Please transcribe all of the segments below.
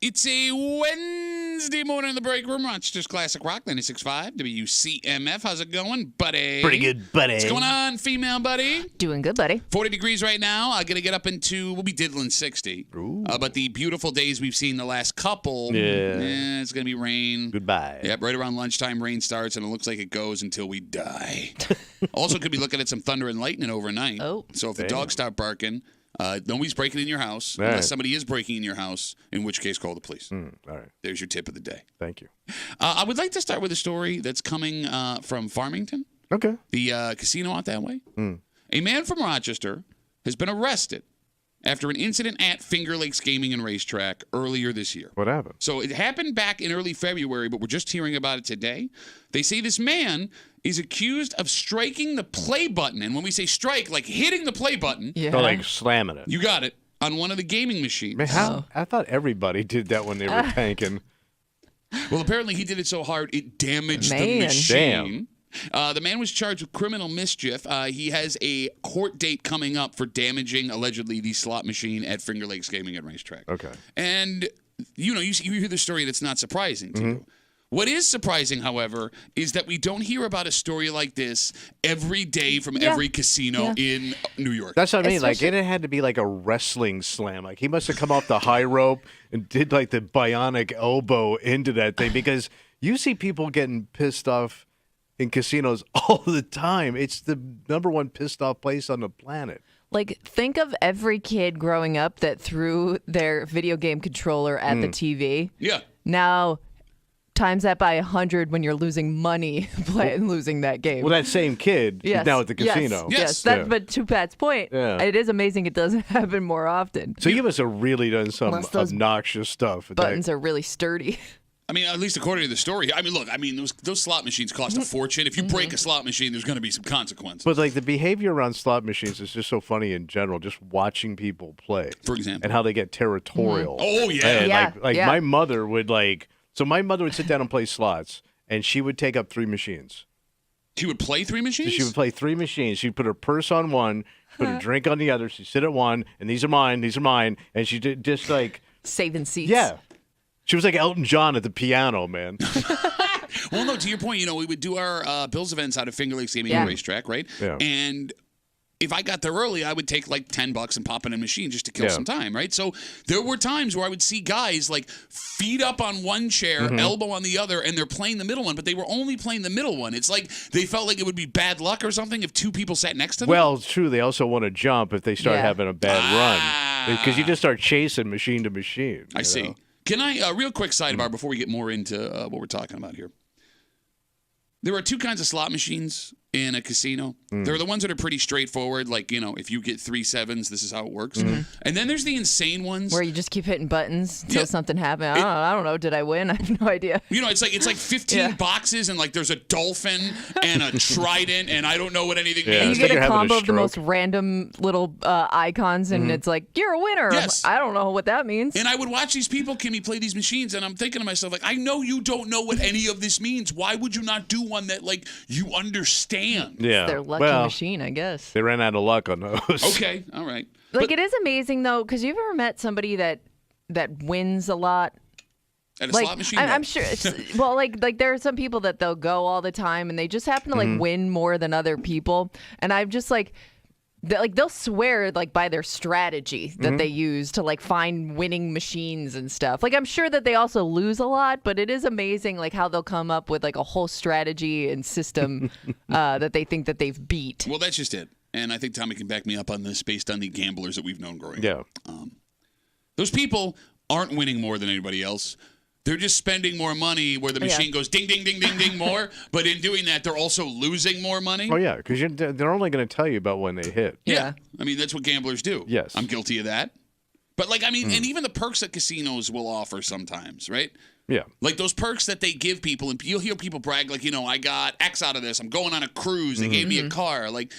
It's a Wednesday morning in the break room. Rochester's Classic Rock, 96.5, WCMF. How's it going, buddy? Pretty good, buddy. What's going on, female buddy? Doing good, buddy. 40 degrees right now. I'm going to get up into, we'll be diddling 60. But the beautiful days we've seen the last couple, it's going to be rain. Goodbye. Yep, right around lunchtime, rain starts, and it looks like it goes until we die. Also could be looking at some thunder and lightning overnight. Oh. So if the dogs start barking, nobody's breaking in your house, unless somebody is breaking in your house, in which case call the police. All right. There's your tip of the day. Thank you. I would like to start with a story that's coming from Farmington, Okay. the casino out that way. A man from Rochester has been arrested after an incident at Finger Lakes Gaming and Racetrack earlier this year. What happened? So it happened back in early February, but we're just hearing about it today. They say this man is accused of striking the play button. And when we say strike, like hitting the play button. Yeah. Oh, like slamming it. You got it. On one of the gaming machines. Man, I thought everybody did that when they were tanking. Well, apparently he did it so hard it damaged the Man. machine. The man was charged with criminal mischief. He has a court date coming up for damaging, allegedly, the slot machine at Finger Lakes Gaming and Racetrack. Okay. And, you hear the story that's not surprising to you. What is surprising, however, is that we don't hear about a story like this every day from every casino in New York. That's what I mean. Like, it had to be like a wrestling slam. Like, he must have come off the high rope and did like the bionic elbow into that thing, because you see people getting pissed off in casinos all the time. It's the number one pissed off place on the planet. Like, think of every kid growing up that threw their video game controller at the TV. Yeah. Now, times that by 100 when you're losing money losing that game. Well, that same kid is now at the casino. Yes. But to Pat's point, it is amazing it doesn't happen more often. So you must have really done some Unless those obnoxious stuff. Buttons are really sturdy. I mean, at least according to the story. I mean, look, those slot machines cost a fortune. If you break a slot machine, there's going to be some consequences. But like the behavior around slot machines is just so funny in general, just watching people play. For example. And how they get territorial. Oh, yeah. And my mother would my mother would sit down and play slots, and she would take up 3 machines. She would play 3 machines? So she would play 3 machines. She'd put her purse on one, put her drink on the other. She'd sit at one, and these are mine, and she did just like... Saving seats. Yeah. She was like Elton John at the piano, man. Well, no, to your point, we would do our Bills events out of Finger Lakes Gaming and Racetrack, right? Yeah. And if I got there early, I would take like $10 and pop in a machine just to kill some time, right? So there were times where I would see guys like feet up on one chair, elbow on the other, and they're playing the middle one, but they were only playing the middle one. It's like they felt like it would be bad luck or something if 2 people sat next to them. Well, it's true. They also want to jump if they start having a bad run, because you just start chasing machine to machine. I see. Can I, real quick sidebar before we get more into what we're talking about here. There are 2 kinds of slot machines in a casino. There are the ones that are pretty straightforward, like, if you get 3 sevens, this is how it works. And then there's the insane ones. Where you just keep hitting buttons until something happens. I don't know. Did I win? I have no idea. It's like 15 boxes, and like there's a dolphin and a trident, and I don't know what anything means. And you like get a combo of the most random little icons, and it's like, you're a winner. Yes. I don't know what that means. And I would watch these people, Kimmy, play these machines, and I'm thinking to myself, like, I know you don't know what any of this means. Why would you not do one that, like, you understand? Yeah. It's their lucky machine, I guess. They ran out of luck on those. Okay, all right. Like, it is amazing, though, because you've ever met somebody that wins a lot? At a slot machine? I'm sure. Well, like there are some people that they'll go all the time, and they just happen to, like, win more than other people. And I'm just, like... they'll swear like by their strategy that they use to like find winning machines and stuff. Like, I'm sure that they also lose a lot, but it is amazing like how they'll come up with like a whole strategy and system that they think that they've beat. Well, that's just it. And I think Tommy can back me up on this based on the gamblers that we've known growing up. Those people aren't winning more than anybody else. They're just spending more money where the machine goes ding, ding, ding, ding, ding more. But in doing that, they're also losing more money. Oh, yeah, because they're only going to tell you about when they hit. Yeah. I mean, that's what gamblers do. Yes. I'm guilty of that. But, like, I mean, and even the perks that casinos will offer sometimes, right? Yeah. Like those perks that they give people, and you'll hear people brag, like, I got X out of this. I'm going on a cruise. They gave me a car. Like,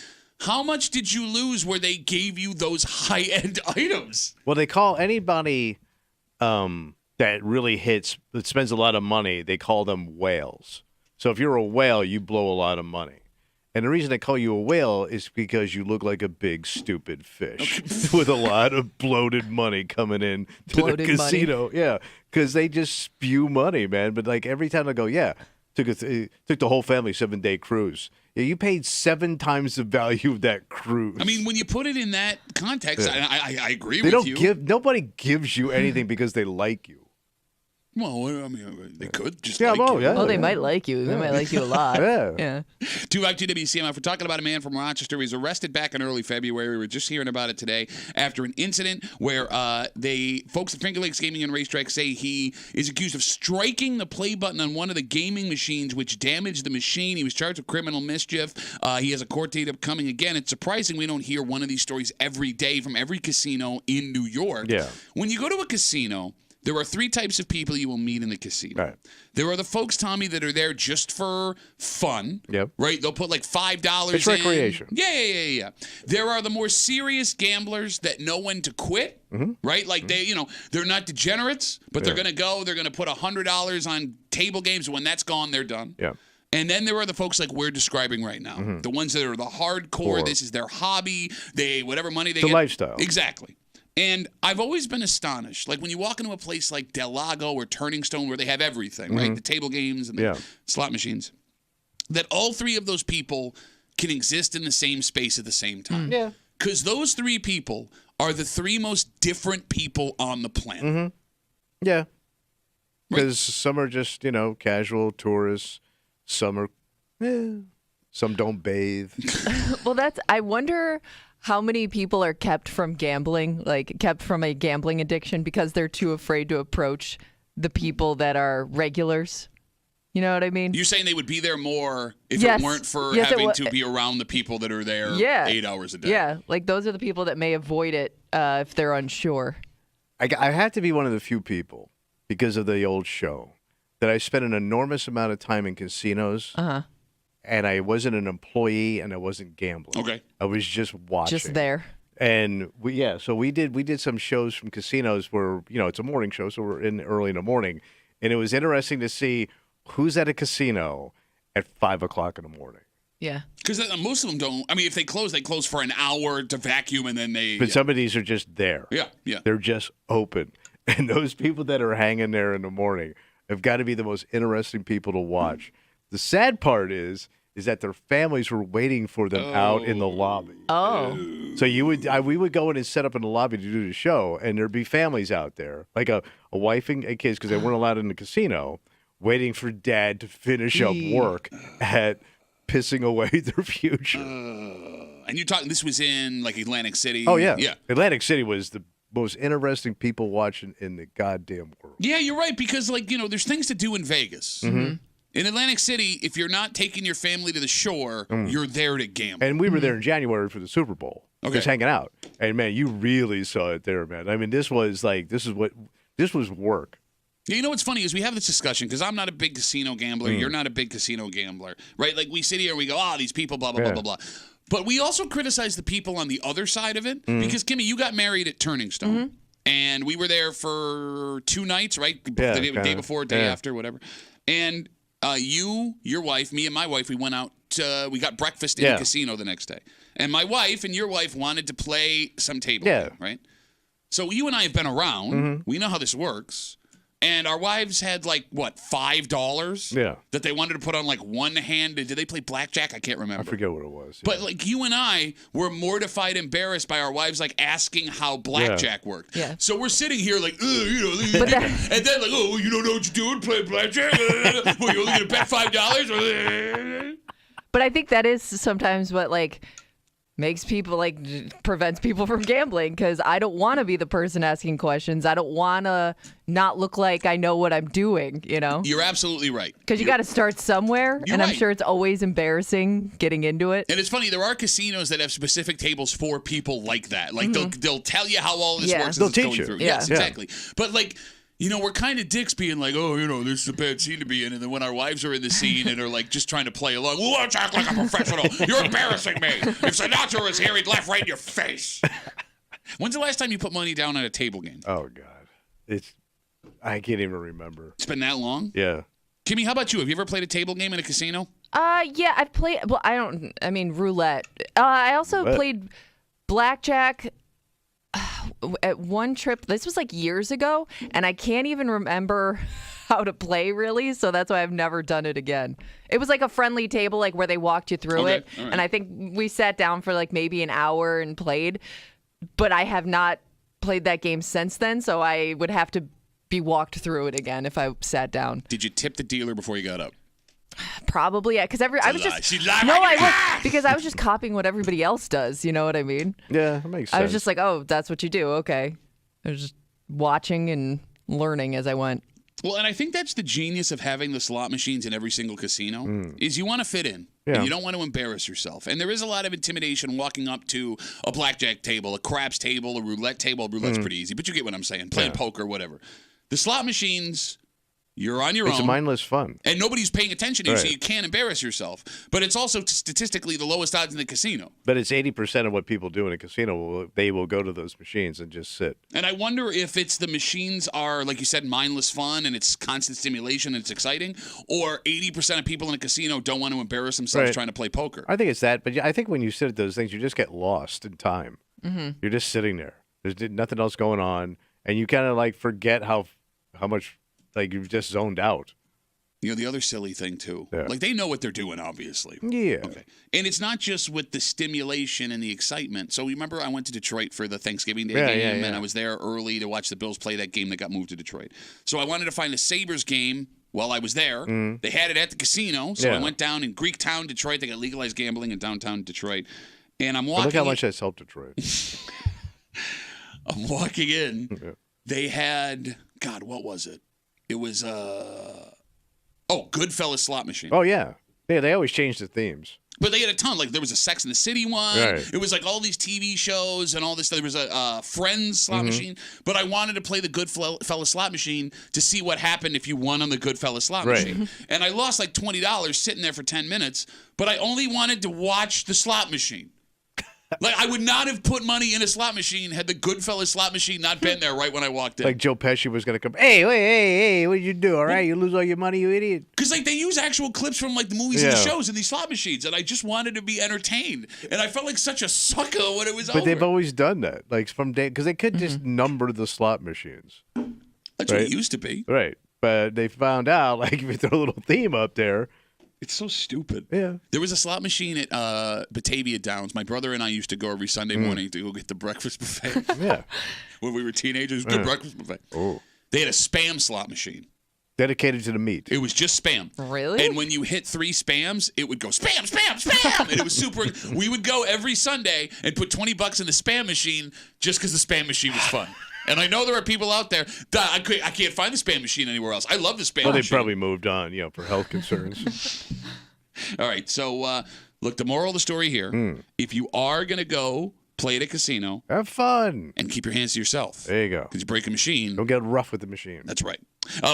how much did you lose where they gave you those high-end items? Well, they call anybody that really that spends a lot of money, they call them whales. So if you're a whale, you blow a lot of money. And the reason they call you a whale is because you look like a big, stupid fish with a lot of bloated money coming in to the casino. Money. Yeah, because they just spew money, man. But like every time I go, took the whole family 7-day cruise. Yeah, you paid 7 times the value of that cruise. I mean, when you put it in that context, I agree with you. Nobody gives you anything because they like you. Well, I mean, they could just like you. Well, they might like you. They might like you a lot. Yeah. 252 WCMF. We're talking about a man from Rochester. He was arrested back in early February. We were just hearing about it today after an incident where folks at Finger Lakes Gaming and Racetrack say he is accused of striking the play button on one of the gaming machines, which damaged the machine. He was charged with criminal mischief. He has a court date upcoming. Again, it's surprising we don't hear one of these stories every day from every casino in New York. Yeah. When you go to a casino, there are 3 types of people you will meet in the casino. Right. There are the folks, Tommy, that are there just for fun. Yep. Right? They'll put like $5 it's in. recreation. Yeah. There are the more serious gamblers that know when to quit. Mm-hmm. Right? Like they're not degenerates, but they're going to go. They're going to put $100 on table games. When that's gone, they're done. Yeah. And then there are the folks like we're describing right now. Mm-hmm. The ones that are the hardcore. This is their hobby. Whatever money they get. The lifestyle. Exactly. And I've always been astonished. Like when you walk into a place like Del Lago or Turning Stone where they have everything, right? The table games and the slot machines, that all 3 of those people can exist in the same space at the same time. Yeah. Because those 3 people are the 3 most different people on the planet. Mm-hmm. Yeah. Because some are just, casual tourists. Some are, some don't bathe. Well, I wonder how many people are kept from gambling, like kept from a gambling addiction because they're too afraid to approach the people that are regulars. You know what I mean? You're saying they would be there more if it weren't for having to be around the people that are there 8 hours a day. Yeah, like those are the people that may avoid it if they're unsure. I had to be one of the few people, because of the old show, that I spent an enormous amount of time in casinos. Uh-huh. And I wasn't an employee, and I wasn't gambling. Okay. I was just watching. Just there. And so we did some shows from casinos where, it's a morning show, so we're in early in the morning. And it was interesting to see who's at a casino at 5 o'clock in the morning. Yeah. Because most of them don't. I mean, if they close for an hour to vacuum, and then they. But some of these are just there. Yeah. They're just open. And those people that are hanging there in the morning have got to be the most interesting people to watch. The sad part is that their families were waiting for them out in the lobby. Oh. So we would go in and set up in the lobby to do the show, and there'd be families out there, like a wife and kids, because they weren't allowed in the casino, waiting for dad to finish up work at pissing away their future. And you're talking, this was in like Atlantic City? Oh, yeah. Atlantic City was the most interesting people watching in the goddamn world. Yeah, you're right, because there's things to do in Vegas. Mm-hmm. In Atlantic City, if you're not taking your family to the shore, you're there to gamble. And we were there in January for the Super Bowl, just hanging out. And man, you really saw it there, man. I mean, this was work. You know what's funny is we have this discussion because I'm not a big casino gambler. You're not a big casino gambler, right? Like we sit here and we go, these people, blah, blah, blah, blah, blah. But we also criticize the people on the other side of it because, Kimmy, you got married at Turning Stone. And we were there for 2 nights, right? Yeah, the day before, day after, whatever. And you, your wife, me and my wife, we went out. We got breakfast in the casino the next day. And my wife and your wife wanted to play some table game, right? So you and I have been around. We know how this works. And our wives had $5 that they wanted to put on one hand. Did they play blackjack? I can't remember. I forget what it was. But you and I were mortified, embarrassed by our wives asking how blackjack worked. Yeah. So we're sitting here and then you don't know what you're doing, playing blackjack. Well, you're only gonna bet $5. But I think that is sometimes what makes people prevents people from gambling, because I don't want to be the person asking questions. I don't want to not look like I know what I'm doing, You're absolutely right. Because you got to start somewhere, and I'm sure it's always embarrassing getting into it. And it's funny, there are casinos that have specific tables for people like that. They'll tell you how all this works. They'll as it's teach going you. through. Yeah. Yes, exactly. But we're kind of dicks being this is a bad scene to be in. And then when our wives are in the scene and are just trying to play along, well, let's act like a professional. You're embarrassing me. If Sinatra was here, he'd laugh right in your face. When's the last time you put money down on a table game? Oh, God. I can't even remember. It's been that long? Yeah. Kimmy, how about you? Have you ever played a table game in a casino? Yeah, I've played. Well, roulette. I also played blackjack at one trip. This was like years ago, and I can't even remember how to play really. So that's why I've never done it again. It was like a friendly table, like where they walked you through it, right. And I think we sat down for like maybe an hour and played. But I have not played that game since then, so I would have to be walked through it again if I sat down. Did you tip the dealer before you got up? Probably, yeah. Because I was just because I was just copying what everybody else does. You know what I mean? Yeah, that makes sense. I was just like, oh, that's what you do. Okay. I was just watching and learning as I went. Well, and I think that's the genius of having the slot machines in every single casino is you want to fit in. Yeah. And you don't want to embarrass yourself. And there is a lot of intimidation walking up to a blackjack table, a craps table, a roulette table. Roulette's pretty easy, but you get what I'm saying. Playing poker, whatever. The slot machines, you're on your own. It's mindless fun. And nobody's paying attention to you, so you can't embarrass yourself. But it's also statistically the lowest odds in the casino. But it's 80% of what people do in a casino. They will go to those machines and just sit. And I wonder if it's the machines are, like you said, mindless fun and it's constant stimulation and it's exciting, or 80% of people in a casino don't want to embarrass themselves trying to play poker. I think it's that. But I think when you sit at those things, you just get lost in time. Mm-hmm. You're just sitting there. There's nothing else going on. And you kind of like forget how much like you've just zoned out. You know, the other silly thing, too. Yeah. Like, they know what they're doing, obviously. Yeah. Okay. And it's not just with the stimulation and the excitement. So, remember, I went to Detroit for the Thanksgiving Day game, and I was there early to watch the Bills play that game that got moved to Detroit. So, I wanted to find a Sabres game while I was there. Mm. They had it at the casino, so I went down in Greektown, Detroit. They got legalized gambling in downtown Detroit. And I'm walking Look how much that's helped Detroit. I'm walking in. Yeah. They had, God, what was it? It was, Goodfellas slot machine. Oh, yeah. Yeah, they always change the themes. But they had a ton. Like, there was a Sex and the City one. Right. It was like all these TV shows and all this. There was a Friends slot machine. But I wanted to play the Goodfellas slot machine to see what happened if you won on the Goodfellas slot machine. And I lost like $20 sitting there for 10 minutes. But I only wanted to watch the slot machine. Like, I would not have put money in a slot machine had the Goodfellas slot machine not been there right when I walked in. Like Joe Pesci was going to come, hey, what'd you do, all right? You lose all your money, you idiot. Because, like, they use actual clips from, like, the movies and the shows in these slot machines, and I just wanted to be entertained. And I felt like such a sucker when it was over. But they've always done that, like, from day, because they could just number the slot machines. That's what it used to be. Right. But they found out, like, if you throw a little theme up there. It's so stupid. Yeah. There was a slot machine at Batavia Downs. My brother and I used to go every Sunday morning to go get the breakfast buffet. Yeah. When we were teenagers, good breakfast buffet. Oh. They had a Spam slot machine. Dedicated to the meat. It was just Spam. Really? And when you hit 3 Spams, it would go Spam, Spam, Spam. And it was super. We would go every Sunday and put $20 in the Spam machine just because the Spam machine was fun. And I know there are people out there that I can't find the Spam machine anywhere else. I love the Spam machine. Well, they probably moved on, for health concerns. All right. So, look, the moral of the story here, if you are going to go play at a casino. Have fun. And keep your hands to yourself. There you go. Because you break a machine. Don't get rough with the machine. That's right.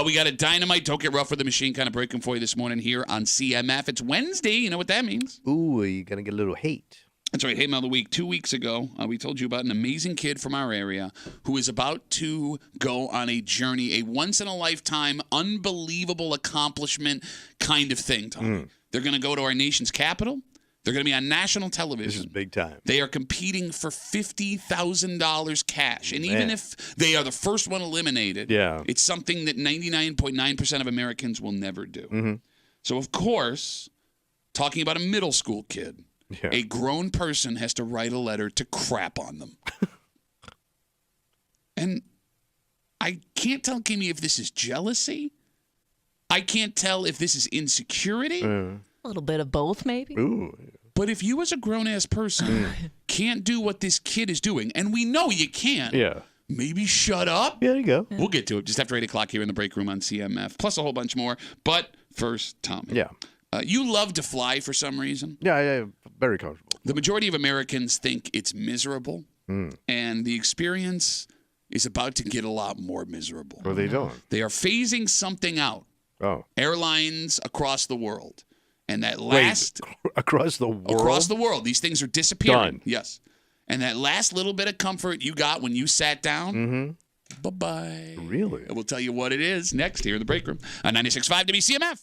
We got a dynamite, don't get rough with the machine kind of breaking for you this morning here on CMF. It's Wednesday. You know what that means. Ooh, you're going to get a little hate. That's right. Hate Mail of the Week. 2 weeks ago, we told you about an amazing kid from our area who is about to go on a journey, a once-in-a-lifetime, unbelievable accomplishment kind of thing, Tommy. They're going to go to our nation's capital. They're going to be on national television. This is big time. They are competing for $50,000 cash. And even if they are the first one eliminated, it's something that 99.9% of Americans will never do. So, of course, talking about a middle school kid, a grown person has to write a letter to crap on them. And I can't tell Kimmy if this is jealousy. I can't tell if this is insecurity. A little bit of both, maybe. Ooh. But if you as a grown-ass person can't do what this kid is doing, and we know you can't, maybe shut up. Yeah, there you go. We'll get to it just after 8 o'clock here in the break room on CMF, plus a whole bunch more. But first, Tommy. Yeah. You love to fly for some reason. Yeah, very comfortable. The majority of Americans think it's miserable, and the experience is about to get a lot more miserable. What are they doing? They are phasing something out. Oh. Airlines across the world. And that last... Wait, across the world? Across the world. These things are disappearing. Done. Yes. And that last little bit of comfort you got when you sat down, Bye-bye. Really? And we'll tell you what it is next here in the break room on 96.5 WCMF.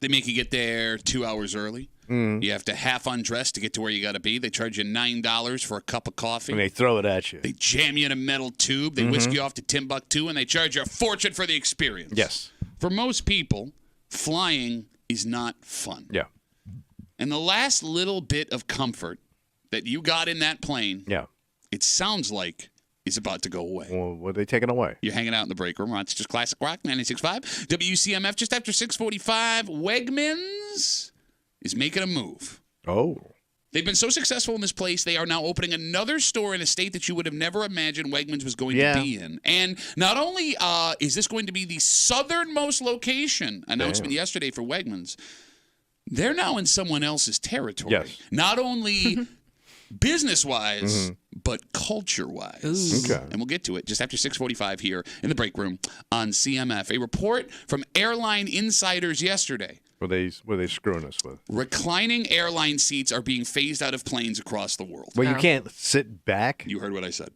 They make you get there 2 hours early. You have to half undress to get to where you got to be. They charge you $9 for a cup of coffee. And they throw it at you. They jam you in a metal tube. They whisk you off to Timbuktu, and they charge you a fortune for the experience. Yes. For most people, flying is not fun. Yeah. And the last little bit of comfort that you got in that plane, it sounds like is about to go away. Well, what are they taking away? You're hanging out in the break room. It's just Classic Rock 96.5. WCMF just after 6:45. Wegmans is making a move. Oh. They've been so successful in this place, they are now opening another store in a state that you would have never imagined Wegmans was going to be in. And not only is this going to be the southernmost location, announcement yesterday for Wegmans, they're now in someone else's territory. Yes. Not only business-wise, but culture-wise. Okay. And we'll get to it just after 6:45 here in the break room on CMF. A report from airline insiders yesterday. What are they screwing us with? Reclining airline seats are being phased out of planes across the world. Well, you can't sit back. You heard what I said.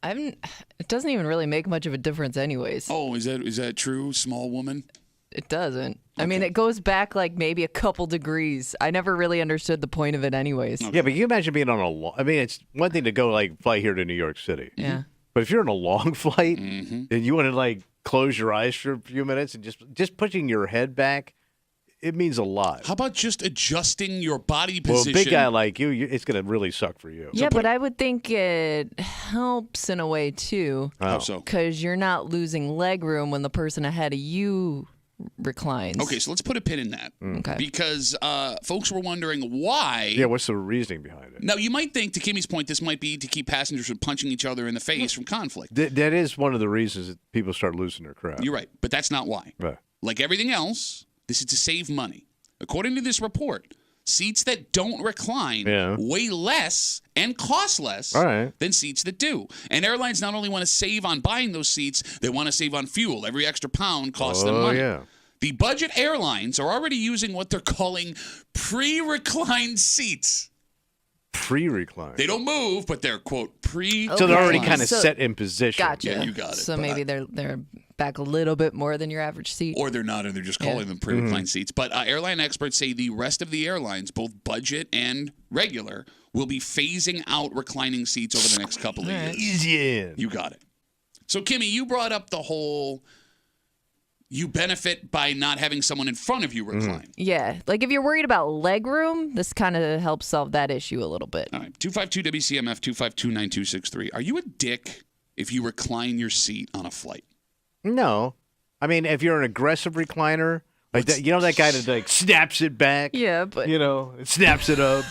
It doesn't even really make much of a difference anyways. Oh, is that true, small woman? It doesn't. I mean, it goes back like maybe a couple degrees. I never really understood the point of it anyways. Yeah, but you imagine being on I mean, it's one thing to go fly here to New York City. Yeah. But if you're on a long flight and you want to close your eyes for a few minutes and just pushing your head back, it means a lot. How about just adjusting your body position? Well, a big guy like you, it's going to really suck for you. Yeah, but I would think it helps in a way too. How so? Because you're not losing leg room when the person ahead of you reclines. Okay, so let's put a pin in that. Okay. Because folks were wondering why. Yeah, what's the reasoning behind it? Now, you might think, to Kimmy's point, this might be to keep passengers from punching each other in the face from conflict. That is one of the reasons that people start losing their crap. You're right, but that's not why. Right. Like everything else, this is to save money. According to this report, seats that don't recline weigh less and cost less than seats that do. And airlines not only want to save on buying those seats, they want to save on fuel. Every extra pound costs them money. Yeah. The budget airlines are already using what they're calling pre-reclined seats. Pre-reclined. They don't move, but they're, quote, pre-reclined. So they're already kind of set in position. Gotcha. Yeah, you got it. So maybe they're back a little bit more than your average seat. Or they're not, and they're just calling them pre-reclined seats. But airline experts say the rest of the airlines, both budget and regular, will be phasing out reclining seats over the next couple of years. Easy in. You got it. So, Kimmy, you brought up the whole... You benefit by not having someone in front of you recline. Yeah. Like if you're worried about leg room, this kind of helps solve that issue a little bit. All right. 252-WCMF, 252-9263. Are you a dick if you recline your seat on a flight? No. I mean, if you're an aggressive recliner, like that, you know that guy that snaps it back? Yeah, but... it snaps it up.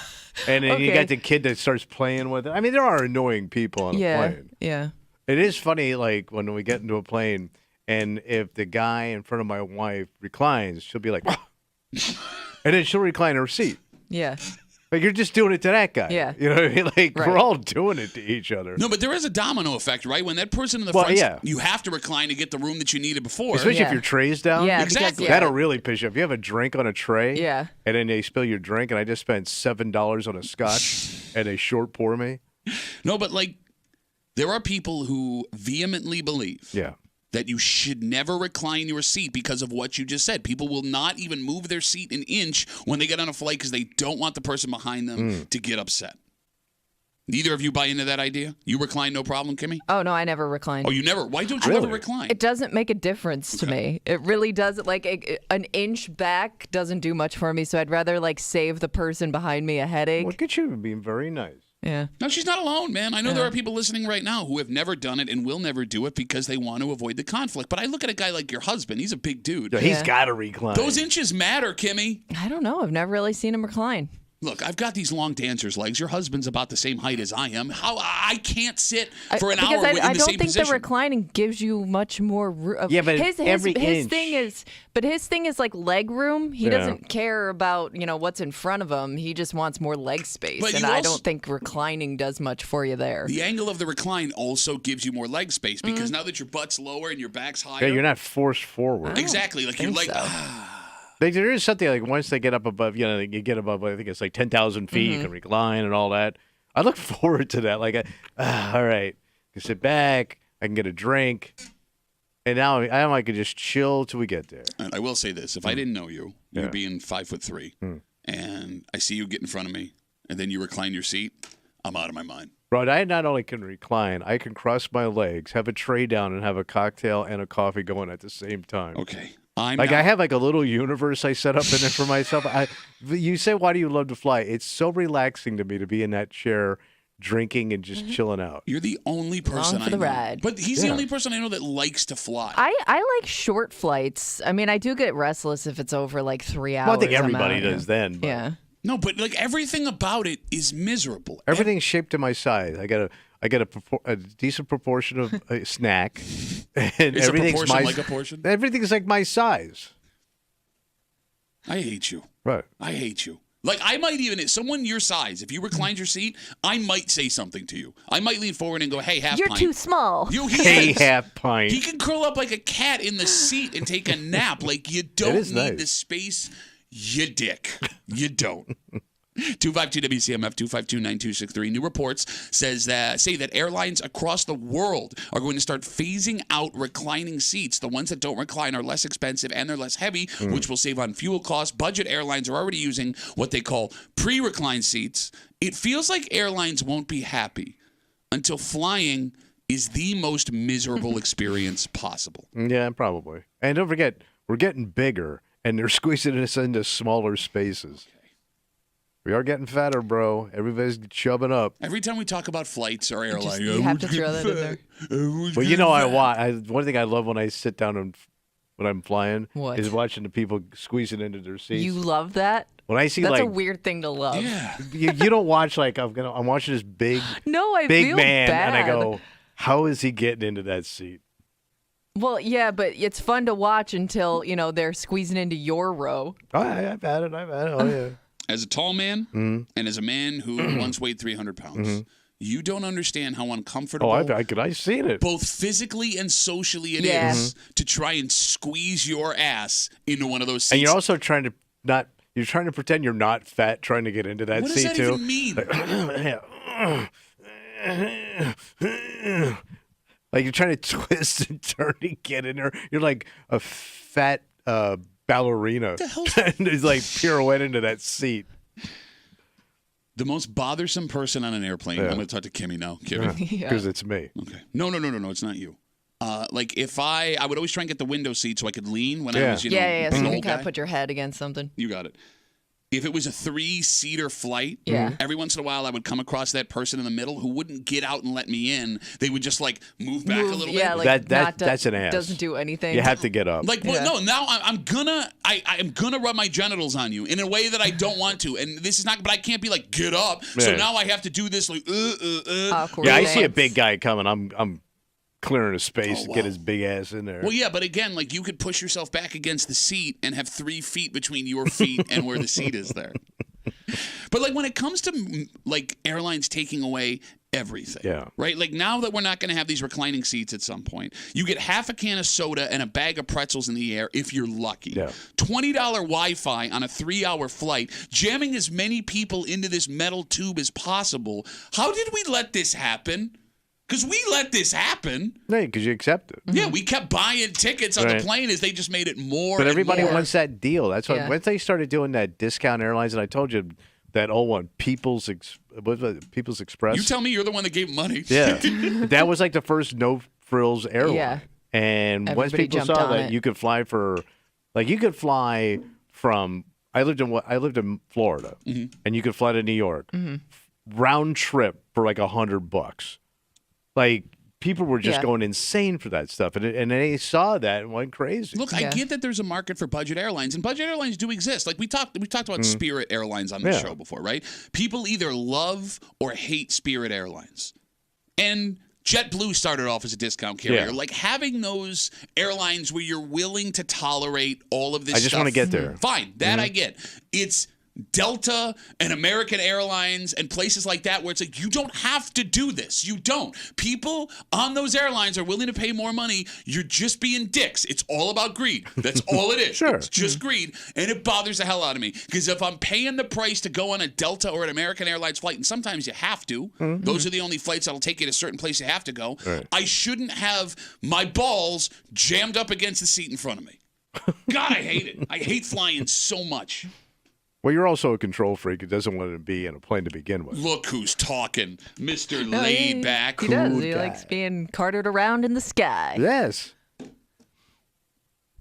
And then you got the kid that starts playing with it. I mean, there are annoying people on a plane. Yeah. It is funny, when we get into a plane... And if the guy in front of my wife reclines, she'll be like, and then she'll recline her seat. Yeah. Like, you're just doing it to that guy. Yeah. You know what I mean? Like, we're all doing it to each other. No, but there is a domino effect, right? When that person in the front, you have to recline to get the room that you needed before. Especially if your tray's down. Yeah, exactly. That'll really piss you off. If you have a drink on a tray, and then they spill your drink, and I just spent $7 on a scotch, and they short pour me. No, but, there are people who vehemently believe that you should never recline your seat because of what you just said. People will not even move their seat an inch when they get on a flight because they don't want the person behind them to get upset. Neither of you buy into that idea? You recline no problem, Kimmy? Oh, no, I never recline. Oh, you never? Why don't you ever recline? It doesn't make a difference to me. It really doesn't. An inch back doesn't do much for me, so I'd rather, save the person behind me a headache. Look at you being very nice. Yeah. No, she's not alone, man. I know there are people listening right now who have never done it and will never do it because they want to avoid the conflict. But I look at a guy like your husband. He's a big dude. Yeah, he's got to recline. Those inches matter, Kimmy. I don't know. I've never really seen him recline. Look, I've got these long dancer's legs. Your husband's about the same height as I am. How I can't sit for an hour in the same position. I don't think the reclining gives you much more room. Yeah, but his inch. His thing is leg room. He doesn't care about what's in front of him. He just wants more leg space, and I don't think reclining does much for you there. The angle of the recline also gives you more leg space because now that your butt's lower and your back's higher, you're not forced forward. Exactly, your leg. There is something once they get up above, you get above, I think it's 10,000 feet, you can recline and all that. I look forward to that. All right, I can sit back, I can get a drink, And now I could just chill till we get there. And I will say this: if I didn't know you, you being 5'3", and I see you get in front of me, and then you recline your seat, I'm out of my mind. Bro, I not only can recline, I can cross my legs, have a tray down, and have a cocktail and a coffee going at the same time. Okay. I have like a little universe I set up in there for myself. You say, why do you love to fly? It's so relaxing to me to be in that chair drinking and just chilling out. You're the only person for the I know. ride. But he's the only person I know that likes to fly. I like short flights. I mean, I do get restless if it's over like 3 hours. Well, I think everybody does then. But Yeah. No, but like everything about it is miserable. everything's shaped to my size. I got a decent proportion of a snack, and Is a everything's proportion like a portion? Everything's like my size. I hate you. Right. I hate you. Like, I might even, someone your size, if you reclined your seat, I might say something to you. I might lean forward and go, hey, half You're pint. too small. Hey, half pint. He can curl up like a cat in the seat and take a nap. Like, you don't is need nice. the space, you dick. You don't. 252 WCMF 252-9263. New reports say that airlines across the world are going to start phasing out reclining seats. The ones that don't recline are less expensive and they're less heavy, which will save on fuel costs. Budget airlines are already using what they call pre-reclined seats. It feels like airlines won't be happy until flying is the most miserable experience possible. Yeah, probably. And don't forget, we're getting bigger, and they're squeezing us into smaller spaces. We are getting fatter, bro. Everybody's chubbing up. Every time we talk about flights or airlines, You have to throw that in there. Well, you know, one thing I love when I sit down and when I'm flying What? is watching the people squeezing into their seats. You love that? When I see That's like a weird thing to love. Yeah. you don't watch like I'm watching this big No, I big feel man, bad. and I go, how is he getting into that seat? Well, yeah, but it's fun to watch until, they're squeezing into your row. Oh, I've had it. Oh yeah. As a tall man and as a man who once weighed 300 pounds, you don't understand how uncomfortable I've seen it. both physically and socially it is to try and squeeze your ass into one of those seats. And you're also trying to pretend you're not fat trying to get into that what seat does that too. even mean? Like you're trying to twist and turn to get in there. You're like a fat ballerina. The hell? And it's like pirouette into that seat. The most bothersome person on an airplane. I'm going to talk to Kimmy now. Kimmy. Because it's me. Okay. No, it's not you. Like if I would always try and get the window seat so I could lean when I was, So an you old can kind guy. of put your head against something. You got it. If it was a 3-seater flight, every once in a while I would come across that person in the middle who wouldn't get out and let me in. They would just like move back a little Yeah, bit. like That's an ass. Doesn't do anything. You have to get up. Like, well, no, now I'm gonna rub my genitals on you in a way that I don't want to, and this is not. But I can't be like, get up. So Yeah. now I have to do this like, Awkward Yeah, I see a dance. big guy coming. I'm clearing a space to wow. get his big ass in there. Well, yeah, but again, like you could push yourself back against the seat and have 3 feet between your feet and where the seat is there. But like when it comes to like airlines taking away everything, right? Like now that we're not going to have these reclining seats at some point, you get half a can of soda and a bag of pretzels in the air if you're lucky. Yeah. $20 Wi-Fi on a 3-hour flight, jamming as many people into this metal tube as possible. How did we let this happen? Because we let this happen. No, because you accept it. Yeah, we kept buying tickets on the plane as they just made it more. But and everybody more. wants that deal. That's why Yeah. once they started doing that discount airlines, and I told you that old one, People's Express. You tell me you're the one that gave money. Yeah, that was like the first no frills airline. Yeah. And once Everybody people jumped saw on that, it. you could fly from. I lived in Florida, and you could fly to New York, round trip for like $100. Like people were just going insane for that stuff, and they saw that and went crazy. Look, I get that there's a market for budget airlines, and budget airlines do exist. Like we talked about Spirit Airlines on the show before, right? People either love or hate Spirit Airlines, and JetBlue started off as a discount carrier. Yeah. Like having those airlines where you're willing to tolerate all of this. I just stuff, want to get there. Fine, that I get. It's Delta and American Airlines and places like that where it's like, you don't have to do this. You don't. People on those airlines are willing to pay more money. You're just being dicks. It's all about greed. That's all it is. Sure. It's just greed. And it bothers the hell out of me. Because if I'm paying the price to go on a Delta or an American Airlines flight, and sometimes you have to, those are the only flights that'll take you to a certain place you have to go, right. I shouldn't have my balls jammed up against the seat in front of me. God, I hate it. I hate flying so much. Well, you're also a control freak who doesn't want to be in a plane to begin with. Look who's talking, Mr. Laid Back. He does. Cool He guy. likes being carted around in the sky. Yes.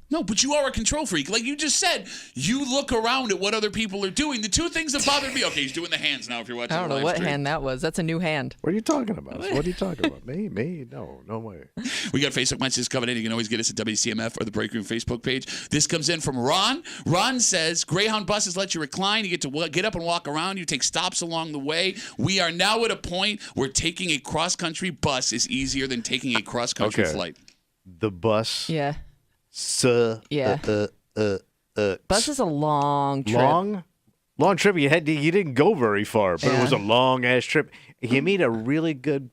No, but you are a control freak. Like you just said, you look around at what other people are doing. The two things that bother me. Okay, he's doing the hands now if you're watching I don't the know live what stream. hand that was. That's a new hand. What are you talking about? What are you talking about? Me? No way. We got Facebook messages coming in. You can always get us at WCMF or the Break Room Facebook page. This comes in from Ron. Ron says, Greyhound buses let you recline. You get to get up and walk around. You take stops along the way. We are now at a point where taking a cross-country bus is easier than taking a cross-country Okay. flight. The bus. Yeah. Yeah. Bus is a long trip. Long trip. You didn't go very far, but it was a long ass trip. You meet a really good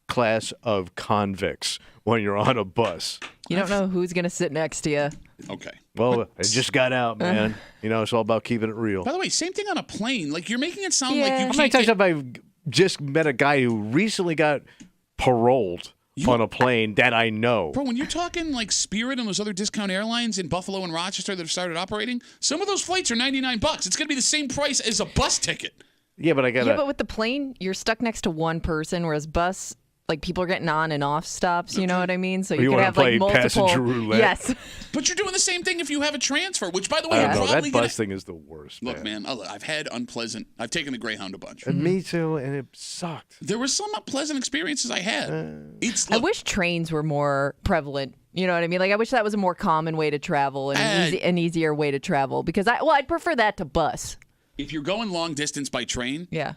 class of convicts when you're on a bus. You don't know who's going to sit next to you. Okay. Well, I just got out, man. It's all about keeping it real. By the way, same thing on a plane. Like you're making it sound like Yeah. you How can't many times get- have I just met a guy who recently got paroled on a plane that I know? Bro, when you're talking like Spirit and those other discount airlines in Buffalo and Rochester that have started operating, some of those flights are $99. It's going to be the same price as a bus ticket. Yeah, but I got Yeah, but with the plane, you're stuck next to one person, whereas bus, like people are getting on and off stops. You know what I mean? So You you can wanna have play like multiple. passenger roulette? Yes. But you're doing the same thing if you have a transfer, which, by the way, I you're don't know. probably That gonna... bus thing is the worst. Look, man, I've had unpleasant... I've taken the Greyhound a bunch. And me too, and it sucked. There were some pleasant experiences I had. I wish trains were more prevalent. You know what I mean? Like I wish that was a more common way to travel and an easier way to travel because I'd prefer that to bus. If you're going long distance by train, Yeah.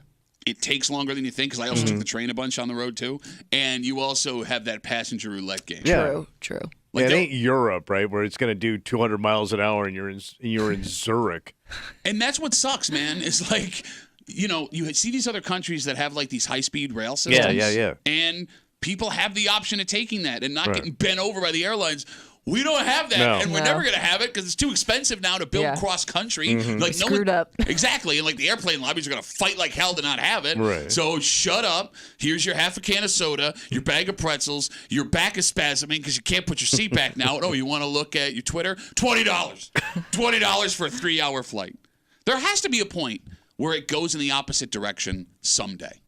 it takes longer than you think because I also took the train a bunch on the road too, and you also have that passenger roulette game. Yeah. True. Like it they'll- ain't Europe, right? Where it's going to do 200 miles an hour and you're in Zurich. And that's what sucks, man. Is like, you see these other countries that have like these high-speed rail systems. Yeah. And people have the option of taking that and not Right. getting bent over by the airlines. We don't have that, No. and we're No. never going to have it because it's too expensive now to build Yeah. cross-country. Like Screwed up. Exactly, and like the airplane lobbies are going to fight like hell to not have it. Right. So shut up. Here's your half a can of soda, your bag of pretzels. Your back is spasming because you can't put your seat back now. Oh, you want to look at your Twitter? $20. $20 for a 3-hour flight. There has to be a point where it goes in the opposite direction someday.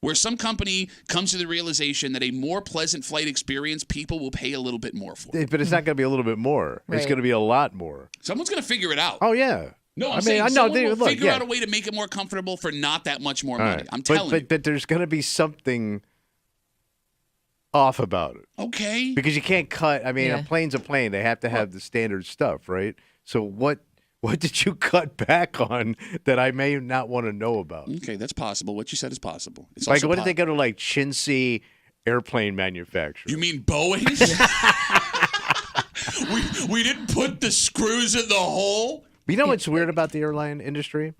Where some company comes to the realization that a more pleasant flight experience, people will pay a little bit more for. But it's not going to be a little bit more. It's Right. going to be a lot more. Someone's going to figure it out. Oh, yeah. No, I'm I mean, saying I know. someone will Look, figure yeah. out a way to make it more comfortable for not that much more All money. right. I'm telling you. But there's going to be something off about it. Okay. Because you can't cut. I mean, Yeah. a plane's a plane. They have to have the standard stuff, right? So what did you cut back on that I may not want to know about? Okay, that's possible. What you said is possible. It's Like, also what did they go to, like, Chintzy airplane manufacturer? You mean Boeing? we didn't put the screws in the hole? You know what's weird about the airline industry?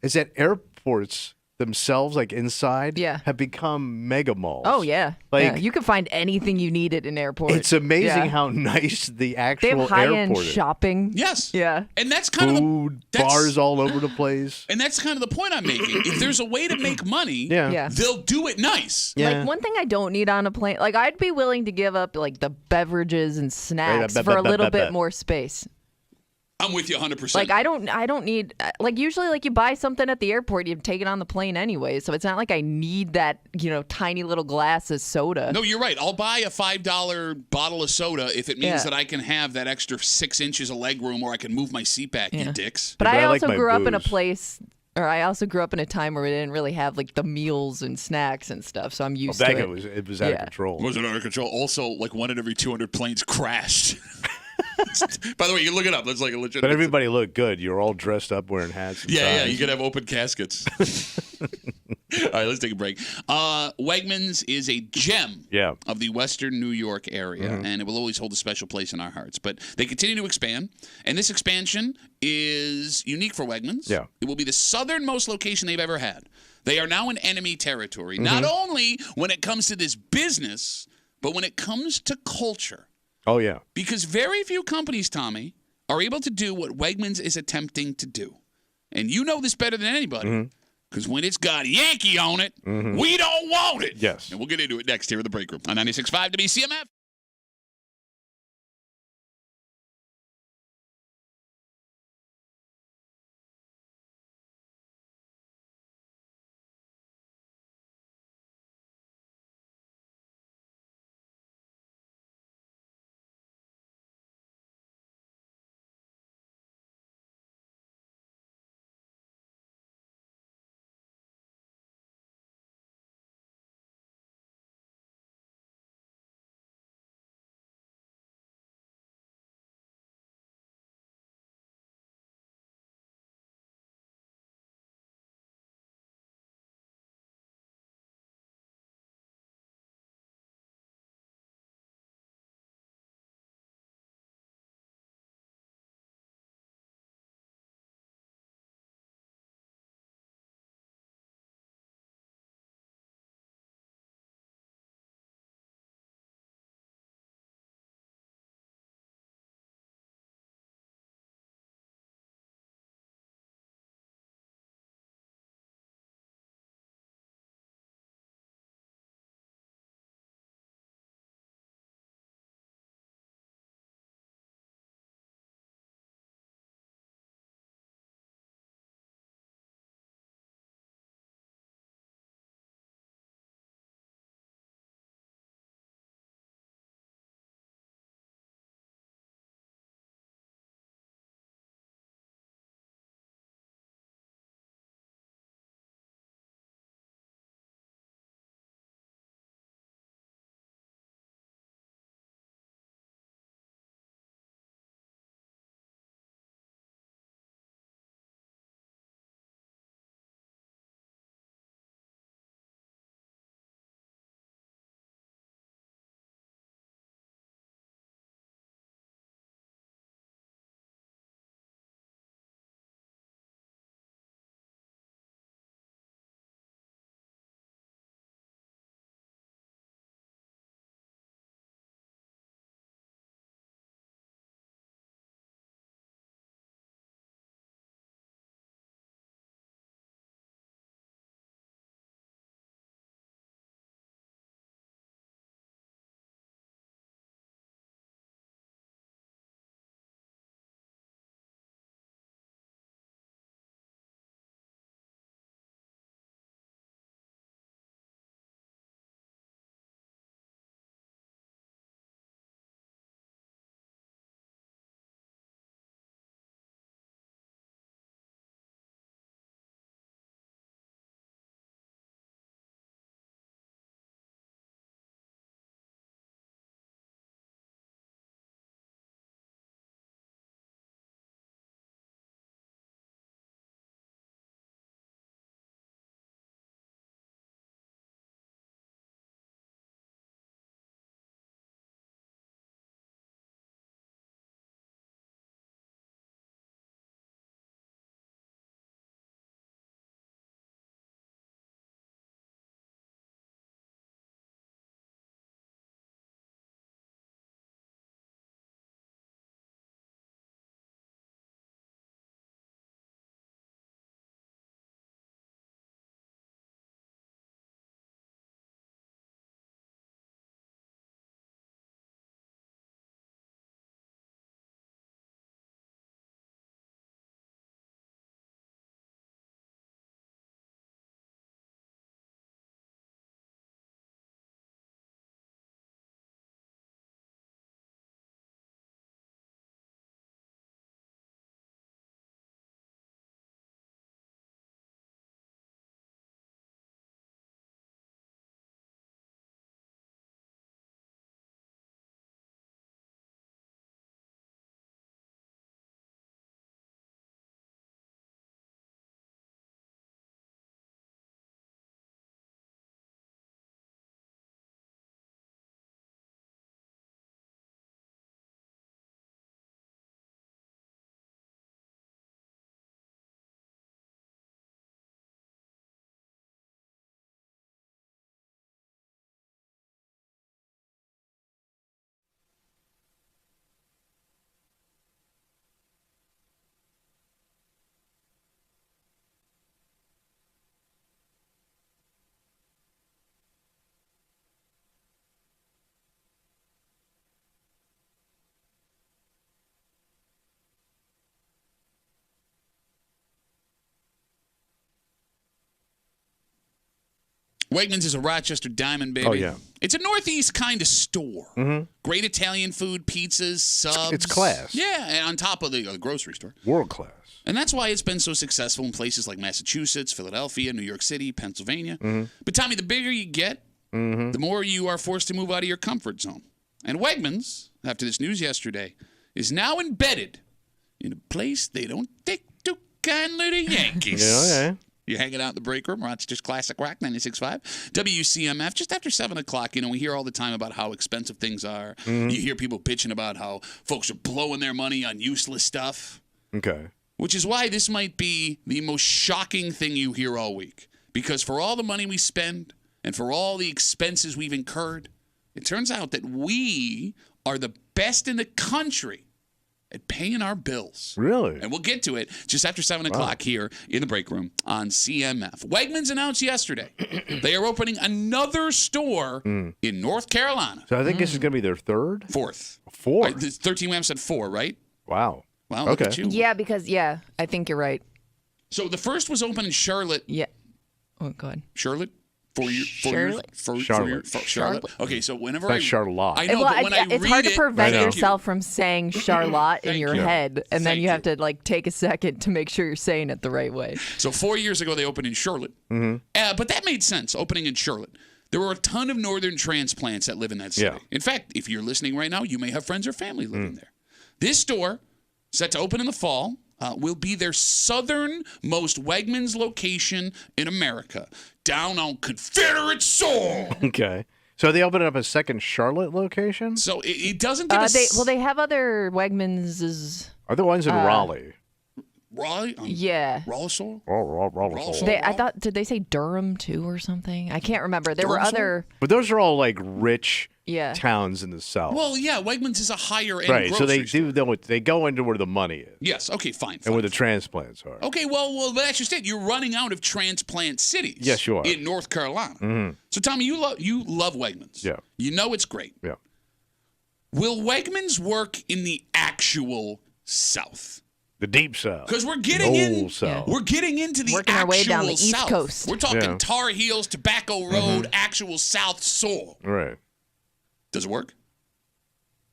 Is that airports themselves, like inside, Yeah. have become mega malls. Oh yeah. Like- Yeah. You can find anything you need at an airport. It's amazing Yeah. how nice the They actual have high-end airport is. shopping. Yes. Yeah. And that's kind of Food, the, that's- bars all over the place. And that's kind of the point I'm making. If there's a way to make money, Yeah. Yeah. they'll do it nice. Yeah. Like one thing I don't need on a plane, like I'd be willing to give up like the beverages and snacks for a little bit more space. I'm with you 100%. Like I don't need like usually like you buy something at the airport, you take it on the plane anyway. So it's not like I need that, tiny little glass of soda. No, you're right. I'll buy a $5 bottle of soda if it means Yeah. that I can have that extra 6 inches of leg room or I can move my seat back, you dicks. But But I I like also my grew up in a booze. place, or I also grew up in a time where we didn't really have like the meals and snacks and stuff. So I'm used to it. It was out of Yeah. control. Was it under control? Also, like 1 in every 200 planes crashed. By the way, you can look it up. That's like a legit. But everybody looked good. You're all dressed up wearing hats. And Yeah, ties. you could have open caskets. All right, let's take a break. Wegmans is a gem of the Western New York area, and it will always hold a special place in our hearts. But they continue to expand, and this expansion is unique for Wegmans. Yeah. It will be the southernmost location they've ever had. They are now in enemy territory, not only when it comes to this business, but when it comes to culture. Oh, yeah. Because very few companies, Tommy, are able to do what Wegmans is attempting to do. And you know this better than anybody. Because when it's got a Yankee on it, we don't want it. Yes. And we'll get into it next here in the break room on 96.5 WCMF. Wegmans is a Rochester diamond, baby. Oh, yeah. It's a Northeast kind of store. Mm-hmm. Great Italian food, pizzas, subs. It's class. Yeah, and on top of the grocery store. World class. And that's why it's been so successful in places like Massachusetts, Philadelphia, New York City, Pennsylvania. Mm-hmm. But, Tommy, the bigger you get, the more you are forced to move out of your comfort zone. And Wegmans, after this news yesterday, is now embedded in a place they don't take too kindly to Yankees. Yeah, okay. You're hanging out in the break room, Rochester's Classic Rock 96.5, WCMF, just after 7 o'clock. We hear all the time about how expensive things are. You hear people bitching about how folks are blowing their money on useless stuff. Okay. Which is why this might be the most shocking thing you hear all week. Because for all the money we spend and for all the expenses we've incurred, it turns out that we are the best in the country at paying our bills. Really? And we'll get to it just after 7 o'clock here in the break room on CMF. Wegmans announced yesterday they are opening another store in North Carolina. So I think this is going to be their third? Fourth. Fourth? 13 Wham said 4, right? Wow. Wow, look at you. Yeah, because, I think you're right. So the first was open in Charlotte. Yeah. Oh, go ahead. Charlotte? Charlotte. Charlotte. Okay, so whenever That's Charlotte. I know, but when I it's read hard to it, prevent I know. yourself from saying Charlotte in Thank your you. head, and then Thank you have you. to take a second to make sure you're saying it the right way. So 4 years ago, they opened in Charlotte. But that made sense, opening in Charlotte. There were a ton of northern transplants that live in that city. Yeah. In fact, if you're listening right now, you may have friends or family living there. This store, set to open in the fall, will be their southernmost Wegmans location in America, down on Confederate soil. Okay. So they opened up a second Charlotte location? So it doesn't give us... They have other Wegmans. Are the ones in Raleigh? Raleigh? Yeah. Raleigh soil? Raleigh. I thought, did they say Durham too or something? I can't remember. There were Durham other. But those are all like rich Yeah. towns in the South. Well, yeah, Wegmans is a higher end right. So they grocery store. they go into where the money is Yes, okay, fine. and where the transplants are. Okay, well, that's just it. You're running out of transplant cities. Yes, you are. In North Carolina. So, Tommy, you love Wegmans. Yeah. You know it's great. Yeah. Will Wegmans work in the actual South? The deep South. Because we're getting Old South. we're getting into the Working actual our way down the East South. Coast. We're talking Yeah. Tar Heels, Tobacco Road, actual South soil. Right. Does it work?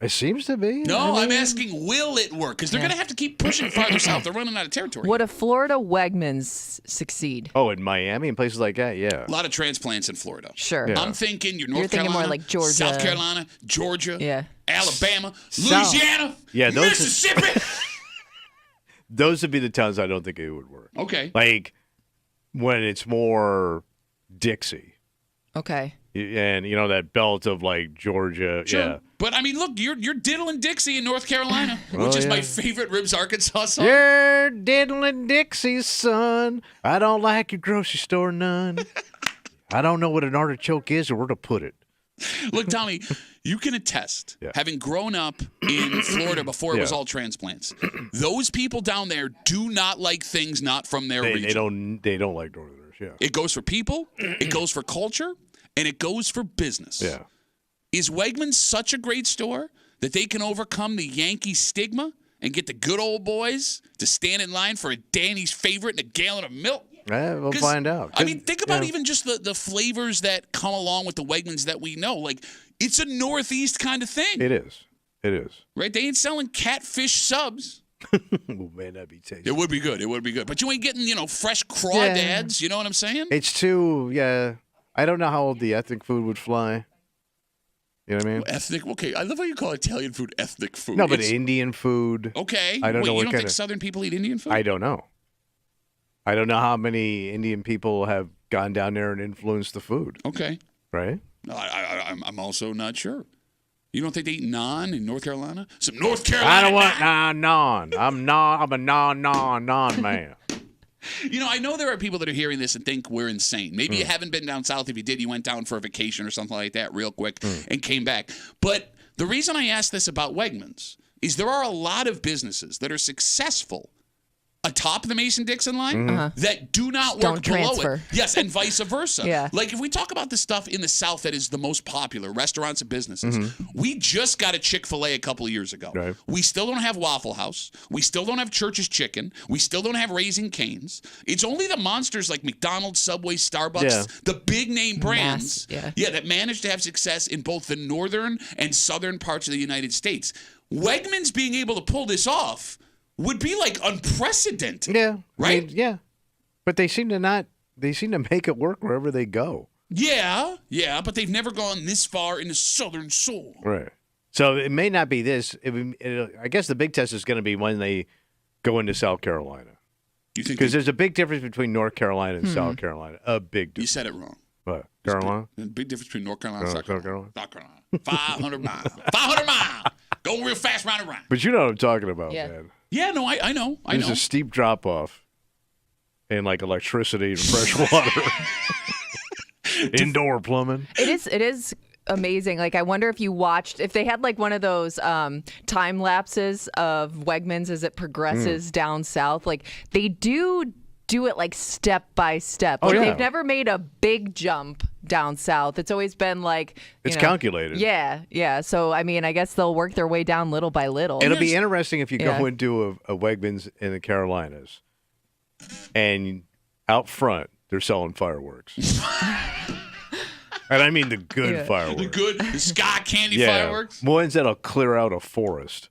It seems to be. No, I I'm mean, asking, will it work? Because they're going to have to keep pushing farther south. They're running out of territory. Would a Florida Wegmans succeed? Oh, in Miami and places like that, yeah. A lot of transplants in Florida. Sure. Yeah. I'm thinking North You're thinking Carolina, more like Georgia. South Carolina, Georgia, Yeah. Alabama, South. Louisiana, Yeah, those are- Mississippi. Those would be the towns I don't think it would work. Okay. Like when it's more Dixie. Okay. And you know that belt of like Georgia, Sure. yeah. But I mean, look, you're diddling Dixie in North Carolina, which is my favorite Ribs Arkansas song. You're diddling Dixie's son. I don't like your grocery store none. I don't know what an artichoke is or where to put it. Look, Tommy, you can attest, Yeah. having grown up in Florida before it was Yeah. all transplants, those people down there do not like things not from their region. They don't like Northerners, yeah. It goes for people, it goes for culture, and it goes for business. Yeah. Is Wegmans such a great store that they can overcome the Yankee stigma and get the good old boys to stand in line for a Danny's favorite and a gallon of milk? We'll 'Cause, find out. I mean, think about Yeah. even just the flavors that come along with the Wegmans that we know. Like, it's a Northeast kind of thing, It is. It is. right? They ain't selling catfish subs. Oh, man, that'd be tasty. It would be good. It would be good. But you ain't getting, fresh crawdads. You know what I'm saying? It's too, yeah. I don't know how old the ethnic food would fly. You know what I mean? Ethnic. Okay, I love how you call Italian food ethnic food. No, but It's- Indian food. okay. I don't Wait, know you what don't kind think of- Southern people eat Indian food? I don't know. I don't know how many Indian people have gone down there and influenced the food, Okay. right? No, I'm also not sure. You don't think they eat naan in North Carolina? Some North Carolina. I don't want non. I'm a non man. I know there are people that are hearing this and think we're insane. Maybe you haven't been down south. If you did, you went down for a vacation or something like that real quick and came back. But the reason I asked this about Wegmans is there are a lot of businesses that are successful atop the Mason-Dixon line that do not Don't work below transfer. it. Yes, and vice versa. Yeah. Like if we talk about the stuff in the South that is the most popular, restaurants and businesses, we just got a Chick-fil-A a couple of years ago. Right. We still don't have Waffle House. We still don't have Church's Chicken. We still don't have Raising Cane's. It's only the monsters like McDonald's, Subway, Starbucks, the big name brands that managed to have success in both the northern and southern parts of the United States. Wegmans being able to pull this off would be like unprecedented. Yeah. Right? I mean, yeah. But they seem to make it work wherever they go. Yeah, but they've never gone this far in the southern soul. Right. So it may not be this. I guess the big test is going to be when they go into South Carolina. You think? Because there's a big difference between North Carolina and South Carolina. A big difference. You said it wrong. What? Carolina? There's a big difference between North Carolina and South Carolina. South Carolina. 500 miles. 500 miles. Going real fast round and round. But you know what I'm talking about, man. Yeah, no, I know. There's a steep drop off in like electricity and fresh water. Indoor plumbing. It is amazing. Like, I wonder if they had like one of those time lapses of Wegmans as it progresses down south. Like, they do it like step by step. Like, they've never made a big jump down south. It's always been like it's calculated. Yeah. So I mean, I guess they'll work their way down little by little. It'll be interesting if you go into a Wegmans in the Carolinas, and out front they're selling fireworks. And I mean the good fireworks. The sky candy fireworks. Ones that'll clear out a forest.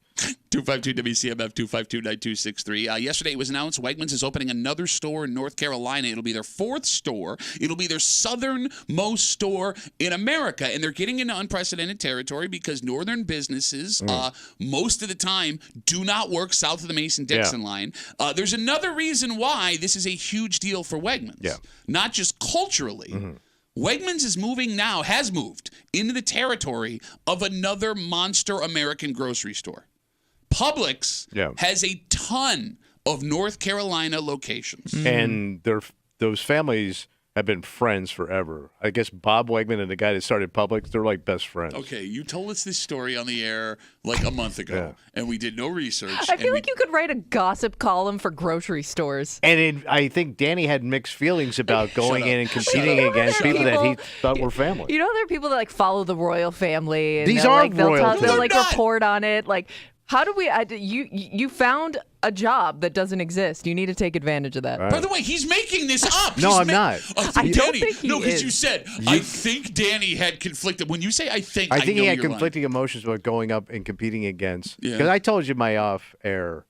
252 WCMF 252-9263. Yesterday it was announced Wegmans is opening another store in North Carolina. It'll be their 4th store. It'll be their southernmost store in America. And they're getting into unprecedented territory because northern businesses, most of the time, do not work south of the Mason-Dixon line. There's another reason why this is a huge deal for Wegmans. Yeah. Not just culturally. Wegmans has moved into the territory of another monster American grocery store. Publix has a ton of North Carolina locations. And those families have been friends forever. I guess Bob Wegman and the guy that started Publix, they're like best friends. Okay, you told us this story on the air like a month ago, and we did no research. I feel like you could write a gossip column for grocery stores. And I think Danny had mixed feelings about going in and competing against people that he thought were family. You know, there are people that like follow the royal family. And These are royalty. They'll like report on it. Like, how do we? You found a job that doesn't exist. You need to take advantage of that. Right. By the way, he's making this up. No, I'm not. I don't think he is. No, because you said, I think Danny had conflicted. When you say I think he had conflicting emotions about going up and competing against. Because I told you my off-air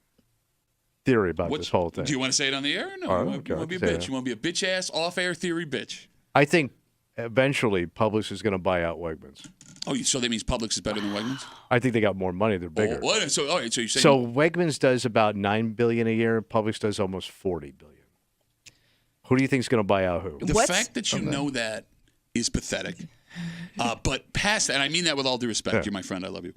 theory about this whole thing. Do you want to say it on the air? Or no, you want to be a bitch. You want to be a bitch-ass off-air theory bitch. I think eventually Publix is going to buy out Wegmans. Oh, so that means Publix is better than Wegmans? I think they got more money. They're bigger. Oh, what? So you're saying... So Wegmans does about $9 billion a year. Publix does almost $40 billion. Who do you think is going to buy out who? The fact that you know that is pathetic. But past that, and I mean that with all due respect. You're my friend. I love you.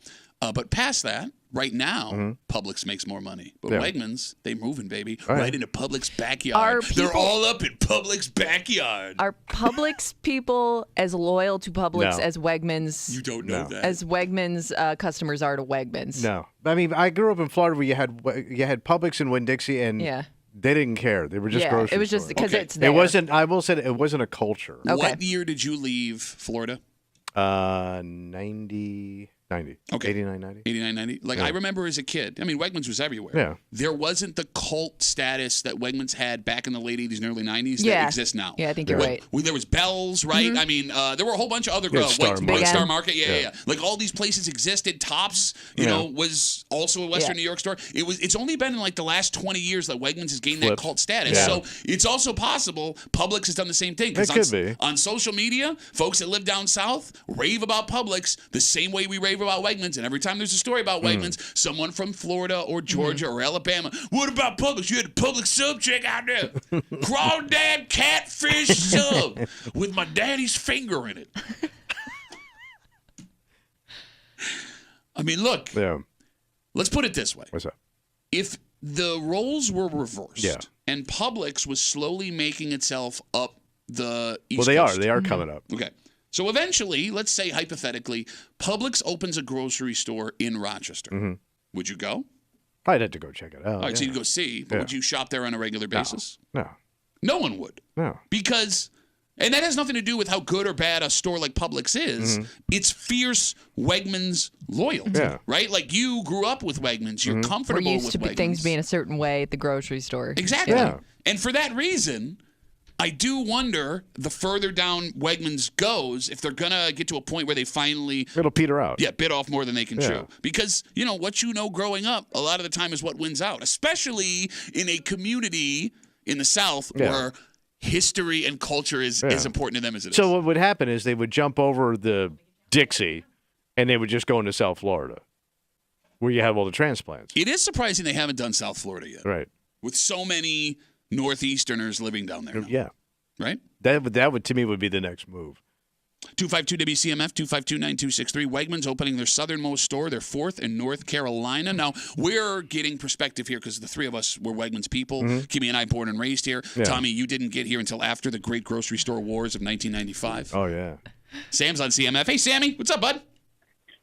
But past that, right now, Publix makes more money. But Wegmans, they moving, baby. Right into Publix backyard. They're all up in Publix backyard. Are Publix people as loyal to Publix as Wegmans? You don't know that. As Wegmans customers are to Wegmans. No. I mean, I grew up in Florida where you had Publix and Winn-Dixie, and they didn't care. They were just grocery stores. It was just because it's there. It wasn't, I will say, it wasn't a culture. Okay. What year did you leave Florida? 90. Okay. 89, 90. 89, 90. Like, I remember as a kid, I mean, Wegmans was everywhere. Yeah. There wasn't the cult status that Wegmans had back in the late 80s and early 90s that exists now. Yeah, I think you're right. There was Bell's, right? I mean, there were a whole bunch of other Star Market. Yeah. Like, all these places existed. Tops, you know, was also a Western New York store. It's only been in, like, the last 20 years that Wegmans has gained that cult status. Yeah. So it's also possible Publix has done the same thing. It could be. On social media, folks that live down south rave about Publix the same way we rave about Wegmans. And every time there's a story about Wegmans, someone from Florida or Georgia or Alabama, what about Publix? You had a Publix sub check out there. Crawdad catfish sub with my daddy's finger in it. I mean, look. Yeah. Let's put it this way. What's up? If the roles were reversed and Publix was slowly making itself up the East Coast. They are coming up. Okay. So eventually, let's say hypothetically, Publix opens a grocery store in Rochester. Would you go? I'd have to go check it out. All right, so yeah. you'd go see, but would you shop there on a regular basis? No. No one would. No. Because, and that has nothing to do with how good or bad a store like Publix is. It's fierce Wegmans loyalty, right? Like you grew up with Wegmans. You're comfortable We're used with to Wegmans. Things being a certain way at the grocery store. Exactly. Yeah. And for that reason, I do wonder the further down Wegmans goes, if they're going to get to a point where they finally It'll peter out. bit off more than they can chew. Because, what growing up, a lot of the time is what wins out, especially in a community in the South where history and culture is as important to them as it is. So what would happen is they would jump over the Dixie and they would just go into South Florida where you have all the transplants. It is surprising they haven't done South Florida yet. Right. With so many Northeasterners living down there now. Yeah. Right? That would, to me, would be the next move. 252 WCMF, 252-9263. Wegmans opening their southernmost store, their fourth in North Carolina. Now, we're getting perspective here because the three of us were Wegmans people. Kimmy and I born and raised here. Yeah. Tommy, you didn't get here until after the great grocery store wars of 1995. Oh, yeah. Sam's on CMF. Hey, Sammy. What's up, bud?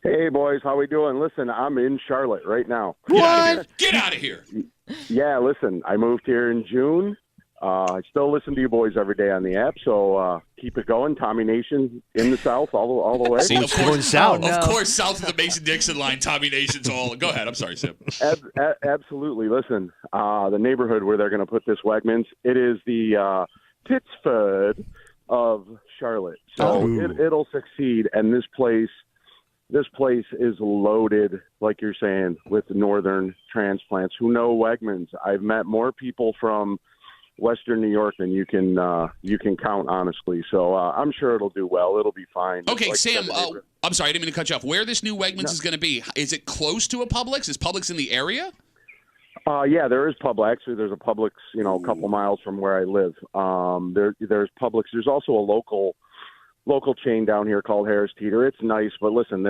Hey, boys. How we doing? Listen, I'm in Charlotte right now. Get out of here. Yeah, listen, I moved here in June. I still listen to you boys every day on the app, so keep it going. Tommy Nation in the South all the way. See, of going south. Oh, no. Of course, south of the Mason-Dixon line, Tommy Nation's all. Go ahead. I'm sorry, Sam. Absolutely. Listen, the neighborhood where they're going to put this Wegmans, it is the Pittsford of Charlotte. So it'll succeed, and this place is loaded, like you're saying, with northern transplants who know Wegmans. I've met more people from Western New York than you can count, honestly. So I'm sure it'll do well. It'll be fine. Okay, like Sam, I'm sorry, I didn't mean to cut you off. Where this new Wegmans is going to be, is it close to a Publix? Is Publix in the area? Yeah, there is Publix. Actually, there's a Publix, a couple miles from where I live. There's Publix. There's also a local chain down here called Harris Teeter. It's nice, but listen,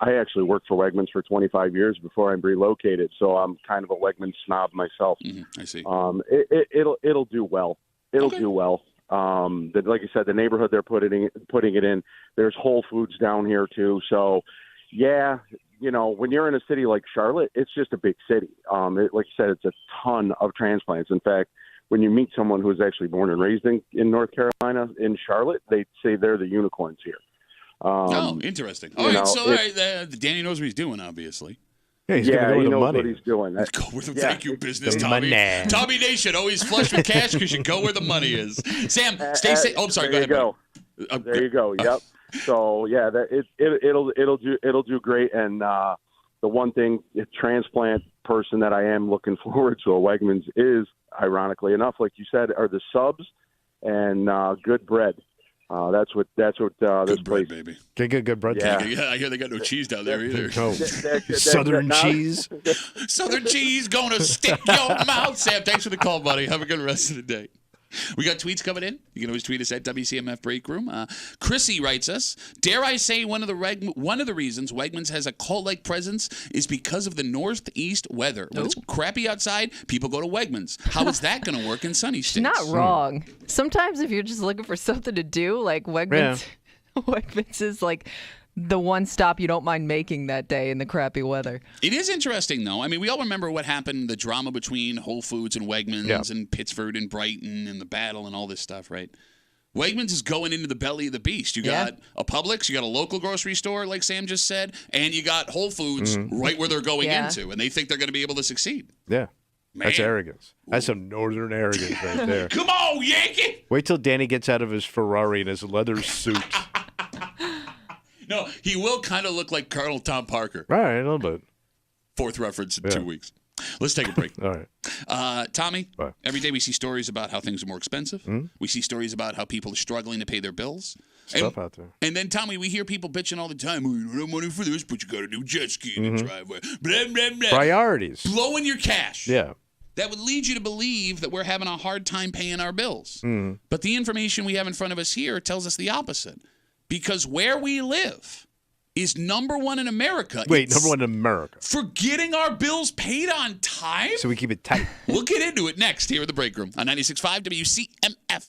I actually worked for Wegmans for 25 years before I relocated, so I'm kind of a Wegmans snob myself. I see. It'll do well. It'll do well. Like I said, the neighborhood they're putting it in. There's Whole Foods down here too. So, yeah, when you're in a city like Charlotte, it's just a big city. Like you said, it's a ton of transplants. In fact, when you meet someone who's actually born and raised in North Carolina, in Charlotte, they say they're the unicorns here. Interesting. All right, Danny knows what he's doing, obviously. Yeah, he's going to go with the knows money. what he's doing. Go where the thank you business, The Tommy. money. Tommy Nation, always flush with cash because you go where the money is. Sam, stay safe. Oh, I'm sorry. Go ahead. There you go. Yep. So yeah, it'll do great. And the one thing, transplant person that I am looking forward to at Wegmans is, ironically enough, like you said, are the subs and good bread. That's what this Good place. bread, baby. Can't get good bread. Yeah. Yeah, I hear they got no cheese down there either. No. Southern cheese. Southern cheese gonna stick your mouth. Sam, thanks for the call, buddy. Have a good rest of the day. We got tweets coming in. You can always tweet us at WCMF Break Room. Chrissy writes us, dare I say one of the reasons Wegmans has a cult-like presence is because of the northeast weather. When it's crappy outside, people go to Wegmans. How is that going to work in sunny states? Not wrong. Sometimes if you're just looking for something to do, like Wegmans, Wegmans is like the one stop you don't mind making that day in the crappy weather. It is interesting, though. I mean, we all remember what happened, the drama between Whole Foods and Wegmans and Pittsford and Brighton and the battle and all this stuff, right? Wegmans is going into the belly of the beast. You got a Publix, you got a local grocery store, like Sam just said, and you got Whole Foods right where they're going into, and they think they're going to be able to succeed. Yeah. Man. That's arrogance. That's some northern arrogance right there. Come on, Yankee! Wait till Danny gets out of his Ferrari and his leather suit. No, he will kind of look like Colonel Tom Parker. All right, a little bit. Fourth reference in 2 weeks. Let's take a break. All right. Tommy, What? every day we see stories about how things are more expensive. We see stories about how people are struggling to pay their bills. Stuff out there. And then, Tommy, we hear people bitching all the time. Oh, you don't have money for this, but you got a new jet ski in the driveway. Blah, blah, blah. Priorities. Blowing your cash. Yeah. That would lead you to believe that we're having a hard time paying our bills. But the information we have in front of us here tells us the opposite. Because where we live is number one in America. Wait, number one in America. For getting our bills paid on time? So we keep it tight. We'll get into it next here at the Break Room on 96.5 WCMF.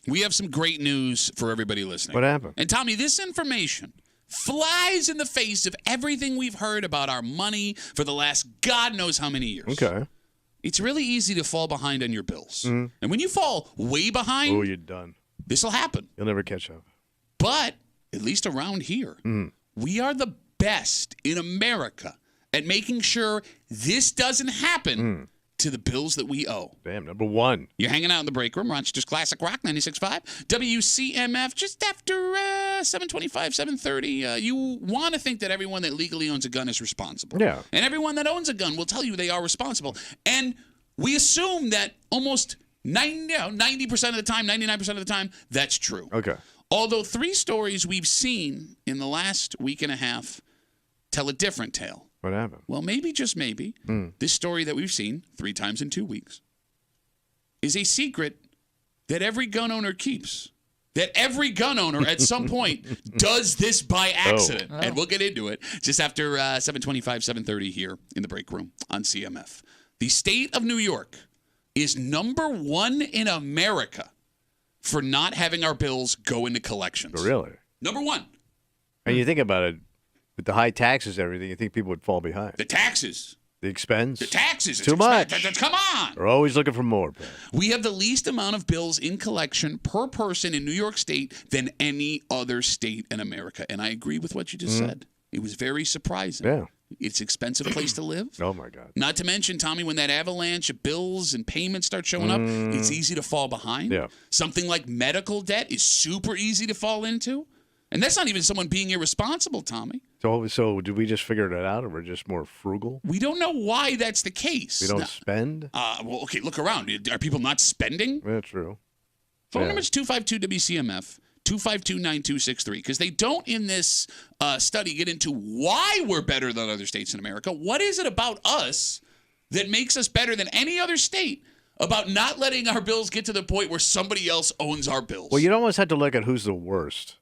We have some great news for everybody listening. What happened? And Tommy, this information flies in the face of everything we've heard about our money for the last God knows how many years. Okay. It's really easy to fall behind on your bills. And when you fall way behind, Oh, you're done. this will happen. You'll never catch up. But at least around here, we are the best in America at making sure this doesn't happen to the bills that we owe. Damn, number one. You're hanging out in the break room, Rochester's Classic Rock 96.5, WCMF, just after 7:25, 7:30. You want to think that everyone that legally owns a gun is responsible. Yeah. And everyone that owns a gun will tell you they are responsible. And we assume that almost 90% of the time, 99% of the time, that's true. Okay. Although 3 stories we've seen in the last week and a half tell a different tale. What happened? Well, maybe, just maybe, this story that we've seen 3 times in 2 weeks is a secret that every gun owner keeps. That every gun owner at some point does this by accident. Oh. And we'll get into it just after 7:25, 7:30 here in the break room on CMF. The state of New York is number 1 in America for not having our bills go into collections. Really? Number 1. And you think about it, with the high taxes and everything, you think people would fall behind. The taxes. The expense? The taxes. Too much. Come on. They're always looking for more, Pat. We have the least amount of bills in collection per person in New York State than any other state in America. And I agree with what you just said. It was very surprising. Yeah. It's an expensive place to live. Oh, my God. Not to mention, Tommy, when that avalanche of bills and payments start showing up, it's easy to fall behind. Yeah. Something like medical debt is super easy to fall into. And that's not even someone being irresponsible, Tommy. So did we just figure it out, or we're just more frugal? We don't know why that's the case. We don't spend? Well, okay, look around. Are people not spending? Yeah, true. Phone Yeah. number is 252-WCMF, 252-9263, because they don't in this study get into why we're better than other states in America. What is it about us that makes us better than any other state about not letting our bills get to the point where somebody else owns our bills? Well, you almost had to look at who's the worst.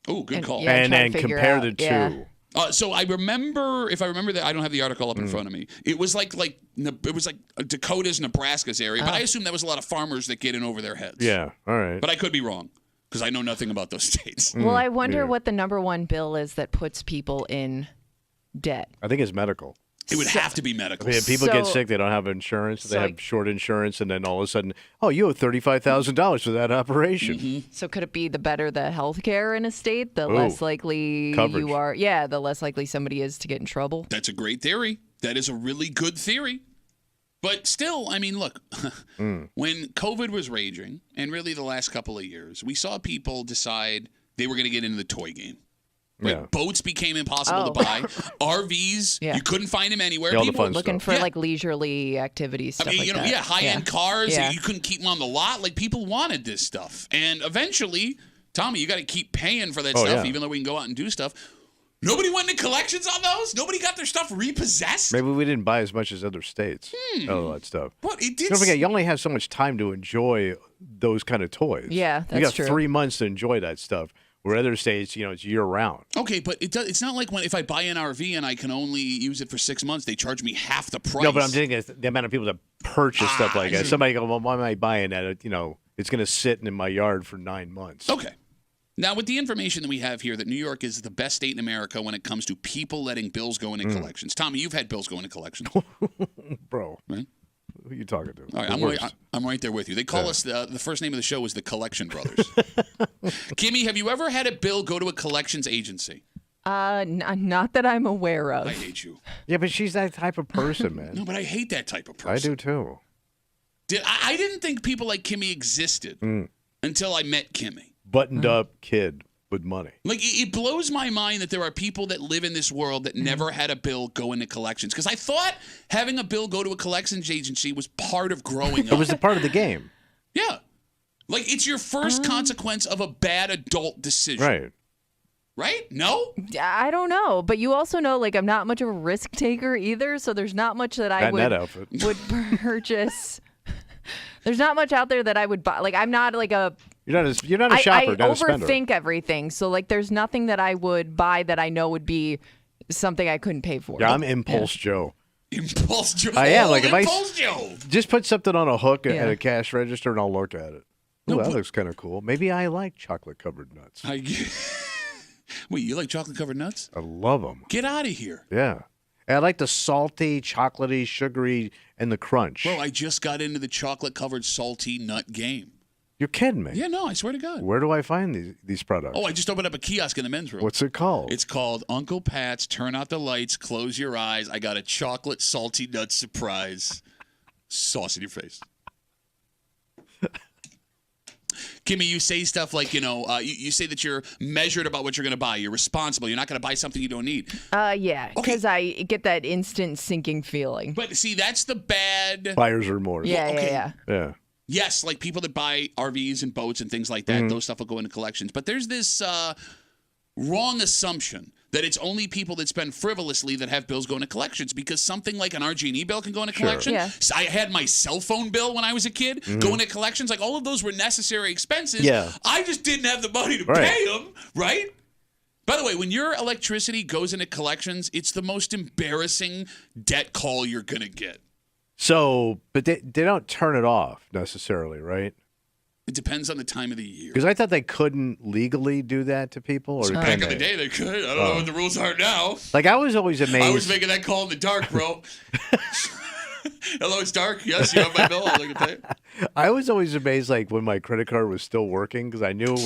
Oh, good call. Yeah, and try to then figure compare out, the two. yeah. So I remember, if I remember that, I don't have the article up in front of me. It was like Dakota's, Nebraska's area, but I assume that was a lot of farmers that get in over their heads. Yeah, all right. But I could be wrong because I know nothing about those states. Well, I wonder yeah. what the number 1 bill is that puts people in debt. I think it's medical. It would have to be medical. I mean, people get So- sick, they don't have insurance, they so, have like- short insurance, and then all of a sudden, oh, you owe $35,000 for that operation. So could it be the better the health care in a state, the less likely coverage. you are? Yeah, the less likely somebody is to get in trouble. That's a great theory. That is a really good theory. But still, I mean, look, when COVID was raging, and really the last couple of years, we saw people decide they were going to get into the toy game. Like Yeah. boats became impossible to buy. RVs, Yeah. you couldn't find them anywhere. Yeah, all the People fun Looking stuff. for like leisurely activities, stuff I mean, like you know, that. high-end cars. Yeah. You couldn't keep them on the lot. Like, people wanted this stuff. And eventually, Tommy, you got to keep paying for that Oh, stuff, yeah. even though we can go out and do stuff. Nobody went into collections on those? Nobody got their stuff repossessed? Maybe we didn't buy as much as other states. All that stuff. What? It did. Don't forget, you only have so much time to enjoy those kind of toys. Yeah, You that's got true. 3 months to enjoy that stuff. Where other states, it's year round. Okay, but it's not like if I buy an RV and I can only use it for 6 months, they charge me half the price. No, but I'm thinking it's the amount of people that purchase stuff like that. Somebody go, well, why am I buying that? It's going to sit in my yard for 9 months. Okay. Now, with the information that we have here, that New York is the best state in America when it comes to people letting bills go into collections. Tommy, you've had bills go into collections. Bro, Right? who are you talking to? All right, I'm right there with you. They call us, the first name of the show is the Collection Brothers. Kimmy, have you ever had a bill go to a collections agency? Not that I'm aware I of. hate you. Yeah, but she's that type of person, man. No, but I hate that type of I person. do too. I didn't think people like Kimmy existed until I met Kimmy. Buttoned up kid with money. Like, it blows my mind that there are people that live in this world that never had a bill go into collections. Because I thought having a bill go to a collections agency was part of growing It up. was a part of the game. Yeah. Like, it's your first consequence of a bad adult decision. Right. Right? No? I don't know, but you also know, like, I'm not much of a risk taker either, so there's not much that I Not in that outfit. would purchase. There's not much out there that I would buy. Like, I'm not like a. You're not a shopper, I not a spender. overthink everything, so like, there's nothing that I would buy that I know would be something I couldn't pay for. Yeah, I'm Impulse Joe. Impulse Joe. I am, like, if I- Impulse Joe. Just put something on a hook Yeah. at a cash register and I'll look at it. Oh, that looks kind of cool. Maybe I like chocolate-covered nuts. Wait, you like chocolate-covered nuts? I love them. Get out of here. Yeah. And I like the salty, chocolatey, sugary, and the crunch. Bro, I just got into the chocolate-covered salty nut game. You're kidding me. Yeah, no, I swear to God. Where do I find these products? Oh, I just opened up a kiosk in the men's room. What's it called? It's called Uncle Pat's Turn Out the Lights, Close Your Eyes. I got a chocolate salty nut surprise. Sauce in your face. Kimmy, you say stuff like, you say that you're measured about what you're going to buy. You're responsible. You're not going to buy something you don't need. Yeah, because I get that instant sinking feeling. But see, that's the bad... Buyer's remorse. Yeah. Yes, like people that buy RVs and boats and things like that, those stuff will go into collections. But there's this wrong assumption that it's only people that spend frivolously that have bills going to collections, because something like an RG&E bill can go into collection. Yeah. So I had my cell phone bill when I was a kid go into collections. Like, all of those were necessary expenses. Yeah. I just didn't have the money to pay them, right? By the way, when your electricity goes into collections, it's the most embarrassing debt call you're going to get. So, but they don't turn it off necessarily, right? It depends on the time of the year. Because I thought they couldn't legally do that to people. Or Back in the day, they could. I don't know what the rules are now. Like, I was always amazed. I was making that call in the dark, bro. Hello, it's dark. Yes, you have my bill. I'll look at that. I was always amazed, like, when my credit card was still working, because I knew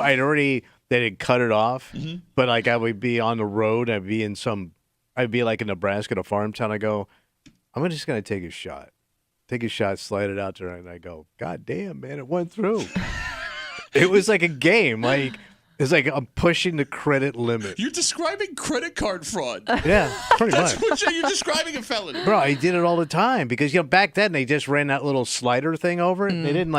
I'd already, they had cut it off. But, like, I would be on the road. I'd be like in Nebraska, in a farm town. I go, I'm just going to take a shot. Slide it out there, and I go, God damn, man, it went through. It was like a game. Like, it's like I'm pushing the credit limit. You're describing credit card fraud. Yeah, pretty much. That's what you're describing a felony. Bro, I did it all the time because, back then they just ran that little slider thing over it. They didn't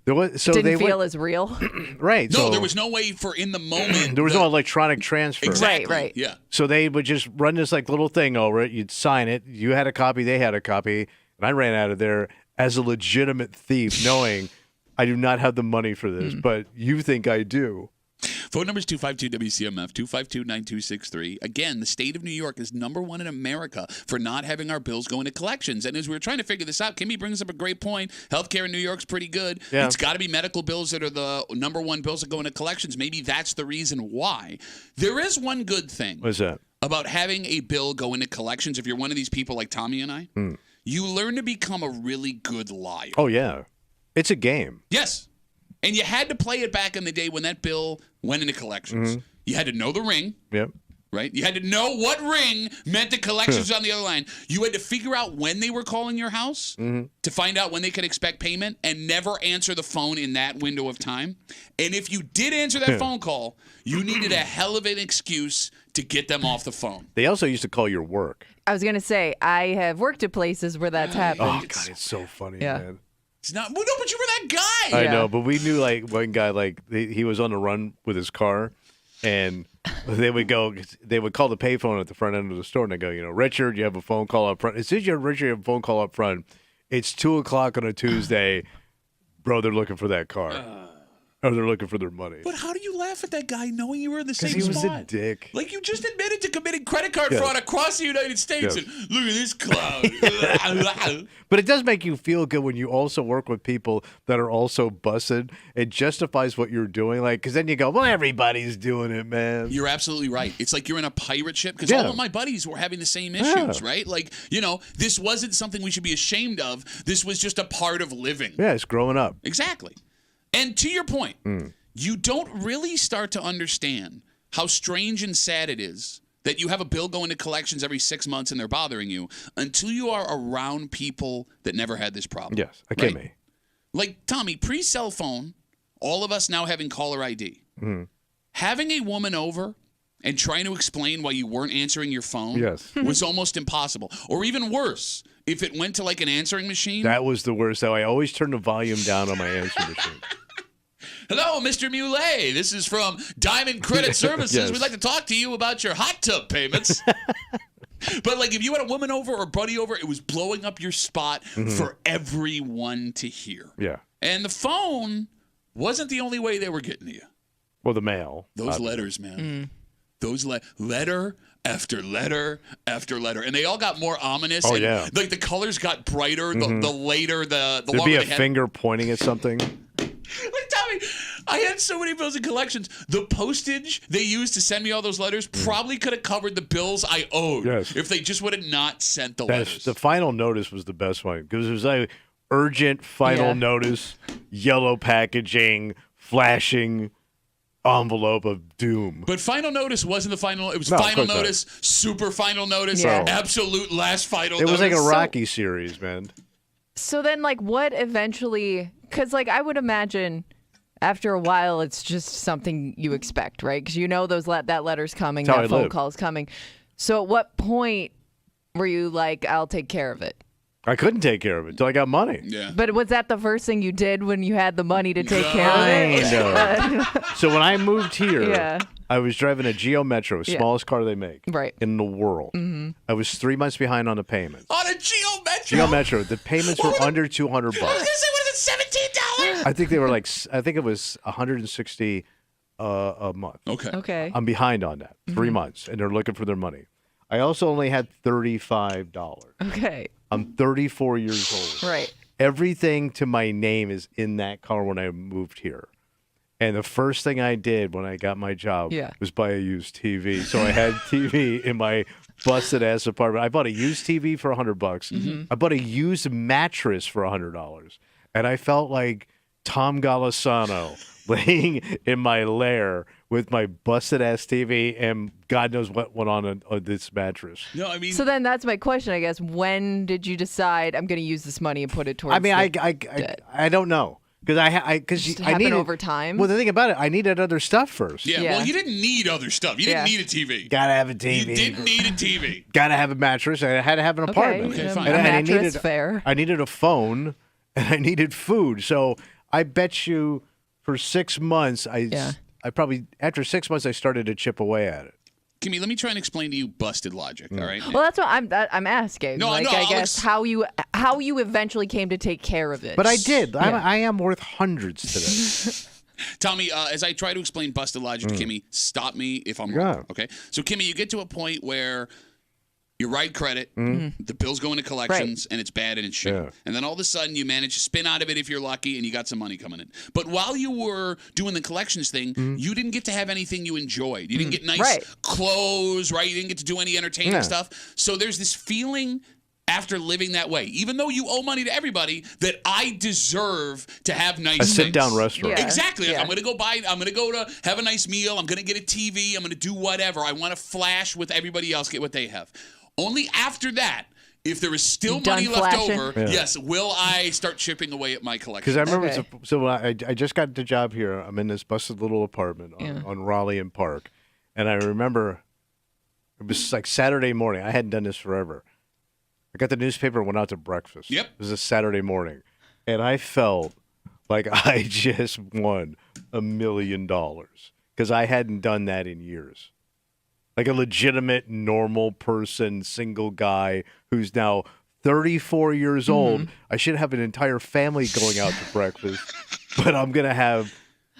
Didn't feel as real. Right. No, there was no way for in the moment. There was no electronic transfer. Exactly. Right. Yeah. So they would just run this like little thing over it. You'd sign it. You had a copy. They had a copy. And I ran out of there as a legitimate thief, knowing I do not have the money for this, but you think I do. Phone number is 252-WCMF, 252-9263. Again, the state of New York is #1 in America for not having our bills go into collections. And as we were trying to figure this out, Kimmy brings up a great point. Healthcare in New York's pretty good. Yeah. It's got to be medical bills that are the #1 bills that go into collections. Maybe that's the reason why. There is one good thing. What is that? About having a bill go into collections. If you're one of these people like Tommy and I, you learn to become a really good liar. Oh, yeah. It's a game. Yes. And you had to play it back in the day when that bill went into collections. You had to know the ring. Yep. Right? You had to know what ring meant the collections on the other line. You had to figure out when they were calling your house to find out when they could expect payment, and never answer the phone in that window of time. And if you did answer that phone call, you needed a hell of an excuse to get them off the phone. They also used to call your work. I was going to say, I have worked at places where that's happened. Oh, God, it's so funny, man. It's not. Well, no, but you were that guy. I know, but we knew, like, one guy, like, he was on the run with his car, and they would call the payphone at the front end of the store, and they go, Richard, you have a phone call up front. As soon as Richard, you have a phone call up front. It's 2:00 on a Tuesday. Bro, they're looking for that car. Or they're looking for their money. But how do you laugh at that guy knowing you were in the same Because he spot? was a dick. Like, you just admitted to committing credit card fraud across the United States. Yes. And look at this clown. But it does make you feel good when you also work with people that are also busted. It justifies what you're doing. Like, because then you go, well, everybody's doing it, man. You're absolutely right. It's like you're in a pirate ship, because all of my buddies were having the same issues, right? Like, this wasn't something we should be ashamed of. This was just a part of living. Yeah, it's growing up. Exactly. And to your point, you don't really start to understand how strange and sad it is that you have a bill going to collections every 6 months and they're bothering you until you are around people that never had this problem. Yes, get me. Like, Tommy, pre-cell phone, all of us now having caller ID. Having a woman over and trying to explain why you weren't answering your phone was almost impossible. Or even worse, if it went to like an answering machine. That was the worst. I always turn the volume down on my answering machine. Hello, Mr. Muley. This is from Diamond Credit Services. Yes. We'd like to talk to you about your hot tub payments. But, like, if you had a woman over or a buddy over, it was blowing up your spot for everyone to hear. Yeah. And the phone wasn't the only way they were getting to you. Well, the mail. Those letters, man. Those letter after letter after letter. And they all got more ominous. Oh, Like, the colors got brighter the later, the There'd longer be a they had. finger pointing at something. Like, Tommy, I had so many bills and collections. The postage they used to send me all those letters probably could have covered the bills I owed if they just would have not sent the letters. The final notice was the best one because it was like urgent final notice, yellow packaging, flashing envelope of doom. But final notice wasn't the final. It was final notice, super final notice, absolute last final notice. It was like a Rocky series, man. So then, like, what eventually? Because, like, I would imagine after a while, it's just something you expect, right? Because you know that letter's coming, that phone call's coming. So at what point were you like, I'll take care of it? I couldn't take care of it until I got money. Yeah. But was that the first thing you did when you had the money to take care of it? So when I moved here, I was driving a Geo Metro, smallest car they make in the world. Mm-hmm. I was 3 months behind on the payments. On a Geo Metro? Geo Metro. The payments were under $200. I was going to say, what is it, $17? I think they were like, I think it was $160 a month. Okay. I'm behind on that. 3 months, and they're looking for their money. I also only had $35. Okay. I'm 34 years old. Right. Everything to my name is in that car when I moved here. And the first thing I did when I got my job was buy a used TV. So I had TV in my busted ass apartment. I bought a used TV for $100. Mm-hmm. I bought a used mattress for $100. And I felt like Tom Golisano laying in my lair with my busted ass TV and God knows what went on this mattress. No, I mean. So then that's my question, I guess. When did you decide I'm going to use this money and put it towards? I mean, I don't know because I needed over time. Well, the thing about it, I needed other stuff first. Yeah. Well, you didn't need other stuff. You didn't need a TV. Gotta have a TV. You didn't need a TV. Gotta have a mattress. I had to have an apartment. Okay, fine. A mattress, fair. I needed a phone and I needed food. So I bet you for 6 months, I probably after 6 months I started to chip away at it. Kimmy, let me try and explain to you busted logic. All right. Well, that's what I'm asking. No, like, no, I guess how you eventually came to take care of it. But I did. Yeah. I am worth hundreds today. Tommy, as I try to explain busted logic to Kimmy, stop me if I'm wrong. Okay. So Kimmy, you get to a point where you write credit, the bills go into collections, and it's bad and it's shit. Yeah. And then all of a sudden you manage to spin out of it if you're lucky and you got some money coming in. But while you were doing the collections thing, you didn't get to have anything you enjoyed. You didn't get nice clothes, right? You didn't get to do any entertaining stuff. So there's this feeling after living that way, even though you owe money to everybody, that I deserve to have nice things. A sit-down restaurant. Yeah. Exactly. Yeah. I'm going to go to have a nice meal. I'm going to get a TV. I'm going to do whatever. I want to flash with everybody else, get what they have. Only after that, if there is still money left over, yes, will I start chipping away at my collection. Because I remember, so when I just got the job here. I'm in this busted little apartment on Raleigh and Park. And I remember it was like Saturday morning. I hadn't done this forever. I got the newspaper and went out to breakfast. Yep. It was a Saturday morning. And I felt like I just won $1 million because I hadn't done that in years. Like a legitimate, normal person, single guy who's now 34 years old. I should have an entire family going out to breakfast, but I'm going to have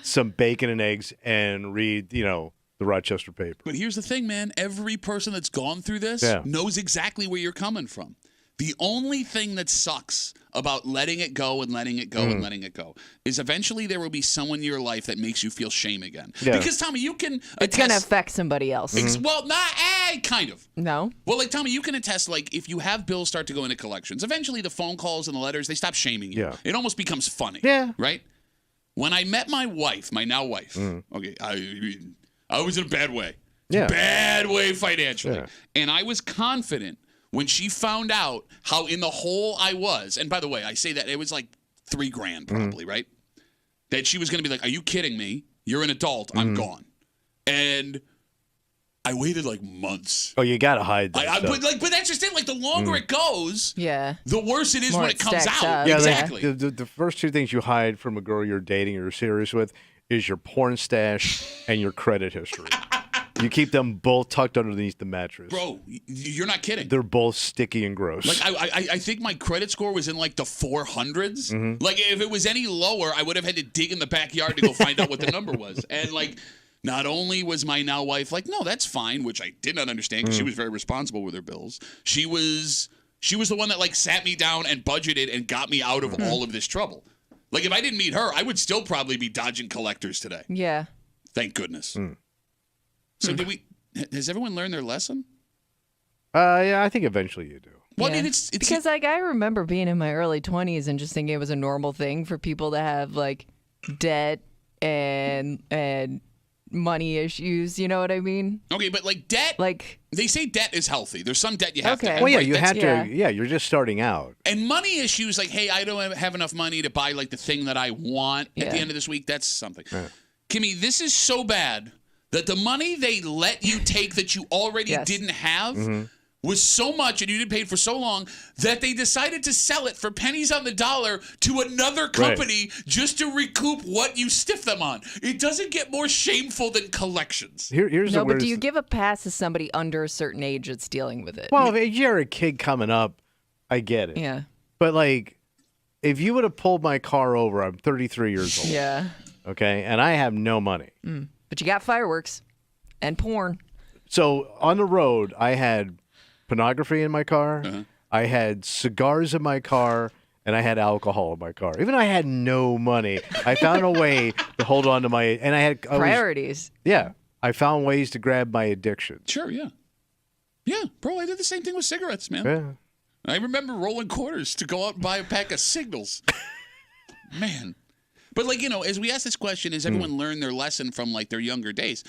some bacon and eggs and read, the Rochester paper. But here's the thing, man. Every person that's gone through this knows exactly where you're coming from. The only thing that sucks about letting it go and letting it go and letting it go is eventually there will be someone in your life that makes you feel shame again. Yeah. Because, Tommy, you can It's going to affect somebody else. Well, kind of. No? Well, like, Tommy, you can attest, like, if you have bills start to go into collections, eventually the phone calls and the letters, they stop shaming you. Yeah. It almost becomes funny. Yeah. Right? When I met my wife, my now wife, okay, I was in a bad way. Yeah. Bad way financially. Yeah. And I was confident when she found out how in the hole I was, and by the way, I say that it was like $3,000 probably, right? That she was going to be like, "Are you kidding me? You're an adult. I'm gone." And I waited like months. Oh, you got to hide that stuff. But that's just it. Like the longer it goes, the worse it is when it comes out. Up. Yeah, exactly. The first two things you hide from a girl you're dating or you're serious with is your porn stash and your credit history. You keep them both tucked underneath the mattress. Bro, you're not kidding. They're both sticky and gross. Like I think my credit score was in like the 400s. Like if it was any lower, I would have had to dig in the backyard to go find out what the number was. And like, not only was my now wife like, "No, that's fine," which I did not understand because she was very responsible with her bills. She was the one that like sat me down and budgeted and got me out of all of this trouble. Like, if I didn't meet her, I would still probably be dodging collectors today. Yeah. Thank goodness. So has everyone learned their lesson? Yeah, I think eventually you do. Well, Yeah. I mean, it's because like I remember being in my early 20s and just thinking it was a normal thing for people to have like debt and money issues. You know what I mean? okay, but like debt, Like, they say debt is healthy. There's some debt you have to Okay. have. Well, yeah, right? you That's- have yeah. to. Yeah, you're just starting out. And money issues, like, hey, I don't have enough money to buy like the thing that I want at the Yeah. end of this week. That's something. Kimmy, this is so bad that the money they let you take that you already Yes. didn't have Mm-hmm. was so much and you didn't pay for so long that they decided to sell it for pennies on the dollar to another company just to recoup what you stiffed them on. It doesn't get more shameful than collections. Here's no, the but weirdest do you give a pass to somebody under a certain age that's dealing with it? Well, if you're a kid coming up, I get it. yeah. But like, if you would have pulled my car over, I'm 33 years old. Yeah. Okay, and I have no money. But you got fireworks and porn. So on the road, I had pornography in my car. I had cigars in my car. And I had alcohol in my car. Even though I had no money, I found a way to hold on to my. And I had Priorities. I found ways to grab my addiction. Sure, yeah. Yeah, bro, I did the same thing with cigarettes, man. Yeah. I remember rolling quarters to go out and buy a pack of Signals. Man. But, like, you know, as we ask this question, has everyone learned their lesson from, like, their younger days?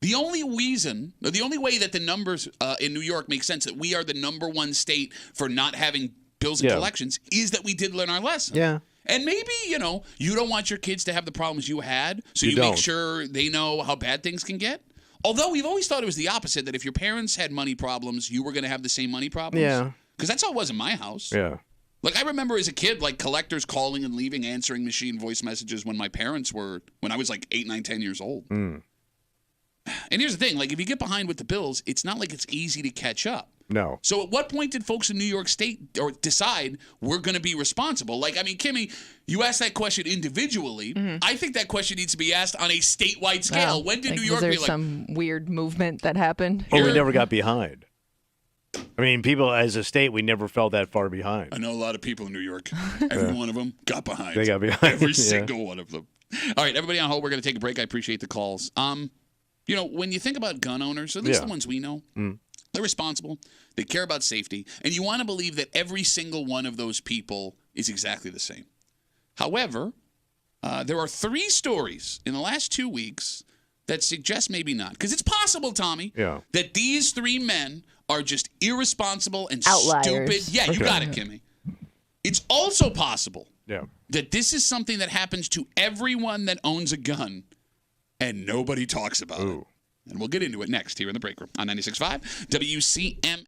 The only reason, or the only way that the numbers in New York make sense that we are the number one state for not having bills and collections is that we did learn our lesson. Yeah. And maybe, you know, you don't want your kids to have the problems you had, so You you make don't. sure they know how bad things can get. Although we've always thought it was the opposite, that if your parents had money problems, you were going to have the same money problems. Yeah. Because that's how it was in my house. Yeah. Like, I remember as a kid, like, collectors calling and leaving answering machine voice messages when my parents were, when I was like 8, 9, 10 years old. And here's the thing, like, if you get behind with the bills, it's not like it's easy to catch up. No. So at what point did folks in New York State or decide we're going to be responsible? Like, I mean, Kimmy, you asked that question individually. I think that question needs to be asked on a statewide scale. Wow. When did Like, New York was there be like, some weird movement that happened? Or we Here- never got behind. I mean, people as a state, we never fell that far behind. I know a lot of people in New York. Every one of them got behind. They got behind. Every Yeah. single one of them. All right, everybody on hold. We're going to take a break. I appreciate the calls. You know, when you think about gun owners, at least Yeah. the ones we know, they're responsible. They care about safety. And you want to believe that every single one of those people is exactly the same. However, there are 3 stories in the last 2 weeks that suggest maybe not. Because it's possible, Tommy, that these 3 men are just irresponsible and Outliers. stupid. Yeah, you got it, Kimmy. It's also possible Yeah. that this is something that happens to everyone that owns a gun and nobody talks about it. And we'll get into it next here in the break room on 96.5 WCMF.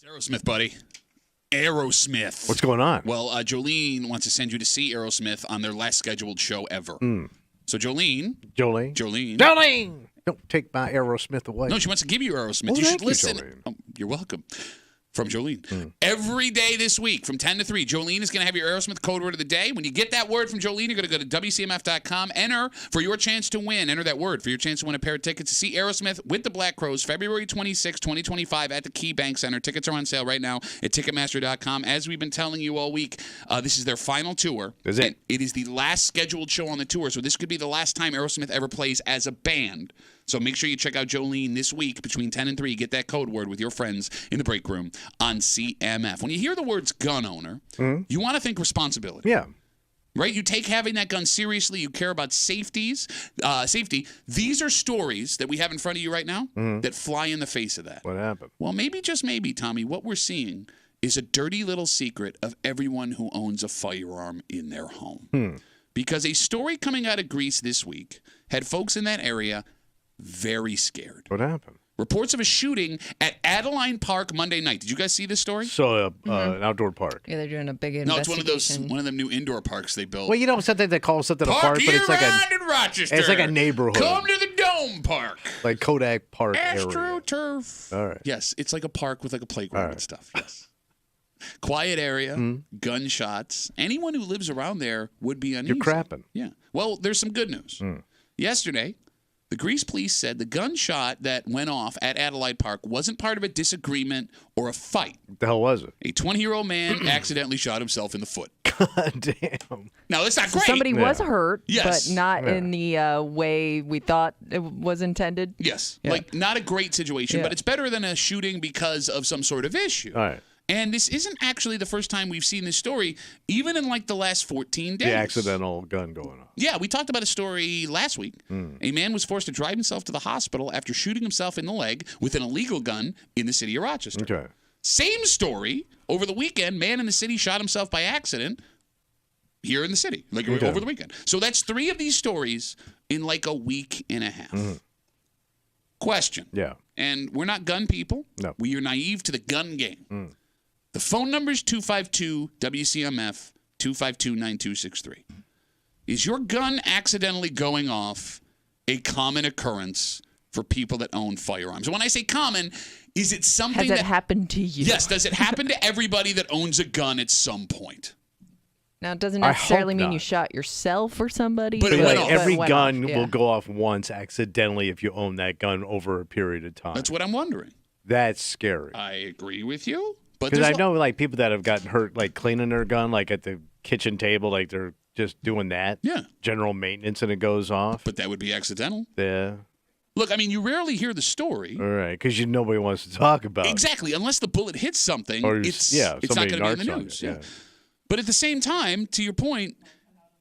It's Aerosmith, buddy. Aerosmith. What's going on? Well, Jolene wants to send you to see Aerosmith on their last scheduled show ever. So Jolene. Don't take my Aerosmith away. No, she wants to give you Aerosmith. You should listen. Oh, you're welcome. From Jolene. Every day this week from 10 to 3, Jolene is going to have your Aerosmith code word of the day. When you get that word from Jolene, you're going to go to WCMF.com, enter for your chance to win. Enter that word for your chance to win a pair of tickets to see Aerosmith with the Black Crowes, February 26, 2025 at the Key Bank Center. Tickets are on sale right now at Ticketmaster.com. As we've been telling you all week, this is their final tour. Is it? And it is the last scheduled show on the tour, so this could be the last time Aerosmith ever plays as a band. So make sure you check out Jolene this week between 10 and 3. Get that code word with your friends in the break room on CMF. When you hear the words gun owner, you want to think responsibility. Yeah. Right? You take having that gun seriously. You care about safety. These are stories that we have in front of you right now that fly in the face of that. What happened? Well, maybe, just maybe, Tommy, what we're seeing is a dirty little secret of everyone who owns a firearm in their home. Because a story coming out of Greece this week had folks in that area very scared. What happened? Reports of a shooting at Airline Park Monday night. Did you guys see this story? So, an outdoor park. Yeah, they're doing a big No, it's investigation. one of them new indoor parks they built. Well, you know, something they call something a Park park, but it's like in Rochester. it's like a neighborhood. Come to the Dome Park. Like Kodak Park area. AstroTurf. All right. Yes, it's like a park with like a playground and stuff. Yes. Quiet area, gunshots. Anyone who lives around there would be uneasy. You're crapping. Yeah. Well, there's some good news. Yesterday, the Greece police said the gunshot that went off at Adelaide Park wasn't part of a disagreement or a fight. What the hell was it? A 20-year-old man accidentally shot himself in the foot. God damn. Now, that's not great. Somebody was hurt, Yes. but not in the way we thought it was intended. Yes. Yeah. Like, not a great situation, but it's better than a shooting because of some sort of issue. All right. And this isn't actually the first time we've seen this story, even in like the last 14 days. The accidental gun going off. Yeah, we talked about a story last week. A man was forced to drive himself to the hospital after shooting himself in the leg with an illegal gun in the city of Rochester. Okay. Same story. Over the weekend, man in the city shot himself by accident here in the city, like over the weekend. So that's 3 of these stories in like a week and a half. Question. Yeah. And we're not gun people. No. We are naive to the gun game. The phone number is 252-WCMF, 252-9263. Is your gun accidentally going off a common occurrence for people that own firearms? And when I say common, is it something Has it happened to you? Yes, does it happen to everybody that owns a gun at some point? Now, it doesn't I necessarily hope mean not. you shot yourself or somebody. But it But went like off. every it went gun off, yeah. will go off once accidentally if you own that gun over a period of time. That's what I'm wondering. That's scary. I agree with you. But Because there's I know like people that have gotten hurt like cleaning their gun, like at the kitchen table, like they're just doing that. Yeah. General maintenance and it goes off. But that would be accidental. Yeah. Look, I mean, you rarely hear the story. All right. Because nobody wants to talk about it. Exactly. Unless the bullet hits something, Or it's not somebody going to be in the narcs on news. it, Yeah. But at the same time, to your point,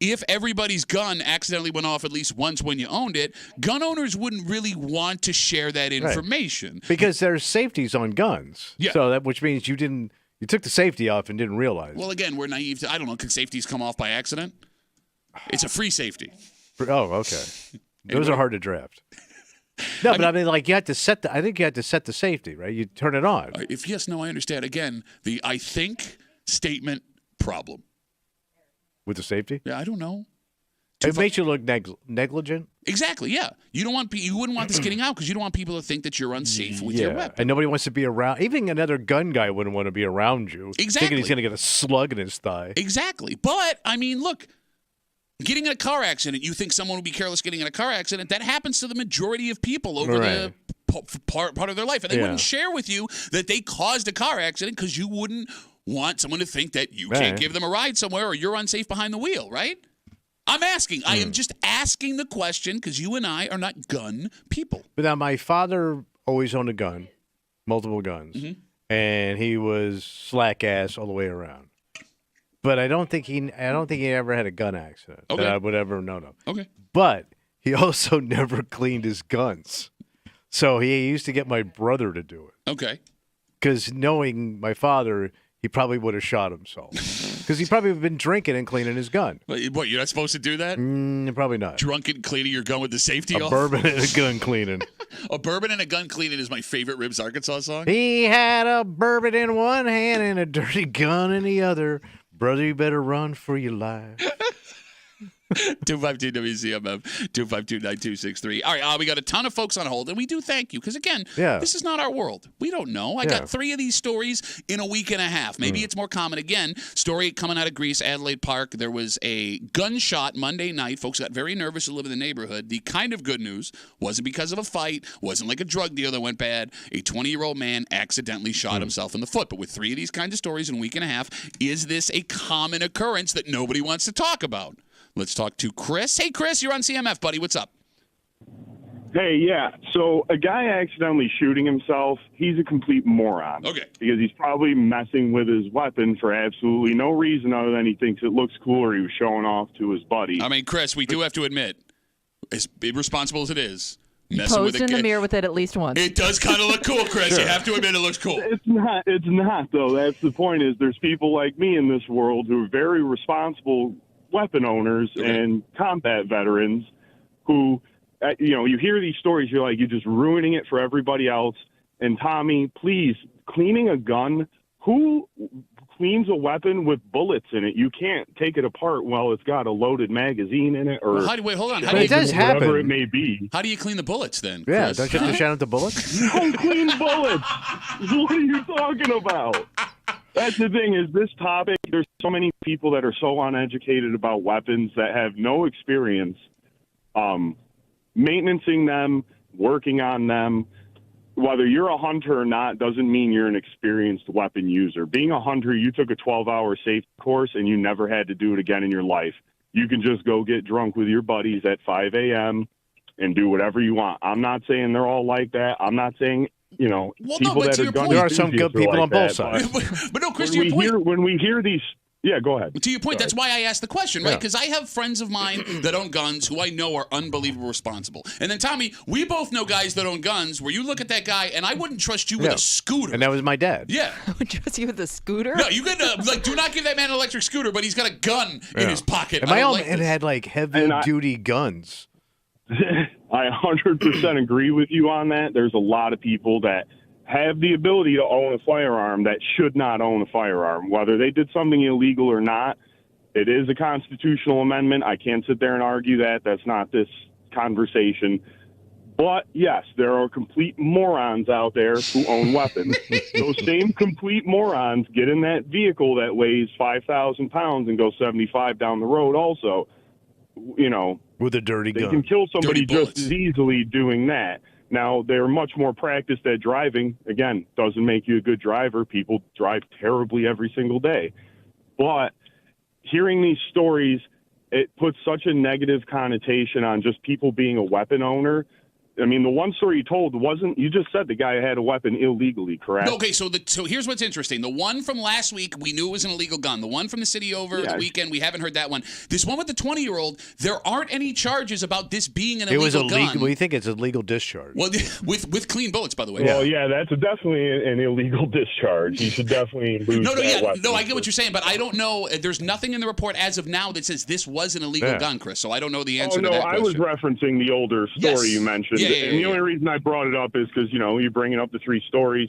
if everybody's gun accidentally went off at least once when you owned it, gun owners wouldn't really want to share that information. Because there's safeties on guns. Yeah. So that which means you took the safety off and didn't realize. Well, again, we're naive to, I don't know, can safeties come off by accident? It's a free safety. Oh, okay. Those are hard to draft. No, but I mean, like you had to set I think you had to set the safety, right? You turn it on. If yes, no, I understand. Again, the I think statement problem. With the safety? Yeah, I don't know. It makes you look negligent. Exactly, yeah. You wouldn't want this getting out because you don't want people to think that you're unsafe with your weapon. And nobody wants to be around. Even another gun guy wouldn't want to be around you. Exactly. Thinking he's going to get a slug in his thigh. Exactly. But, I mean, look, getting in a car accident, you think someone would be careless getting in a car accident. That happens to the majority of people over the part of their life. And they wouldn't share with you that they caused a car accident because you wouldn't want someone to think that you can't give them a ride somewhere or you're unsafe behind the wheel, right? I'm asking. I am just asking the question because you and I are not gun people. But now my father always owned a gun, multiple guns, and he was slack ass all the way around. But I don't think he ever had a gun accident that I would ever know of. Okay. But he also never cleaned his guns. So he used to get my brother to do it. Okay. Because knowing my father, he probably would have shot himself. Because he probably been drinking and cleaning his gun. What, you're not supposed to do that? Probably not. Drunken cleaning your gun with the safety A off? bourbon and a gun cleaning. A bourbon and a gun cleaning is my favorite Ribs Arkansas song. He had a bourbon in one hand and a dirty gun in the other. Brother, you better run for your life. 252 WCMF 252-9263. All right, we got a ton of folks on hold, and we do thank you because again, this is not our world. We don't know. I got 3 of these stories in a week and a half. Maybe it's more common again. Story coming out of Greece, Adelaide Park. There was a gunshot Monday night. Folks got very nervous to live in the neighborhood. The kind of good news wasn't because of a fight, wasn't like a drug deal that went bad. A 20-year-old man accidentally shot himself in the foot. But with 3 of these kinds of stories in a week and a half, is this a common occurrence that nobody wants to talk about? Let's talk to Chris. Hey, Chris, you're on CMF, buddy. What's up? Hey, yeah. So a guy accidentally shooting himself, he's a complete moron. Okay. Because he's probably messing with his weapon for absolutely no reason other than he thinks it looks cool or he was showing off to his buddy. I mean, Chris, we do have to admit, as irresponsible as it is, Posed in the mirror with it at least once. It does kind of look cool, Chris. You have to admit it looks cool. It's not, though. That's the point is there's people like me in this world who are very responsible weapon owners and combat veterans who, you hear these stories, you're like, you're just ruining it for everybody else. And Tommy, please, cleaning a gun, who cleans a weapon with bullets in it? You can't take it apart while it's got a loaded magazine in it. Or wait, hold on. It does happen. Whatever it may be. How do you clean the bullets then, Yeah, Chris? don't you have to shout out the bullets? Don't clean bullets. What are you talking about? That's the thing is this topic, there's so many people that are so uneducated about weapons that have no experience maintaining them, working on them. Whether you're a hunter or not doesn't mean you're an experienced weapon user. Being a hunter, you took a 12-hour safety course and you never had to do it again in your life. You can just go get drunk with your buddies at 5 a.m. and do whatever you want. I'm not saying they're all like that. I'm not saying people that are gun there are some good people like on both that, sides. But no, Chris, to your point. When we hear these, go ahead. To your point, that's why I asked the question, right? Because I have friends of mine that own guns who I know are unbelievably responsible. And then, Tommy, we both know guys that own guns where you look at that guy, and I wouldn't trust you with a scooter. And that was my dad. Yeah. I would trust you with a scooter? No, you could, do not give that man an electric scooter, but he's got a gun in his pocket. And my own man had, heavy-duty guns. I 100% agree with you on that. There's a lot of people that have the ability to own a firearm that should not own a firearm. Whether they did something illegal or not, it is a constitutional amendment. I can't sit there and argue that. That's not this conversation. But, yes, there are complete morons out there who own weapons. Those same complete morons get in that vehicle that weighs 5,000 pounds and go 75 down the road also. With a dirty gun. They can kill somebody just as easily doing that. Now, they're much more practiced at driving. Again, doesn't make you a good driver. People drive terribly every single day. But hearing these stories, it puts such a negative connotation on just people being a weapon owner. I mean, the one story you told you just said the guy had a weapon illegally, correct? Okay, so here's what's interesting. The one from last week, we knew it was an illegal gun. The one from the city over the weekend, we haven't heard that one. This one with the 20-year-old, there aren't any charges about this being an illegal gun. We think it's a legal discharge. Well, with clean bullets, by the way. Well, yeah, that's definitely an illegal discharge. You should definitely lose weapon. No, I get what you're saying, but I don't know. There's nothing in the report as of now that says this was an illegal gun, Chris, so I don't know the answer to that question. I was referencing the older story you mentioned. And the only reason I brought it up is because, you're bringing up the 3 stories.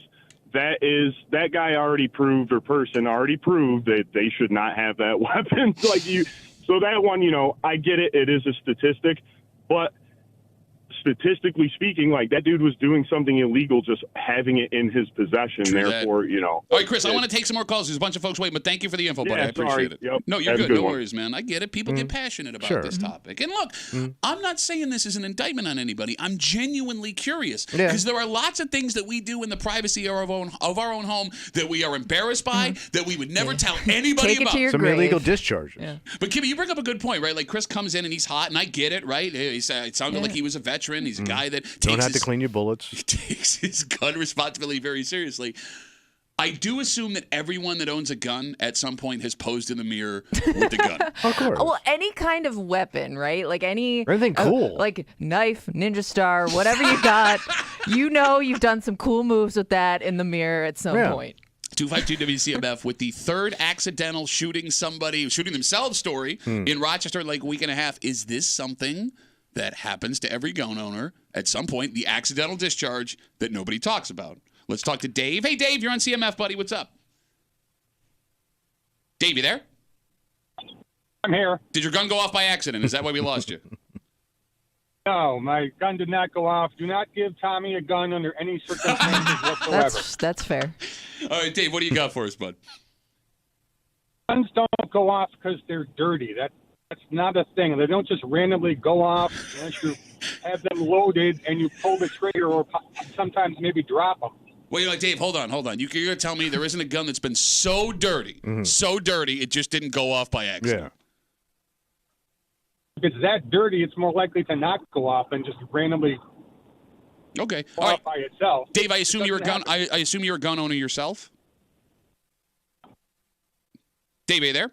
That guy already proved that they should not have that weapon. So that one, I get it. It is a statistic. But statistically speaking, that dude was doing something illegal, just having it in his possession. True Therefore, that. All right, Chris, I want to take some more calls. There's a bunch of folks waiting, but thank you for the info, buddy. I appreciate it. Yep. No, you're good. No worries, man. I get it. People get passionate about this topic. And look, I'm not saying this is an indictment on anybody. I'm genuinely curious because there are lots of things that we do in the privacy of our own home that we are embarrassed by, that we would never tell anybody Take about. It to your Some grave. illegal discharges. Yeah. But Kimmy, you bring up a good point, right? Like Chris comes in and he's hot, and I get it, right? It sounded like he was a veteran. He's a guy that Don't have to clean your bullets. He takes his gun responsibility very seriously. I do assume that everyone that owns a gun at some point has posed in the mirrove with the gun. Of course. Well, any kind of weapon, right? Like anything cool. Like knife, ninja star, whatever you got. You've done some cool moves with that in the mirror at some point. 252 WCMF with the third accidental shooting themselves story in Rochester like a week and a half. Is this something that happens to every gun owner at some point, the accidental discharge that nobody talks about. Let's talk to Dave. Hey, Dave, you're on CMF, buddy. What's up? Dave, you there? I'm here. Did your gun go off by accident? Is that why we lost you? No, my gun did not go off. Do not give Tommy a gun under any circumstances whatsoever. That's fair. All right, Dave, what do you got for us, bud? Guns don't go off because they're dirty. That's not a thing. They don't just randomly go off unless you have them loaded and you pull the trigger or sometimes maybe drop them. Wait, Dave, hold on. You're going to tell me there isn't a gun that's been so dirty, it just didn't go off by accident. Yeah. If it's that dirty, it's more likely to not go off than just randomly go off by itself. Dave, I assume you're a gun. I assume you're a gun owner yourself. Dave, are you there?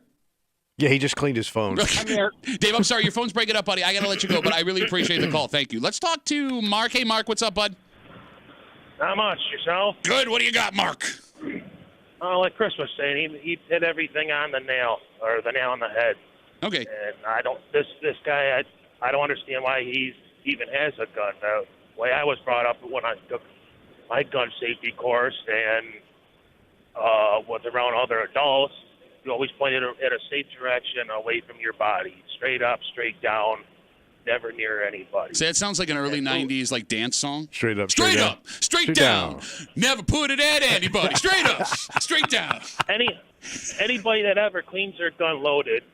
Yeah, he just cleaned his phone. I'm there. Dave, I'm sorry, your phone's breaking up, buddy. I got to let you go, but I really appreciate the call. Thank you. Let's talk to Mark. Hey, Mark, what's up, bud? Not much. Yourself? Good. What do you got, Mark? Oh, like Chris was saying, he hit everything on the nail, or the nail on the head. Okay. And this guy, I don't understand why he even has a gun. The way I was brought up when I took my gun safety course and was around other adults, you always pointed at a safe direction away from your body, straight up, straight down, never near anybody. So that sounds like an early 90s like dance song. Straight up. Straight up. Straight down. Never put it at anybody. Straight up. Straight down. Anybody that ever cleans their gun loaded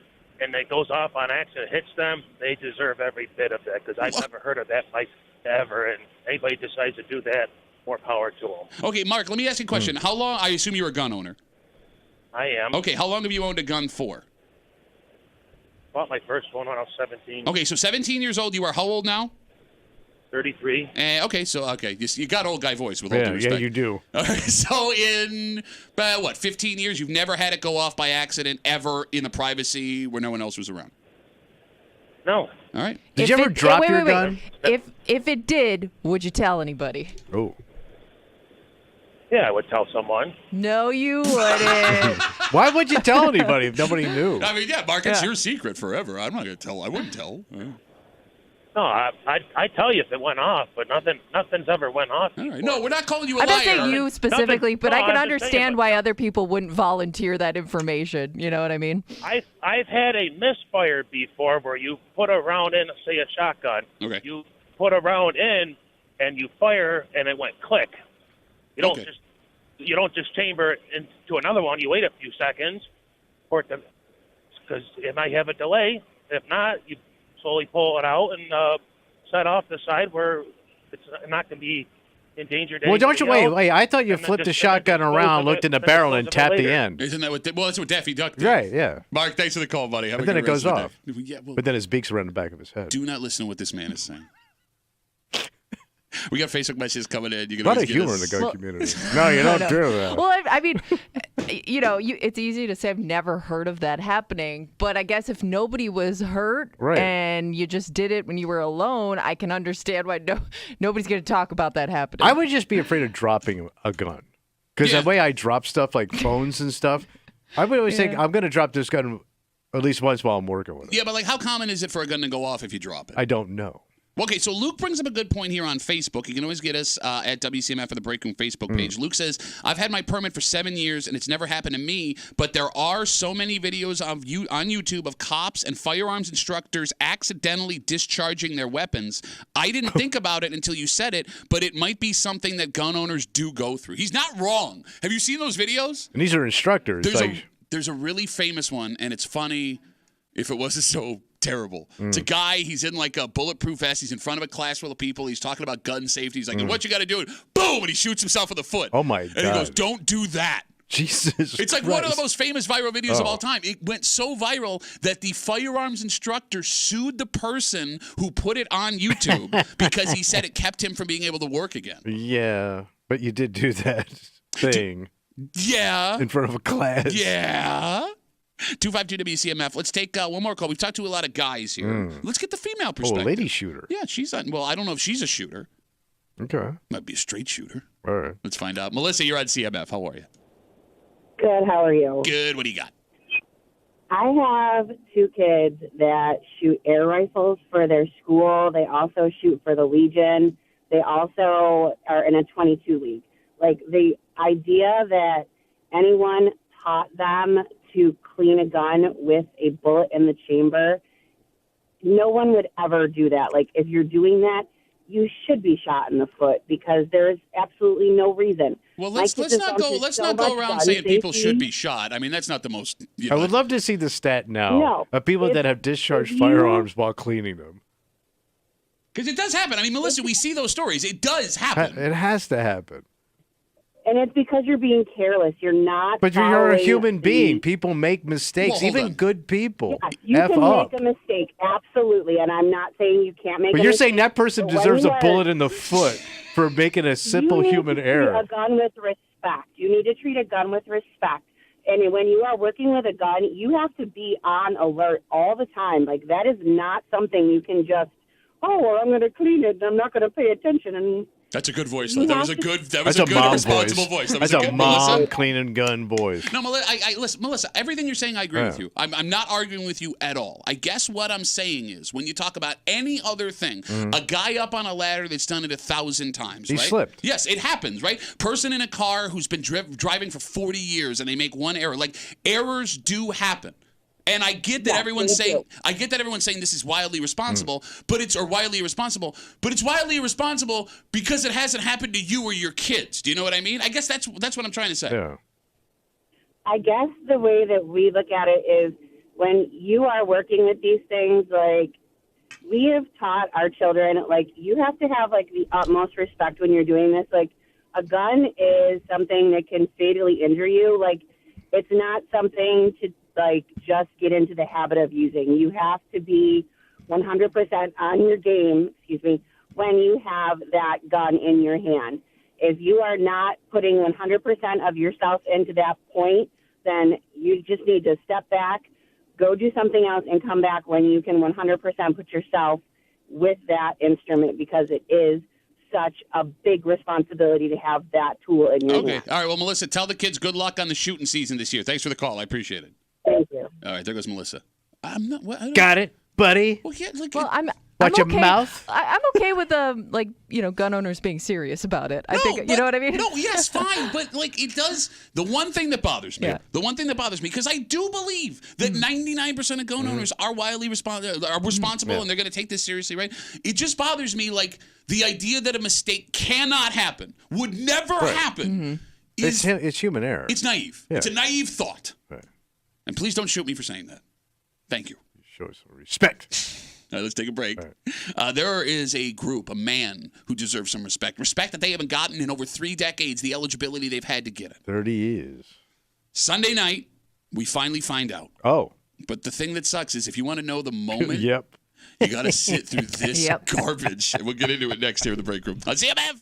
and it goes off on accident, hits them, they deserve every bit of that because I've never heard of that fight ever. And anybody decides to do that, more power to them. Okay, Mark, let me ask you a question. How long, I assume you're a gun owner. I am. Okay, how long have you owned a gun for? Bought my first one when I was 17. Okay, so 17 years old. You are how old now? 33. Okay, you got old guy voice with all due respect. Yeah, you do. All right, so in, 15 years, you've never had it go off by accident ever in the privacy where no one else was around? No. All right. Did you ever drop your gun? If it did, would you tell anybody? Oh. Yeah, I would tell someone. No, you wouldn't. Why would you tell anybody if nobody knew? I mean, yeah, Mark, it's your secret forever. I'm not going to tell. I wouldn't tell. No, I tell you if it went off, but nothing's ever went off. All right. No, we're not calling you a I'm liar. not saying you specifically, but I can I'm just saying, understand why other people wouldn't volunteer that information. You know what I mean? I've had a misfire before where you put a round in, say a shotgun. Okay. You put a round in and you fire and it went click. You don't just chamber it into another one. You wait a few seconds for it to, because it might have a delay. If not, you slowly pull it out and set off the side where it's not going to be endangered. Well, don't you wait. I thought you flipped the shotgun around, looked in the barrel, and tapped the end. Isn't that that's what Daffy Duck did. Right, yeah. Mark, thanks for the call, buddy. But then it goes off. Yeah, But then his beak's around the back of his head. Do not listen to what this man is saying. We got Facebook messages coming in. You can a lot always of humor in the gun community. No, you don't do that. Well, I mean, it's easy to say I've never heard of that happening, but I guess if nobody was hurt and you just did it when you were alone, I can understand why nobody's going to talk about that happening. I would just be afraid of dropping a gun. Because the way I drop stuff like phones and stuff, I would always think I'm going to drop this gun at least once while I'm working with it. Yeah, but how common is it for a gun to go off if you drop it? I don't know. Okay, so Luke brings up a good point here on Facebook. You can always get us at WCMF or the Break Room Facebook page. Luke says, I've had my permit for 7 years, and it's never happened to me, but there are so many videos on YouTube of cops and firearms instructors accidentally discharging their weapons. I didn't think about it until you said it, but it might be something that gun owners do go through. He's not wrong. Have you seen those videos? And these are instructors. There's a really famous one, and it's funny if it wasn't so terrible. It's a guy, he's in like a bulletproof vest, he's in front of a class full of people, he's talking about gun safety, he's like, what you got to do? Boom! And he shoots himself in the foot. Oh my God. And he goes, don't do that. Jesus It's like Christ. one of the most famous viral videos of all time. It went so viral that the firearms instructor sued the person who put it on YouTube because he said it kept him from being able to work again. Yeah, but you did do that thing. Yeah. In front of a class. Yeah. 252 WCMF. Let's take one more call. We've talked to a lot of guys here. Let's get the female perspective. Oh, a lady shooter. Yeah, she's on. Well, I don't know if she's a shooter. Okay. Might be a straight shooter. All right. Let's find out. Melissa, you're on CMF. How are you? Good. How are you? Good. What do you got? I have two kids that shoot air rifles for their school. They also shoot for the Legion. They also are in a 22 league. Like, the idea that anyone taught them to clean a gun with a bullet in the chamber, no one would ever do that. Like, if you're doing that, you should be shot in the foot because there's absolutely no reason. Well, let's not go around saying people should be shot. I mean, that's not the most. I would love to see the stat now of people that have discharged firearms while cleaning them. Because it does happen. I mean, Melissa, we see those stories. It does happen. It has to happen. And it's because you're being careless. You're not. But you're a human being. People make mistakes, even good people. Yeah, you can make a mistake, absolutely. And I'm not saying you can't make a mistake. But you're saying that person deserves a bullet in the foot for making a simple human error. You need to treat a gun with respect. You need to treat a gun with respect. And when you are working with a gun, you have to be on alert all the time. Like, that is not something you can just, I'm going to clean it and I'm not going to pay attention. And that's a good voice. That was a good responsible voice. That was That's a good mom Melissa. cleaning gun voice. No, listen, Melissa, everything you're saying, I agree with you. I'm not arguing with you at all. I guess what I'm saying is when you talk about any other thing, a guy up on a ladder that's done it 1,000 times, He right? slipped. Yes, it happens, right? Person in a car who's been driving for 40 years and they make one error. Like, errors do happen. And I get that everyone's saying this is wildly responsible, but it's wildly irresponsible because it hasn't happened to you or your kids. Do you know what I mean? I guess that's what I'm trying to say. Yeah. I guess the way that we look at it is when you are working with these things, like, we have taught our children, like, you have to have, like, the utmost respect when you're doing this. Like, a gun is something that can fatally injure you. Like, it's not something to, like, just get into the habit of using. You have to be 100% on your game, when you have that gun in your hand. If you are not putting 100% of yourself into that point, then you just need to step back, go do something else, and come back when you can 100% put yourself with that instrument, because it is such a big responsibility to have that tool in your hand. Okay. All right. Well, Melissa, tell the kids good luck on the shooting season this year. Thanks for the call. I appreciate it. Thank you. All right. There goes Melissa. I'm not. Got it, buddy. Well, yeah, Watch your mouth. I'm okay with gun owners being serious about it. I think you know what I mean. No, yes, fine, but it does. The one thing that bothers me, because I do believe that 99% of gun owners are wildly responsible, and they're going to take this seriously, right? It just bothers me, like, the idea that a mistake cannot happen, would never happen. It's human error. It's naive. Yeah. It's a naive thought. Right. And please don't shoot me for saying that. Thank you. Show some respect. All right, let's take a break. Right. There is a man who deserves some respect. Respect that they haven't gotten in over 3 decades, the eligibility they've had to get it. 30 years. Sunday night, we finally find out. Oh. But the thing that sucks is if you want to know the moment, Yep. you got to sit through this garbage. And we'll get into it next here in the break room on WCMF.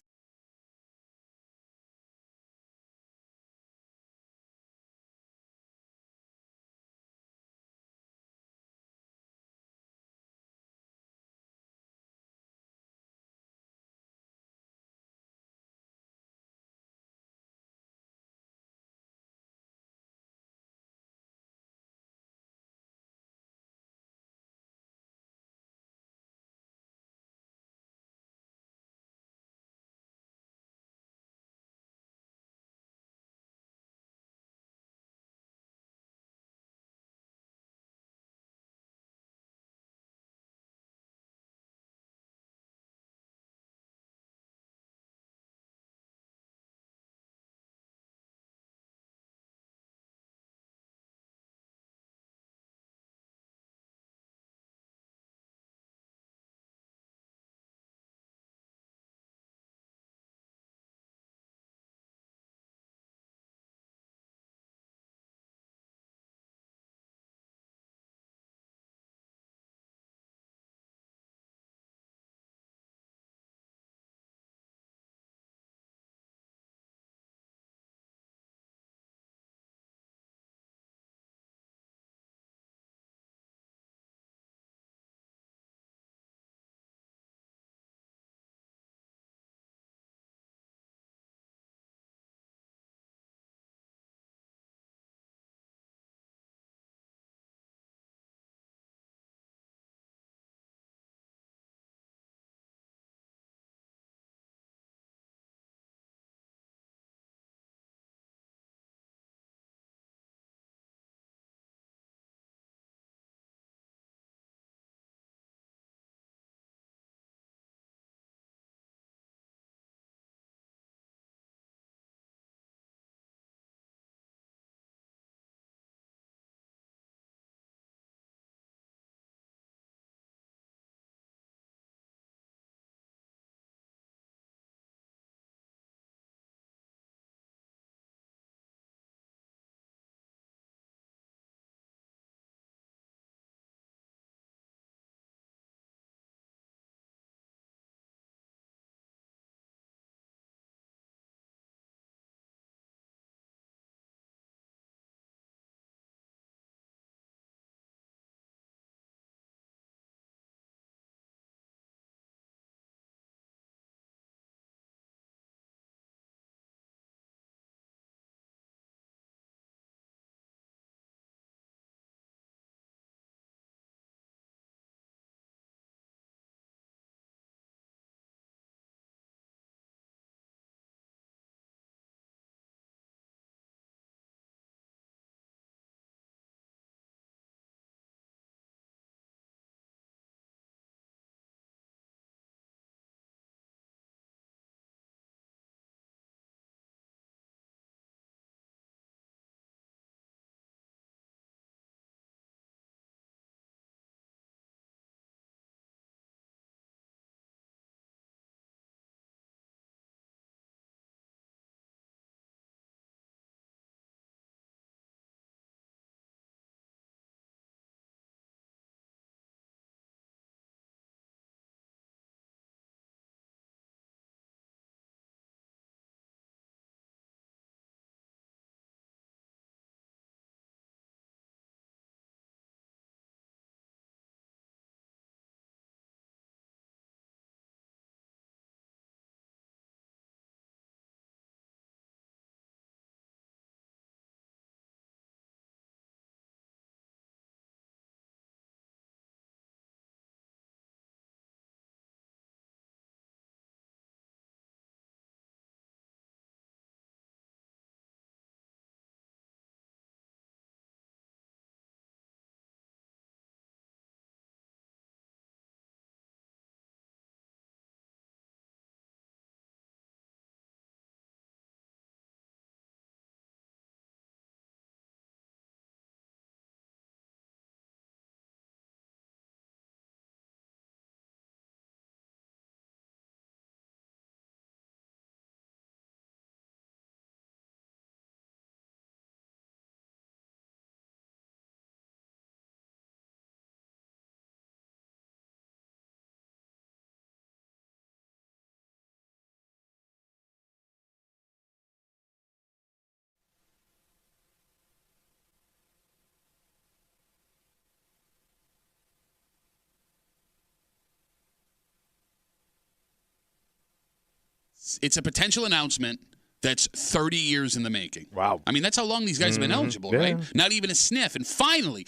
It's a potential announcement that's 30 years in the making. Wow. I mean, that's how long these guys have been eligible, right? Not even a sniff. And finally,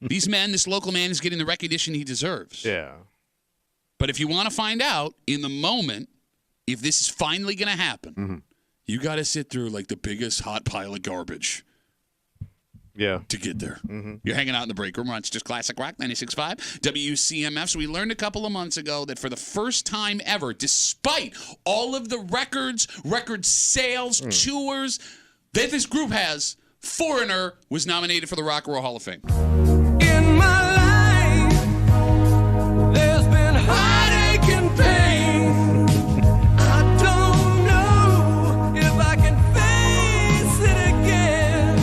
this local man is getting the recognition he deserves. Yeah. But if you want to find out in the moment if this is finally going to happen, you got to sit through like the biggest hot pile of garbage. Yeah. To get there. You're hanging out in the break room. It's just Classic Rock 96.5 WCMF. So we learned a couple of months ago that for the first time ever, despite all of the record sales, tours that this group has, Foreigner was nominated for the Rock and Roll Hall of Fame. In my life, there's been heartache and pain. I don't know if I can face it again.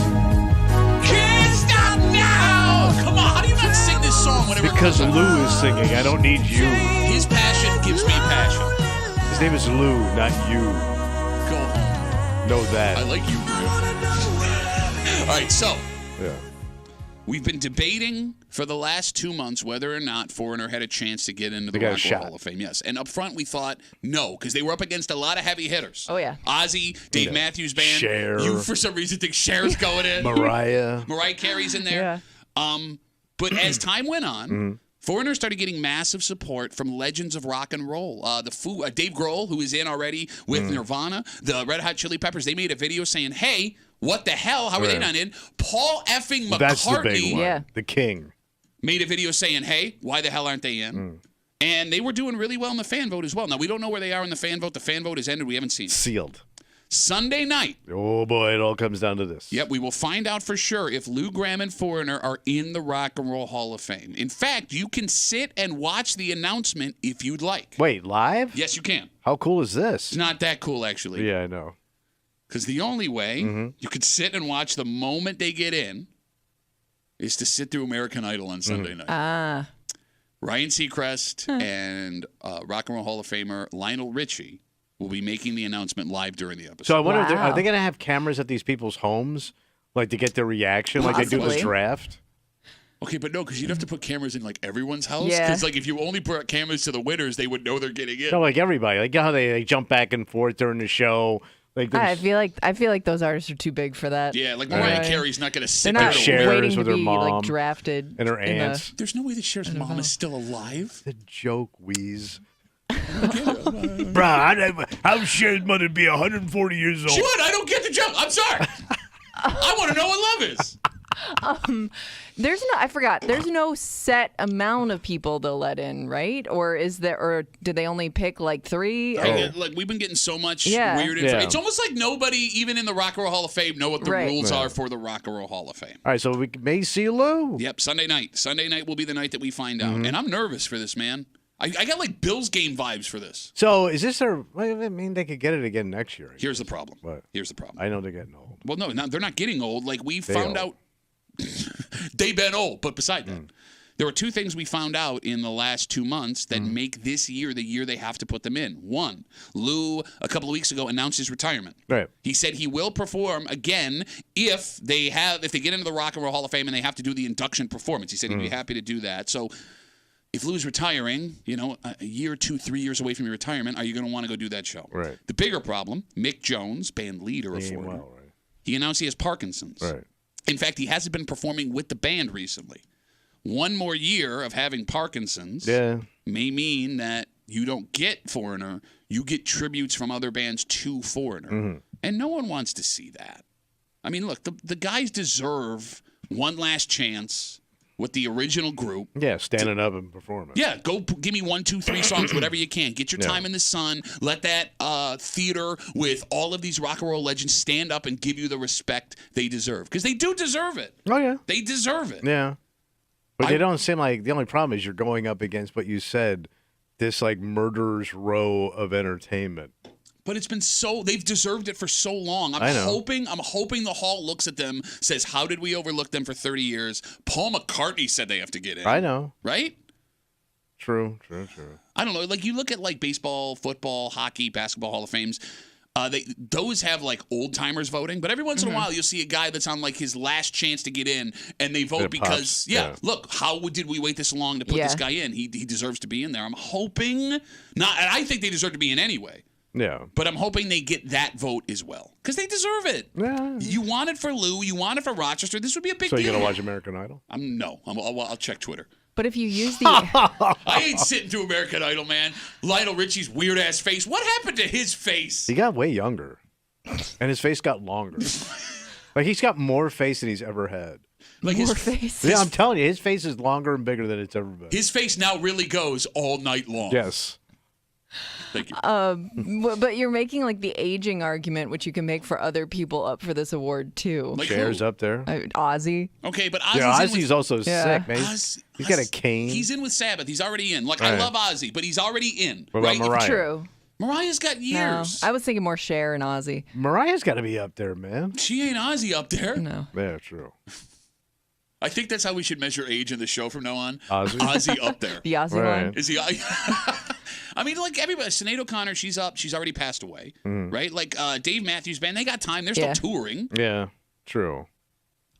Can't stop now. Come on, how do you not sing this song whenever? Because Lou is singing. I don't need you. His passion gives me passion. His name is Lou, not you. Go home. Know that. I like you, Griff. All right, so Yeah. we've been debating for the last 2 months whether or not Foreigner had a chance to get into the got a Rock and Roll shot. Hall of Fame. Yes, and up front we thought no, because they were up against a lot of heavy hitters. Oh, yeah. Ozzy, Dave Matthews Band. Cher. You, for some reason, think Cher's going in. Mariah. Mariah Carey's in there. Yeah. But as time went on, Foreigner started getting massive support from legends of rock and roll. Dave Grohl, who is in already with Nirvana, the Red Hot Chili Peppers, they made a video saying, hey, what the hell? How are they not in? Paul effing McCartney That's the big one. Yeah. The king. made a video saying, hey, why the hell aren't they in? And they were doing really well in the fan vote as well. Now, we don't know where they are in the fan vote. The fan vote has ended. We haven't seen it. Sealed. Sunday night. Oh, boy, it all comes down to this. Yep, we will find out for sure if Lou Gramm and Foreigner are in the Rock and Roll Hall of Fame. In fact, you can sit and watch the announcement if you'd like. Wait, live? Yes, you can. How cool is this? It's not that cool, actually. Yeah, I know. Because the only way you could sit and watch the moment they get in is to sit through American Idol on Sunday night. Ah. Ryan Seacrest and Rock and Roll Hall of Famer Lionel Richie will be making the announcement live during the episode. So I wonder, Wow. are they going to have cameras at these people's homes, like to get their reaction, like they do this Possibly. draft? Okay, but no, because you'd have to put cameras in like everyone's house. Yeah. Because like if you only put cameras to the winners, they would know they're getting in. No, like everybody, like how they jump back and forth during the show. Like I there's- feel like those artists are too big for that. Yeah, like Mariah Right. Carey's not going to They're sit not there. Shares waiting to with her be mom like drafted and her in the- aunts. There's no way that Cher's mom is still alive. The joke, Wheeze. Bruh, how Cher's mother be 140 years old? She would. I don't get the joke. I'm sorry. I want to know what love is. I forgot. There's no set amount of people they'll let in, right? Or did they only pick like 3? Like we've been getting so much Yeah. weird info. Yeah. It's almost like nobody, even in the Rock and Roll Hall of Fame, know what the Right. rules are for the Rock and Roll Hall of Fame. All right, so we may see Lou. Yep, Sunday night. Sunday night will be the night that we find out. And I'm nervous for this, man. I got like Bills game vibes for this. So is this their? Well, I mean, they could get it again next year. Here's the problem. What? Here's the problem. I know they're getting old. Well, no, they're not getting old. Like we found old. out, they've been old. But beside that, there were 2 things we found out in the last 2 months that make this year the year they have to put them in. One, Lou a couple of weeks ago announced his retirement. Right. He said he will perform again if they get into the Rock and Roll Hall of Fame and they have to do the induction performance. He said he'd be happy to do that. So if Lou's retiring, a year, 2, 3 years away from your retirement, are you going to want to go do that show? Right. The bigger problem, Mick Jones, band leader of Ain't Foreigner, well, right. he announced he has Parkinson's. Right. In fact, he hasn't been performing with the band recently. 1 more year of having Parkinson's may mean that you don't get Foreigner, you get tributes from other bands to Foreigner. And no one wants to see that. I mean, look, the guys deserve one last chance with the original group. Yeah, standing up and performing. Yeah, go give me 1, 2, 3 songs, whatever you can. Get your time in the sun. Let that theater with all of these rock and roll legends stand up and give you the respect they deserve. Because they do deserve it. Oh, yeah. They deserve it. Yeah. But they don't seem like, the only problem is you're going up against what you said, this like murderer's row of entertainment. But it's been they've deserved it for so long. I'm hoping the Hall looks at them, says, how did we overlook them for 30 years? Paul McCartney said they have to get in. I know. Right? True. I don't know. Like you look at like baseball, football, hockey, basketball Hall of Fames. those have like old timers voting, but every once in a while you'll see a guy that's on like his last chance to get in, and they vote because look, how did we wait this long to put this guy in? He deserves to be in there. I'm hoping not, and I think they deserve to be in anyway. Yeah. But I'm hoping they get that vote as well because they deserve it. Yeah. You want it for Lou. You want it for Rochester. This would be a big deal. So you gonna watch American Idol? No. I'll check Twitter. But if you use the I ain't sitting through American Idol, man. Lionel Richie's weird ass face. What happened to his face? He got way younger, and his face got longer. Like he's got more face than he's ever had. Like more face. Yeah, I'm telling you, his face is longer and bigger than it's ever been. His face now really goes all night long. Yes. Thank you. But you're making like the aging argument, which you can make for other people up for this award too. Like Cher's who? up there. Ozzy. Okay, but Ozzy's also Yeah. sick, man. He's got a cane. He's in with Sabbath. He's already in. Like, I Right. love Ozzy, but he's already in. What about right? Mariah? True. Mariah's got No, years. I was thinking more Cher and Ozzy. Mariah's got to be up there, man. She ain't Ozzy up there. No. Yeah, true. I think that's how we should measure age in the show from now on. Ozzy? Ozzy up there. The Ozzy Right. line. Is he? I mean, like everybody. Sinead O'Connor, she's up. She's already passed away, right? Like Dave Matthews Band, they got time. They're Yeah. still touring. Yeah, true.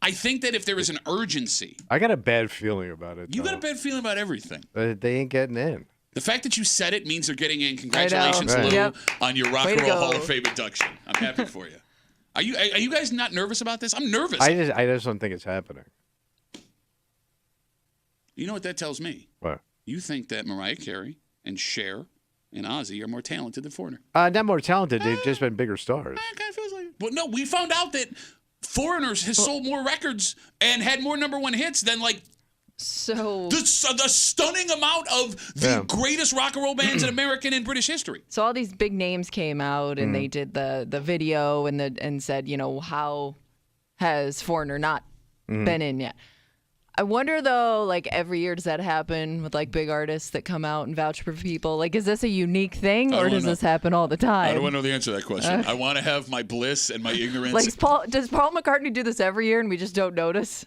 I think that if there is an urgency, I got a bad feeling about it. you got a though. bad feeling about everything. They ain't getting in. The fact that you said it means they're getting in. Congratulations, Right. Lou, Yep. on your Rock Way and to Roll go. Hall of Fame induction. I'm happy for you. Are you guys not nervous about this? I'm nervous. I just don't think it's happening. You know what that tells me? What? You think that Mariah Carey and Cher and Ozzy are more talented than Foreigner. Not more talented. They've just been bigger stars. It kind of feels like it. Well, no, we found out that Foreigners has sold more records and had more #1 hits than like So the stunning amount of the greatest rock and roll bands in American and British history. So all these big names came out and they did the video and said, you know, how has Foreigner not been in yet? I wonder though, like every year does that happen with like big artists that come out and vouch for people? Like, is this a unique thing or does this happen all the time? I don't want to know the answer to that question. I want to have my bliss and my ignorance. Like, does Paul McCartney do this every year and we just don't notice?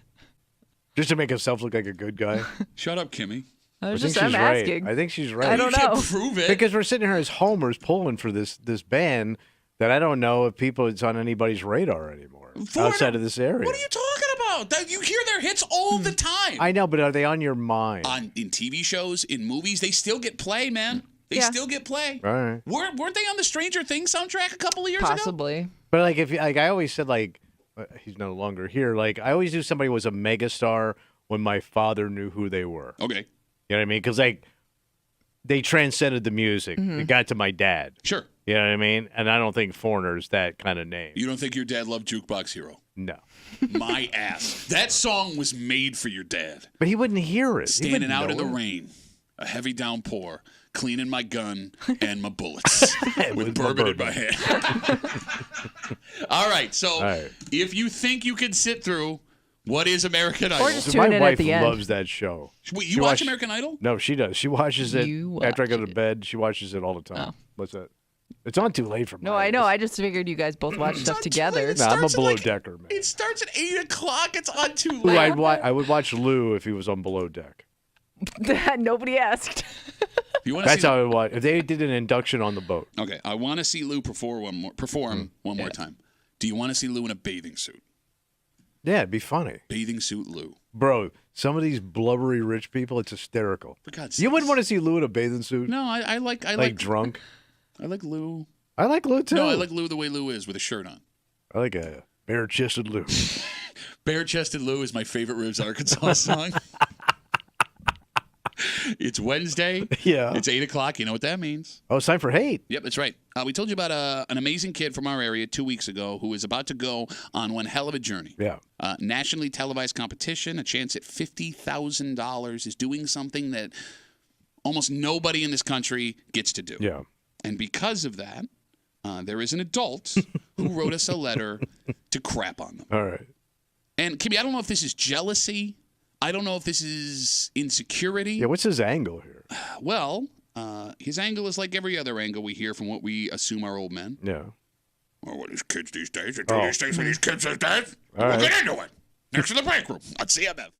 Just to make himself look like a good guy. Shut up, Kimmy. I'm she's right. asking. I think she's right. I don't You can't know. prove it. Because we're sitting here as homers pulling for this band that I don't know if it's on anybody's radar anymore outside of this area. What are you talking about? You hear their hits all the time. I know, but are they on your mind? In TV shows, in movies, they still get play, man. They Yeah. still get play. All right. Weren't they on the Stranger Things soundtrack a couple of years ago? Possibly. But like I always said, like he's no longer here. Like I always knew somebody was a megastar when my father knew who they were. Okay. You know what I mean? Because like they transcended the music. It got to my dad. Sure. You know what I mean? And I don't think Foreigner's that kind of name. You don't think your dad loved Jukebox Hero? No. My ass. That song was made for your dad. But he wouldn't hear it. He Standing wouldn't out know in the it. rain, a heavy downpour, cleaning my gun and my bullets with With bourbon in bourbon. my hand. All right. So right. if you think you can sit through what is American Idol, Or just So tune my in at wife the end. loves that show. Wait, She you watch watched- American Idol? No, she does. She watches it You after I go watch to bed. She watches it all the time. Oh. What's that? It's on too late for me. No, I know. I just figured you guys both watch stuff together. It Nah, I'm a starts at, below decker, man. It starts at 8 o'clock. It's on too Ooh, late. I would watch Lou if he was on Below Deck. Nobody asked. You want to That's see how I would watch. If they did an induction on the boat. Okay, I want to see Lou perform one more time. Do you want to see Lou in a bathing suit? Yeah, it'd be funny. Bathing suit Lou. Bro, some of these blubbery rich people, it's hysterical. For God's You wouldn't sakes. want to see Lou in a bathing suit? No, I like like drunk? I like Lou. I like Lou too. No, I like Lou the way Lou is with a shirt on. I like a bare-chested Lou. Bare Chested Lou is my favorite Ribs Arkansas song. It's Wednesday. Yeah. It's 8 o'clock. You know what that means. Oh, it's time for hate. Yep, that's right. We told you about an amazing kid from our area 2 weeks ago who is about to go on one hell of a journey. Yeah. Nationally televised competition, a chance at $50,000 is doing something that almost nobody in this country gets to do. Yeah. And because of that, there is an adult who wrote us a letter to crap on them. All right. And Kimmy, I don't know if this is jealousy. I don't know if this is insecurity. Yeah, what's his angle here? Well, his angle is like every other angle we hear from what we assume are old men. Yeah. Or what is kids these days? They do Oh. these things for these kids these days. All We'll right. get into it. Next to the break room on CMF.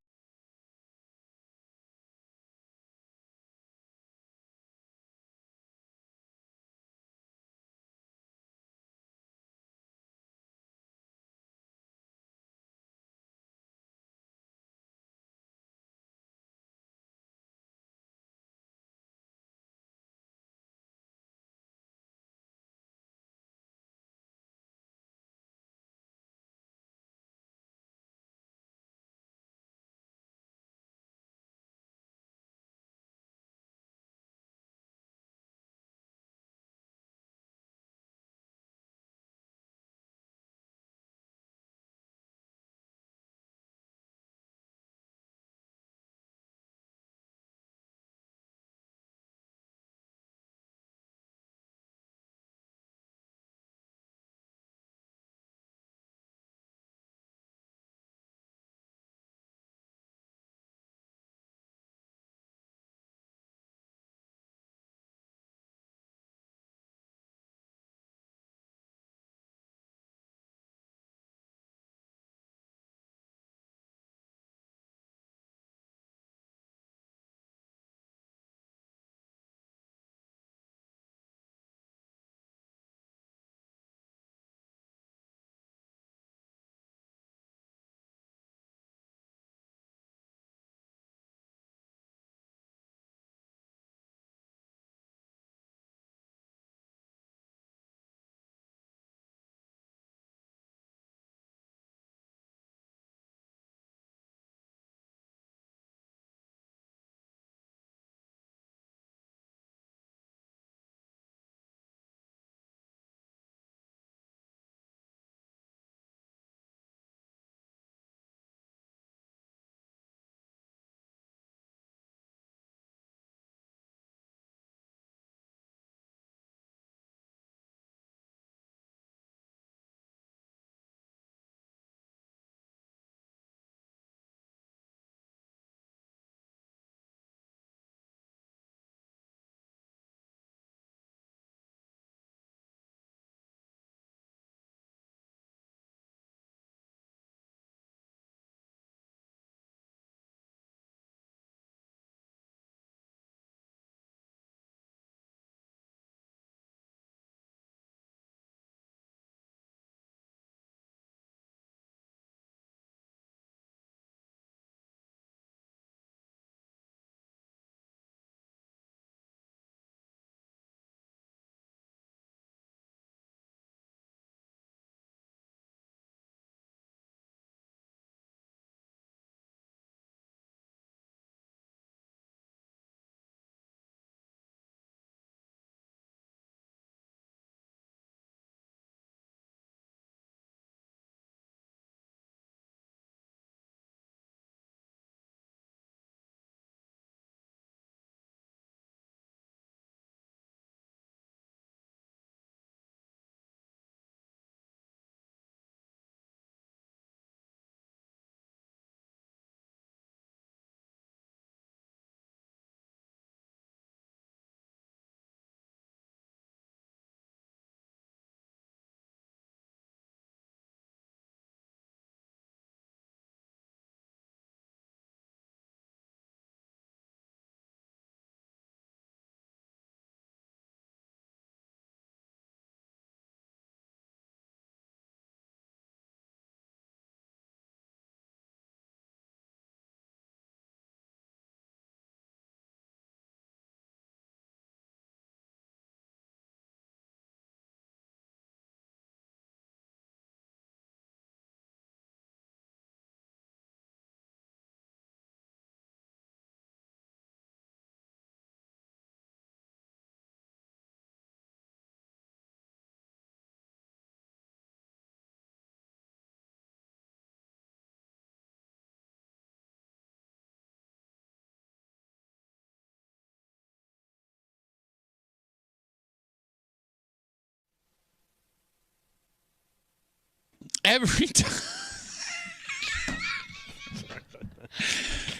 Every time.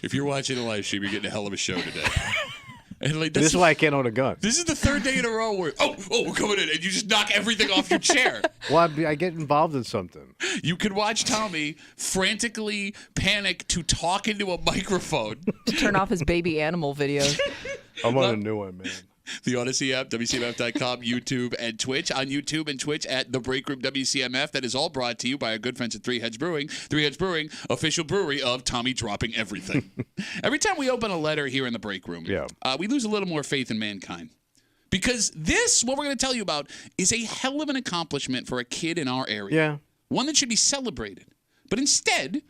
If you're watching a live stream, you're getting a hell of a show today. And like, This is why I can't own a gun. This is the third day in a row where, we're coming in, and you just knock everything off your chair. Well, I get involved in something. You can watch Tommy frantically panic to talk into a microphone. To turn off his baby animal videos. I'm on a new one, man. The Odyssey app, WCMF.com, YouTube, and Twitch. On YouTube and Twitch at The Break Room WCMF. That is all brought to you by our good friends at Three Heads Brewing. Three Heads Brewing, official brewery of Tommy dropping everything. Every time we open a letter here in The Break Room, we lose a little more faith in mankind. Because this, what we're going to tell you about, is a hell of an accomplishment for a kid in our area. Yeah. One that should be celebrated. But instead,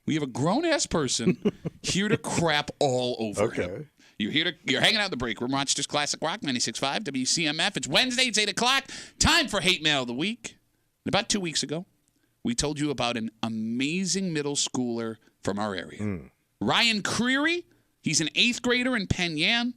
we have a grown-ass person here to crap all over him. You're hanging out in the break room, Rochester's Classic Rock, 96.5, WCMF. It's Wednesday, it's 8 o'clock. Time for Hate Mail of the Week. And about 2 weeks ago, we told you about an amazing middle schooler from our area. Ryan Creary, he's an 8th grader in Penn Yan.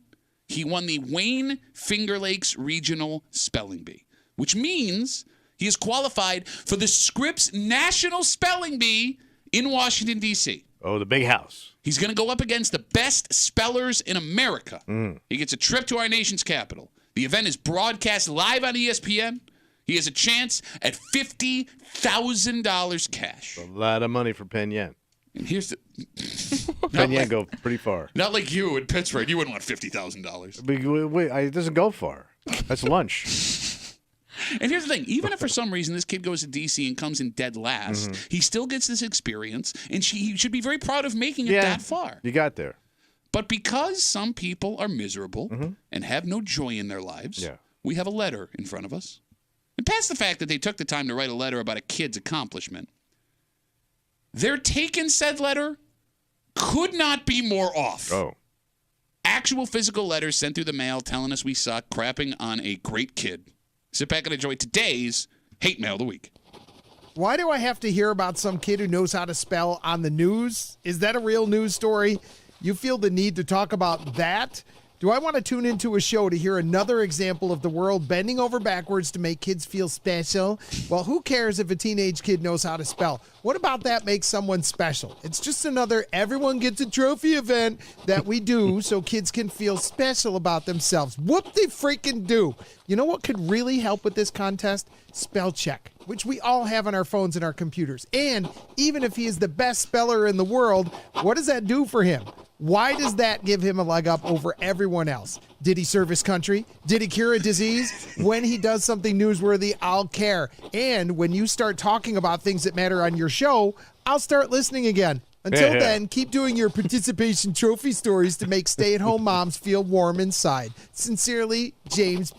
He won the Wayne Finger Lakes Regional Spelling Bee, which means he is qualified for the Scripps National Spelling Bee in Washington, D.C. Oh, the big house. He's going to go up against the best spellers in America. He gets a trip to our nation's capital. The event is broadcast live on ESPN. He has a chance at $50,000 cash. A lot of money for Penn Yan. And here's the... Penn Yan go pretty far. Not like you in Pittsburgh. You wouldn't want $50,000. Wait, it doesn't go far. That's lunch. And here's the thing. Even if for some reason this kid goes to D.C. and comes in dead last, he still gets this experience, and he should be very proud of making it that far. You got there. But because some people are miserable and have no joy in their lives, we have a letter in front of us. And past the fact that they took the time to write a letter about a kid's accomplishment, their take in said letter could not be more off. Oh. Actual physical letters sent through the mail telling us we suck, crapping on a great kid. Sit back and enjoy today's Hate Mail of the Week. Why do I have to hear about some kid who knows how to spell on the news? Is that a real news story? You feel the need to talk about that? Do I want to tune into a show to hear another example of the world bending over backwards to make kids feel special? Well, who cares if a teenage kid knows how to spell? What about that makes someone special? It's just another everyone gets a trophy event that we do so kids can feel special about themselves. Whoop they freaking do. You know what could really help with this contest? Spell check, which we all have on our phones and our computers. And even if he is the best speller in the world, what does that do for him? Why does that give him a leg up over everyone else? Did he serve his country? Did he cure a disease? When he does something newsworthy, I'll care. And when you start talking about things that matter on your show, I'll start listening again. Until then, keep doing your participation trophy stories to make stay-at-home moms feel warm inside. Sincerely, James.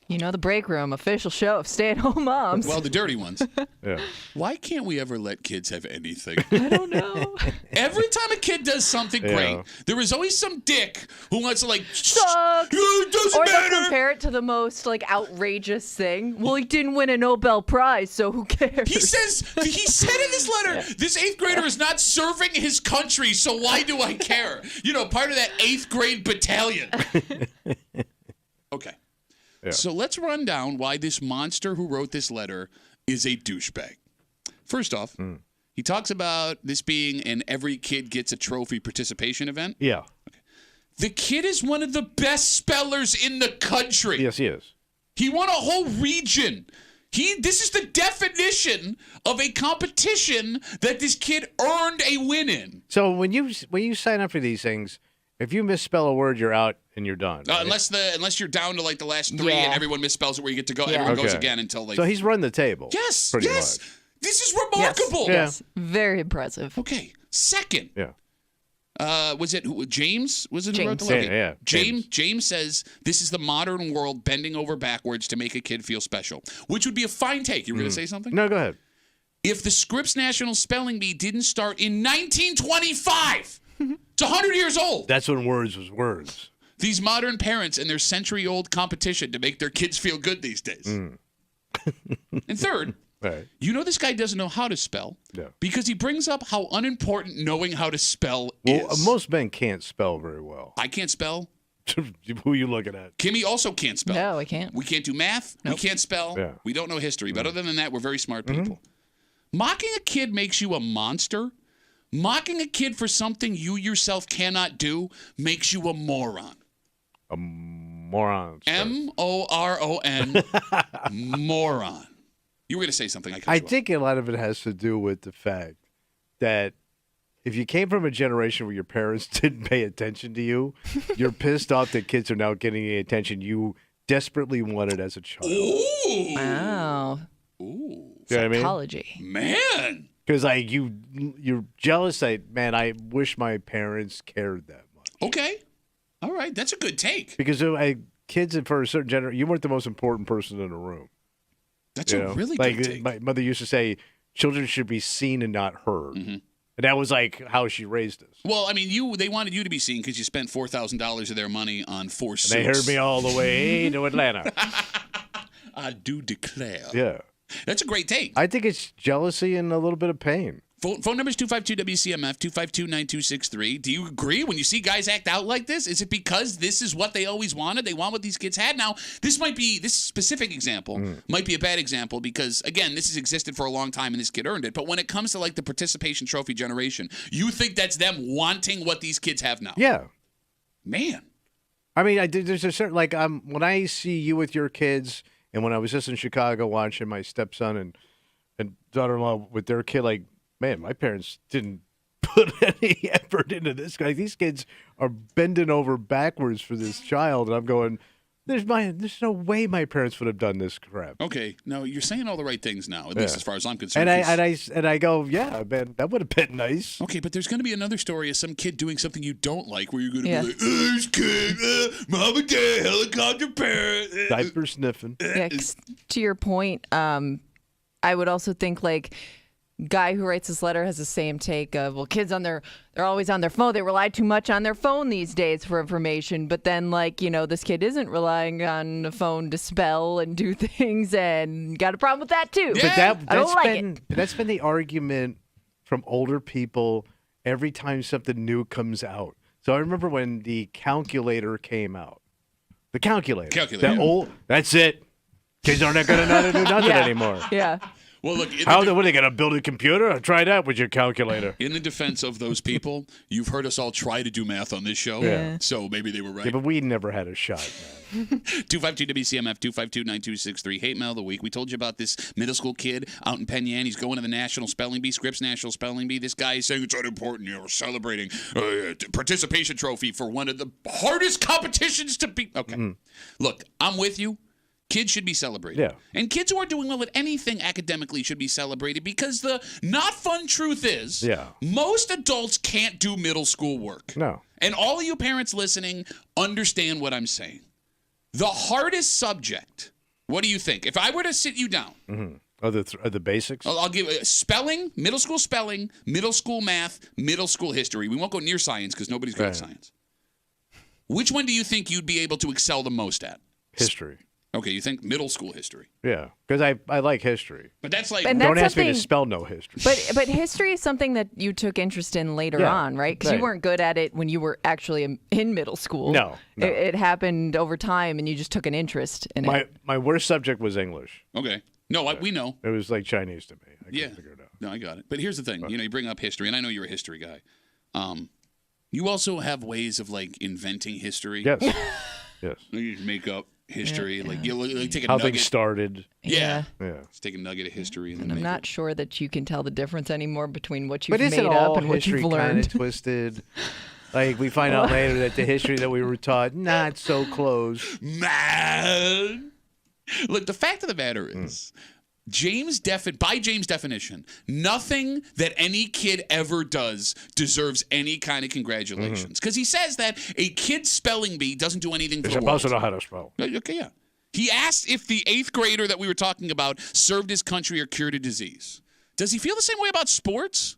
You know, the Break Room, official show of stay-at-home moms. Well, the dirty ones. Yeah. Why can't we ever let kids have anything? I don't know. Every time a kid does something great, there is always some dick who wants to Sucks. It doesn't Or matter. they'll compare it to the most outrageous thing. Well, he didn't win a Nobel Prize, so who cares? He said in this letter, this 8th grader is not serving his country, so why do I care? You know, part of that 8th grade battalion. Okay. Yeah. So let's run down why this monster who wrote this letter is a douchebag. First off, he talks about this being an every kid gets a trophy participation event. Yeah. Okay. The kid is one of the best spellers in the country. Yes, he is. He won a whole region. This is the definition of a competition that this kid earned a win in. So when you sign up for these things, if you misspell a word, you're out and you're done. Right? Unless you're down to the last 3 and everyone misspells it where you get to go. Everyone goes again until So he's run the table. Yes. Pretty Yes. much. This is remarkable. Yes. Very impressive. Okay. Second. Yeah. Was it James? Was it James. who wrote the letter? Yeah. James says this is the modern world bending over backwards to make a kid feel special, which would be a fine take. You were going to say something? No, go ahead. If the Scripps National Spelling Bee didn't start in 1925, it's 100 years old. That's when words was words. These modern parents and their century-old competition to make their kids feel good these days. And third, you know this guy doesn't know how to spell because he brings up how unimportant knowing how to spell is. Most men can't spell very well. I can't spell. Who are you looking at? Kimmy also can't spell. No, I can't. We can't do math. Nope. We can't spell. Yeah. We don't know history. But other than that, we're very smart people. Mocking a kid makes you a monster. Mocking a kid for something you yourself cannot do makes you a moron. A moron. Sir. M-O-R-O-N. Moron. You were going to say something. I think a lot of it has to do with the fact that if you came from a generation where your parents didn't pay attention to you, you're pissed off that kids are now getting the attention you desperately wanted as a child. Ooh. Wow. Ooh. You know what I mean? Psychology. Man. Because like you're jealous. I wish my parents cared that much. Okay. All right. That's a good take. Because kids for a certain generation, you weren't the most important person in the room. That's a really good take. My mother used to say, children should be seen and not heard. Mm-hmm. And that was like how she raised us. Well, I mean, they wanted you to be seen because you spent $4,000 of their money on 4 suits. They heard me all the way to Atlanta. I do declare. Yeah. That's a great take. I think it's jealousy and a little bit of pain. Phone number is 252-WCMF, 252-9263. Do you agree when you see guys act out like this? Is it because this is what they always wanted? They want what these kids had? Now, this specific example might be a bad example because, again, this has existed for a long time and this kid earned it. But when it comes to, like, the participation trophy generation, you think that's them wanting what these kids have now? Yeah. Man. I mean, there's a certain, like, when I see you with your kids and when I was just in Chicago watching my stepson and daughter-in-law with their kid, like, man, my parents didn't put any effort into this. Like, these kids are bending over backwards for this child, and I'm going, there's no way my parents would have done this crap. Okay, no, you're saying all the right things now, at least as far as I'm concerned. And I go, yeah, man, that would have been nice. Okay, but there's going to be another story of some kid doing something you don't like, where you're going to be like, this kid, mom and dad, helicopter parent, diaper sniffing. Yeah, to your point, I would also think like. Guy who writes this letter has the same take of, well, kids they're always on their phone. They rely too much on their phone these days for information. But then, like, this kid isn't relying on the phone to spell and do things and got a problem with that, too. Yeah. But that's been the argument from older people every time something new comes out. So I remember when the calculator came out. The calculator. That's it. Kids aren't going to know how to do nothing anymore. Yeah. Well, look. What are they going to build a computer? Try that with your calculator. In the defense of those people, you've heard us all try to do math on this show. Yeah. So maybe they were right. Yeah, but we never had a shot, man. 252-WCMF, 252-9263. Hate mail of the week. We told you about this middle school kid out in Penn Yan. He's going to the National Spelling Bee, Scripps National Spelling Bee. This guy is saying it's unimportant. We're celebrating participation trophy for one of the hardest competitions to be. Okay. Look, I'm with you. Kids should be celebrated. Yeah. And kids who are doing well at anything academically should be celebrated because the not fun truth is most adults can't do middle school work. No. And all of you parents listening understand what I'm saying. The hardest subject, what do you think? If I were to sit you down. Are the basics? I'll give spelling, middle school math, middle school history. We won't go near science because nobody's good at science. Which one do you think you'd be able to excel the most at? History. Okay, you think middle school history? Yeah, because I like history. But that's like don't ask me to spell no history. But history is something that you took interest in later on, right? Because you weren't good at it when you were actually in middle school. No. It happened over time, and you just took an interest in it. My worst subject was English. Okay. No, we know. It was like Chinese to me. I couldn't figure it out. No, I got it. But here's the thing. You bring up history, and I know you're a history guy. You also have ways of like inventing history. Yes. Yes. You just make up history, like you take a how nugget. Things started. Yeah. Just take a nugget of history, and I'm not sure that you can tell the difference anymore between what but you've made up and what you've learned. Kind of twisted. Like we find out later that the history that we were taught not so close. Man, look. The fact of the matter is, by James' definition, nothing that any kid ever does deserves any kind of congratulations. Because he says that a kid's spelling bee doesn't do anything for the world. He's supposed to know how to spell. Okay, yeah. He asked if the 8th grader that we were talking about served his country or cured a disease. Does he feel the same way about sports?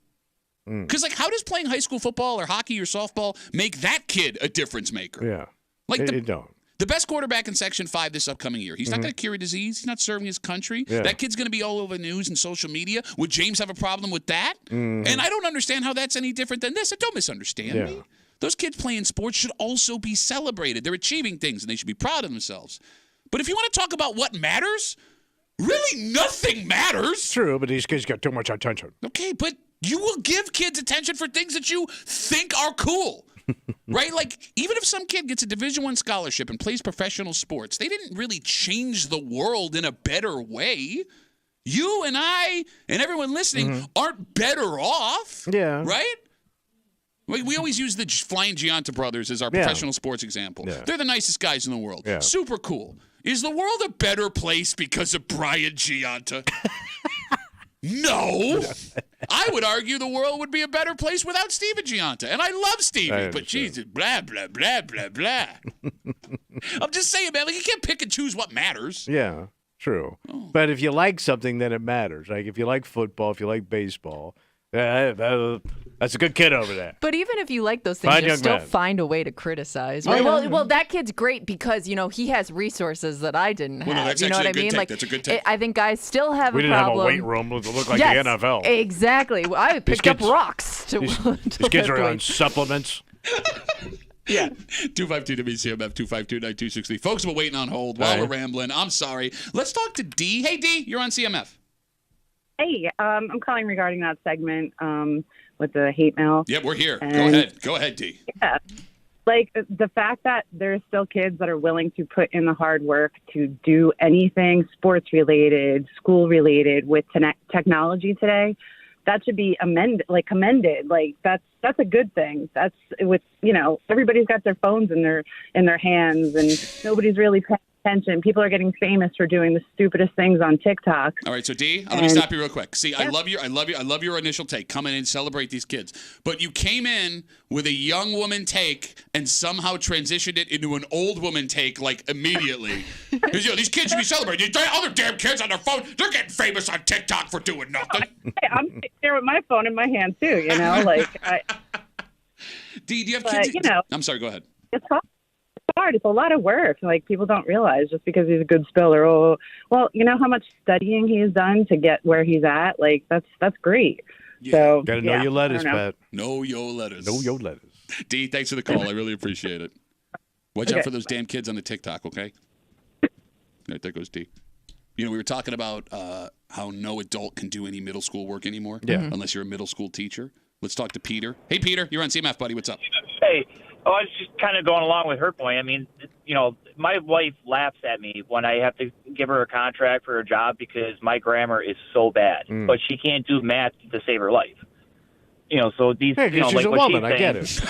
Because, how does playing high school football or hockey or softball make that kid a difference maker? Yeah. Don't. The best quarterback in Section 5 this upcoming year. He's not going to cure a disease. He's not serving his country. Yeah. That kid's going to be all over the news and social media. Would James have a problem with that? And I don't understand how that's any different than this. Don't misunderstand me. Those kids playing sports should also be celebrated. They're achieving things, and they should be proud of themselves. But if you want to talk about what matters, Really, nothing matters. True, but these kids got too much attention. Okay, but you will give kids attention for things that you think are cool. Right? Like, even if some kid gets a Division I scholarship and plays professional sports, they didn't really change the world in a better way. You and I and everyone listening aren't better off. Yeah. Right? We always use the Flying Gianta brothers as our professional sports example. Yeah. They're the nicest guys in the world. Yeah. Super cool. Is the world a better place because of Brian Gianta? No. I would argue the world would be a better place without Steven Gianta. And I love Stevie, but Jesus, blah, blah, blah, blah, blah. I'm just saying, man, like, you can't pick and choose what matters. Yeah, true. Oh. But if you like something, then it matters. Like, if you like football, if you like baseball, that's a good kid over there. But even if you like those things, you still find a way to criticize. Right? Well, that kid's great because, he has resources that I didn't have. No, that's you know what I mean? Take. That's a good take. I think guys still have we a didn't problem. have a weight room that looked like the NFL. Exactly. I picked up rocks. These kids are on supplements. Yeah. 252 WCMF 252-9263. Folks, we're waiting on hold while we're rambling. I'm sorry. Let's talk to D. Hey, D, you're on CMF. Hey, I'm calling regarding that segment with the hate mail. Yeah, we're here. Go ahead, D. Yeah. Like, the fact that there's still kids that are willing to put in the hard work to do anything sports-related, school-related with technology today, that should be commended. Like, that's a good thing. That's with, everybody's got their phones in their hands, and nobody's really paying attention. People are getting famous for doing the stupidest things on TikTok. All right, so D, let me stop you real quick. See, I love your initial take. Come in and celebrate these kids. But you came in with a young woman take and somehow transitioned it into an old woman take, like, immediately. Because, these kids should be celebrated. These other damn kids on their phone, they're getting famous on TikTok for doing nothing. Hey, I'm there with my phone in my hand, too, D, do you have kids? I'm sorry, go ahead. It's hard. It's a lot of work. Like, people don't realize just because he's a good speller. Oh, well, you know how much studying he's done to get where he's at? Like, that's great. Yeah. So gotta know your letters, Pat. Know your letters. Know your letters. D, thanks for the call. I really appreciate it. Watch out for those damn kids on the TikTok, okay? Right, there goes D. We were talking about how no adult can do any middle school work anymore. Yeah. Unless you're a middle school teacher. Let's talk to Peter. Hey, Peter, you're on CMF, buddy. What's up? Hey. Oh, I was just kind of going along with her point. I mean, my wife laughs at me when I have to give her a contract for her job because my grammar is so bad. But she can't do math to save her life. So these, she's like a what woman. she's saying, I get it.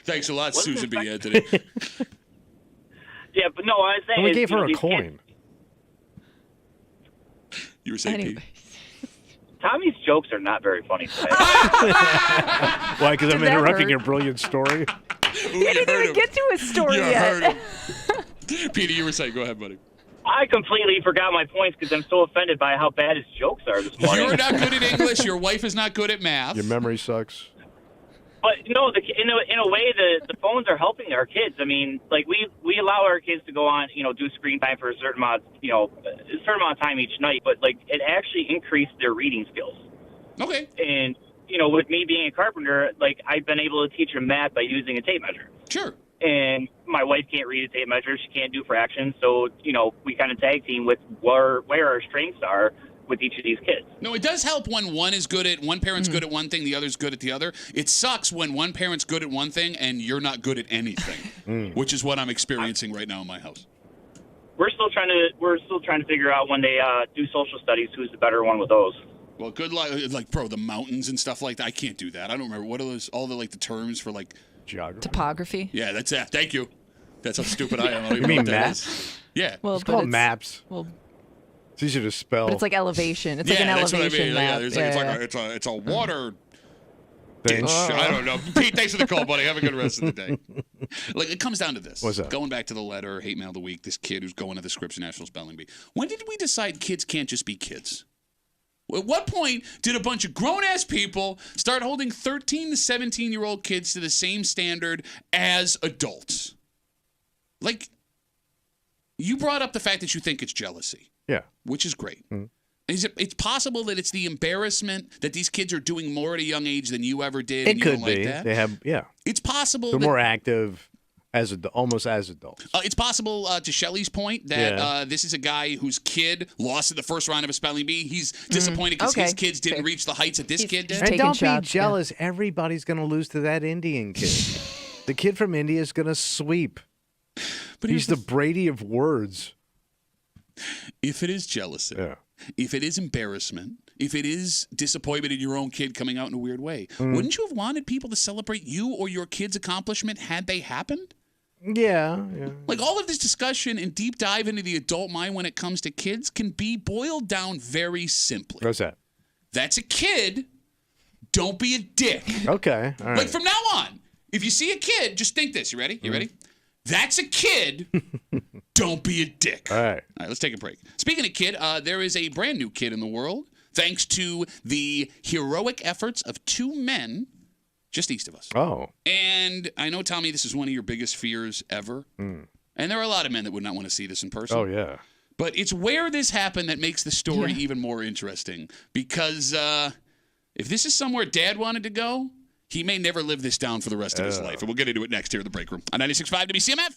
Thanks a lot, Susan B. Anthony. Yeah, but no, I was saying. And we gave her a coin. You were saying, Pete? Tommy's jokes are not very funny today. Why? Because I'm interrupting your brilliant story? You didn't even get to his story yet. Peter, you were saying, go ahead, buddy. I completely forgot my points because I'm so offended by how bad his jokes are this morning. You're not good at English. Your wife is not good at math. Your memory sucks. But in a way, the phones are helping our kids. I mean, like we allow our kids to go on, do screen time for a certain amount of time each night. But like it actually increased their reading skills. Okay. And with me being a carpenter, like I've been able to teach them math by using a tape measure. Sure. And my wife can't read a tape measure; she can't do fractions. So we kind of tag team with where our strengths are with each of these kids. No, it does help when one parent's good at one thing, the other's good at the other. It sucks when one parent's good at one thing and you're not good at anything, which is what I'm experiencing right now in my house. We're still trying to figure out when they do social studies who's the better one with those. Well, good luck. Like, bro, the mountains and stuff like that. I can't do that. I don't remember what are those. All the the terms for like geography, topography. Yeah, that's that. Thank you. That's how stupid I am. I don't You even know mean what that maps? is. Yeah. Well, it's called maps. Well, it's easy to spell. but it's like elevation. It's like an that's elevation what I mean. map. It's a water ditch. I don't know. Pete, thanks for the call, buddy. Have a good rest of the day. Like, it comes down to this. What's that? Going back to the letter, hate mail of the week, this kid who's going to the Scripps National Spelling Bee. When did we decide kids can't just be kids? At what point did a bunch of grown-ass people start holding 13 to 17-year-old kids to the same standard as adults? Like, you brought up the fact that you think it's jealousy. Yeah. Which is great. Mm-hmm. It's possible that it's the embarrassment that these kids are doing more at a young age than you ever did. It and you could don't like be. that? They have, yeah. It's possible They're more active. almost as adults. It's possible, to Shelley's point, that this is a guy whose kid lost in the first round of a spelling bee. He's disappointed because his kids didn't reach the heights that this kid did. And don't be jealous. Everybody's going to lose to that Indian kid. The kid from India is going to sweep. But he's the Brady of words. If it is jealousy, if it is embarrassment, if it is disappointment in your own kid coming out in a weird way, wouldn't you have wanted people to celebrate you or your kid's accomplishment had they happened? Yeah. Like all of this discussion and deep dive into the adult mind when it comes to kids can be boiled down very simply. What's that? That's a kid. Don't be a dick. Okay. All right. Like from now on, if you see a kid, just think this. You ready? You ready? That's a kid. Don't be a dick. All right. All right, let's take a break. Speaking of kid, there is a brand new kid in the world thanks to the heroic efforts of two men just east of us. Oh. And I know, Tommy, this is one of your biggest fears ever. And there are a lot of men that would not want to see this in person. Oh, yeah. But it's where this happened that makes the story even more interesting. Because if this is somewhere Dad wanted to go, he may never live this down for the rest of his life. And we'll get into it next here in the break room on 96.5 WCMF.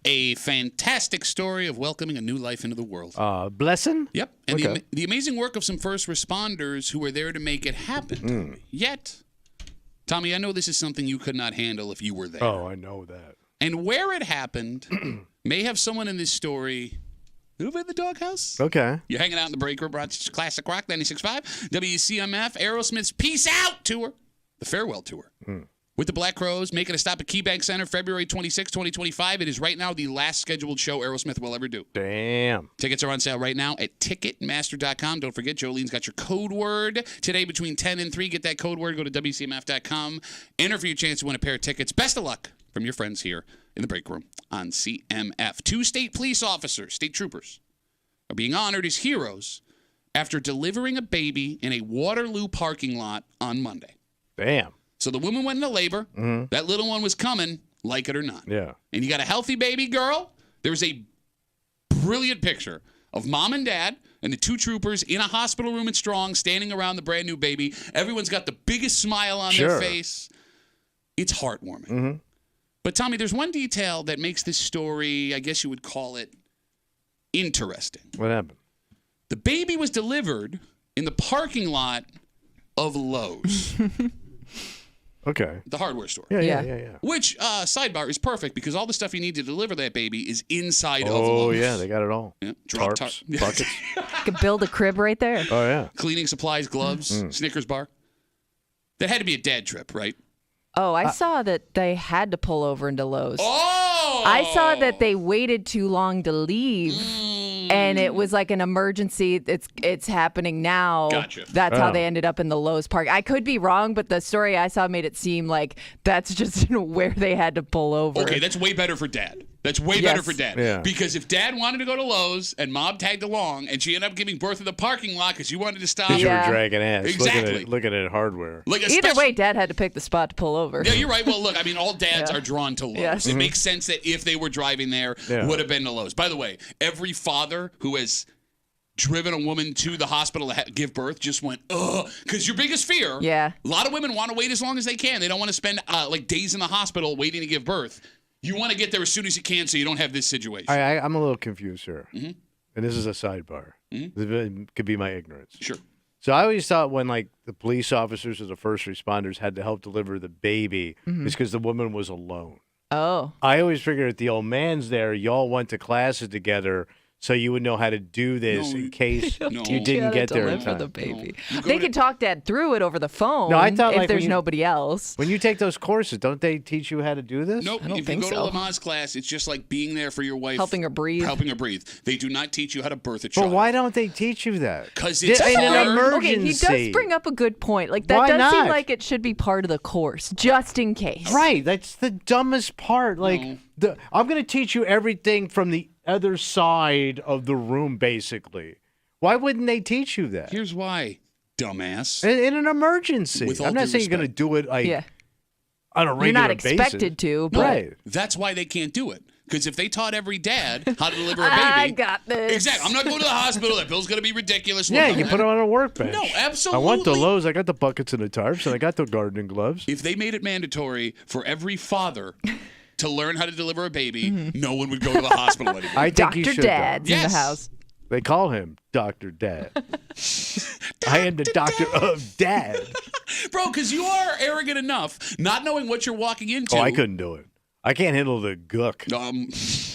a fantastic story of welcoming a new life into the world. Blessing? Yep. And Okay. the amazing work of some first responders who were there to make it happen. Yet, Tommy, I know this is something you could not handle if you were there. Oh, I know that. And where it happened may have someone in this story over at the doghouse. Okay. You're hanging out in the break room, Rochester's Classic Rock 96.5, WCMF, Aerosmith's Peace Out Tour, the farewell tour. With the Black Crowes, making a stop at KeyBank Center February 26, 2025. It is right now the last scheduled show Aerosmith will ever do. Damn. Tickets are on sale right now at Ticketmaster.com. Don't forget, Jolene's got your code word. Today between 10 and 3, get that code word. Go to WCMF.com. Enter for your chance to win a pair of tickets. Best of luck from your friends here in the break room on CMF. 2 state police officers, state troopers, are being honored as heroes after delivering a baby in a Waterloo parking lot on Monday. Damn. So the woman went into labor. That little one was coming, like it or not. Yeah. And you got a healthy baby girl. There's a brilliant picture of mom and dad and the 2 troopers in a hospital room at Strong standing around the brand new baby. Everyone's got the biggest smile on their face. It's heartwarming. But Tommy, there's one detail that makes this story, I guess you would call it, interesting. What happened? The baby was delivered in the parking lot of Lowe's. Okay. The hardware store. Yeah. Which, sidebar, is perfect because all the stuff you need to deliver that baby is inside of Oh, Lowe's. yeah, they got it all. Yeah. Tarps, buckets. You could build a crib right there. Oh, yeah. Cleaning supplies, gloves, Snickers bar. That had to be a dad trip, right? Oh, I saw that they had to pull over into Lowe's. Oh! I saw that they waited too long to leave. And it was like an emergency. It's happening now. Gotcha. That's how they ended up in the Lowe's park. I could be wrong, but the story I saw made it seem like that's just where they had to pull over. Okay, that's way better for dad. That's way better for dad. Yeah. Because if dad wanted to go to Lowe's and mom tagged along and she ended up giving birth in the parking lot because you wanted to stop. You Yeah. were dragging ass. Exactly. Looking at hardware. Like Either way, Dad had to pick the spot to pull over. Yeah, you're right. Well, look, I mean, all dads are drawn to Lowe's. Yes. It makes sense that if they were driving there, Yeah. would have been to Lowe's. By the way, every father who has driven a woman to the hospital to give birth just went, ugh, because your biggest fear. Yeah. A lot of women want to wait as long as they can. They don't want to spend like days in the hospital waiting to give birth. You want to get there as soon as you can so you don't have this situation. I'm a little confused here. And this is a sidebar. This could be my ignorance. Sure. So I always thought when like the police officers or the first responders had to help deliver the baby is because the woman was alone. Oh. I always figured if the old man's there, y'all went to classes together so you would know how to do this in case No. you didn't get there in for time. the baby. You go They to- could talk Dad through it over the phone. No, I thought, if like, there's when you- nobody else. When you take those courses, don't they teach you how to do this? Nope. I don't If think you go so. to Lamaze class, it's just like being there for your wife. Helping her breathe. Helping her breathe. They do not teach you how to birth a But child. why don't they teach you that? 'Cause it's in an hard. emergency. Okay, he does bring up a good point. Like that Why does seem not? like it should be part of the course, just in case. Right, that's the dumbest part. Like, No. I'm going to teach you everything from the other side of the room, basically. Why wouldn't they teach you that? Here's why, dumbass. In an emergency. With all I'm not due saying you're going to respect. do it like Yeah. on a regular You're not basis. expected to, but Right. That's why they can't do it. Because if they taught every dad how to deliver a baby. I got this. Exactly. I'm not going to the hospital. That bill's going to be ridiculous. Yeah, Look, you put it on a workbench. No, I absolutely. went to Lowe's. I got the buckets and the tarps, and I got the gardening gloves. If they made it mandatory for every father to learn how to deliver a baby, no one would go to the hospital anymore. I think you Dr. should. Dad's though. in the Yes. house. They call him Dr. Dad. I am the doctor of dad. Bro, because you are arrogant enough, not knowing what you're walking into. Oh, I couldn't do it. I can't handle the gook.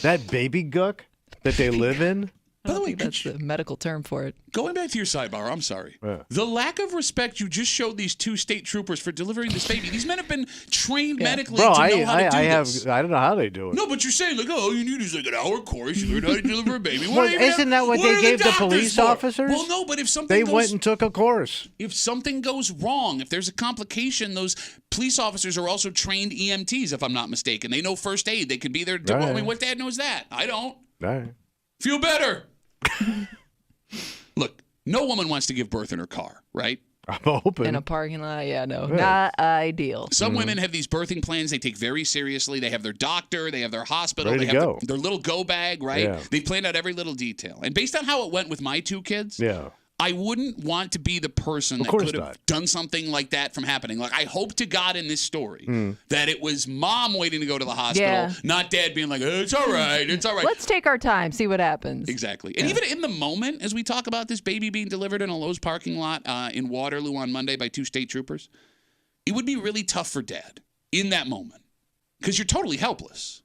That baby gook that they live in. By the way, That's the medical term for it. going back to your sidebar, I'm sorry. Yeah. The lack of respect you just showed these 2 state troopers for delivering this baby. These men have been trained medically Bro, to I know how to do this. don't know how they do it. No, but you're saying, like, oh, all you need is like an hour course. You learn how to deliver a baby. Well, isn't that what they are gave the doctors police for? officers? Well, no, but if something They goes, went and took a course. if something goes wrong, if there's a complication, those police officers are also trained EMTs, if I'm not mistaken. They know first aid. They could be there. I Right. mean, what dad knows that? I don't. All right. Feel better. Look, no woman wants to give birth in her car, right? I'm open. In a parking lot, yeah, no, not ideal. Some women have these birthing plans they take very seriously. They have their doctor, they have their hospital, Ready they to have go. their little go bag, right? Yeah. They planned out every little detail. And based on how it went with my 2 kids, Yeah. I wouldn't want to be the person that could have done something like that from happening. Like, I hope to God in this story that it was mom waiting to go to the hospital, not dad being like, it's all right, it's all right. Let's take our time, see what happens. Exactly. And even in the moment, as we talk about this baby being delivered in a Lowe's parking lot in Waterloo on Monday by 2 state troopers, it would be really tough for dad in that moment because you're totally helpless.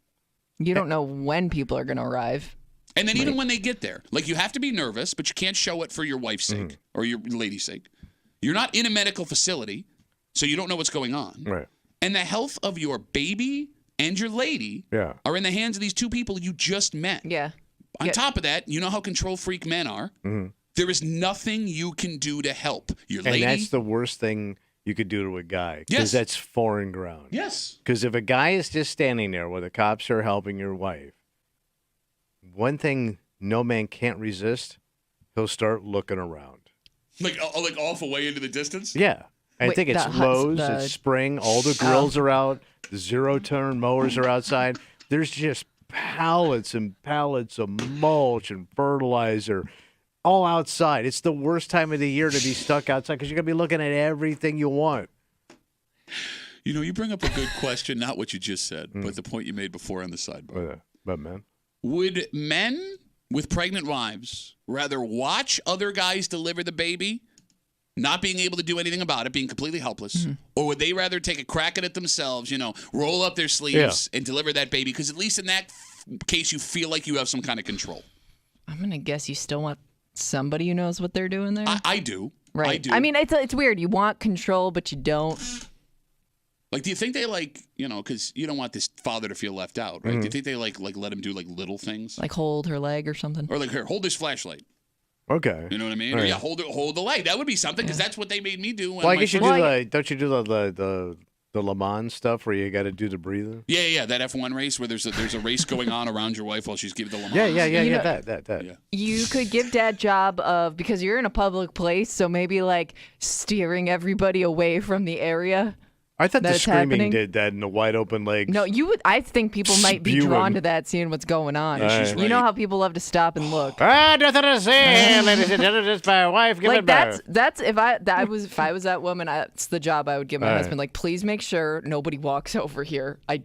You don't know when people are going to arrive. And then even when they get there, like, you have to be nervous, but you can't show it for your wife's sake or your lady's sake. You're not in a medical facility, so you don't know what's going on. Right. And the health of your baby and your lady are in the hands of these 2 people you just met. Yeah. On top of that, you know how control freak men are. There is nothing you can do to help your lady. And that's the worst thing you could do to a guy, because that's foreign ground. Yes. Because if a guy is just standing there while the cops are helping your wife, one thing no man can't resist, he'll start looking around. Like off away into the distance? Yeah. I think it's Lowe's, it's spring, all the grills are out, the zero-turn mowers are outside. There's just pallets and pallets of mulch and fertilizer all outside. It's the worst time of the year to be stuck outside because you're going to be looking at everything you want. You know, you bring up a good question, not what you just said, but the point you made before on the sidebar. But man, would men with pregnant wives rather watch other guys deliver the baby, not being able to do anything about it, being completely helpless, or would they rather take a crack at it themselves, you know, roll up their sleeves and deliver that baby? Because at least in that case, you feel like you have some kind of control. I'm going to guess you still want somebody who knows what they're doing there. I do. Right. I do. I mean, it's weird. You want control, but you don't. Like, do you think they, like, you know, because you don't want this father to feel left out, right? Do you think they, like let him do, like, little things? Like hold her leg or something? Or, like, here, hold this flashlight. Okay. You know what I mean? Or, hold the light. That would be something, because that's what they made me do. Well, I guess you do don't you do the Le Mans stuff where you got to do the breathing? Yeah, that F1 race where there's a race going on around your wife while she's giving the Le Mans. Yeah, that. Yeah. You could give dad job of, because you're in a public place, so maybe, like, steering everybody away from the area. I thought the screaming happening. did that in the wide open legs. No, you would. I think people might be drawn to that, seeing what's going on. Yeah, she's You know how people love to stop and look. Nothing to say, ladies and gentlemen. Just my wife giving birth. That's if I was that woman, that's the job I would give my husband. Like, please make sure nobody walks over here. I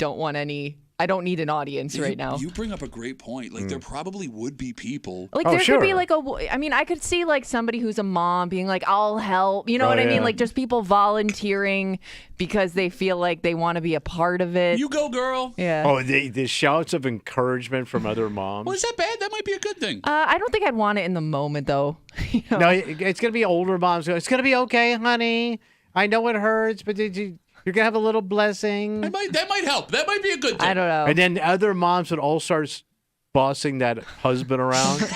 don't need an audience right now. You bring up a great point. Like, there probably would be people. Like, there could be, like, I mean, I could see, like, somebody who's a mom being like, I'll help. You know what I mean? Like, just people volunteering because they feel like they want to be a part of it. You go, girl. Yeah. Oh, the shouts of encouragement from other moms. Well, is that bad? That might be a good thing. I don't think I'd want it in the moment, though. You know? No, it's going to be older moms. It's going to be okay, honey. I know it hurts, but you're going to have a little blessing. That might help. That might be a good thing. I don't know. And then other moms would all start bossing that husband around.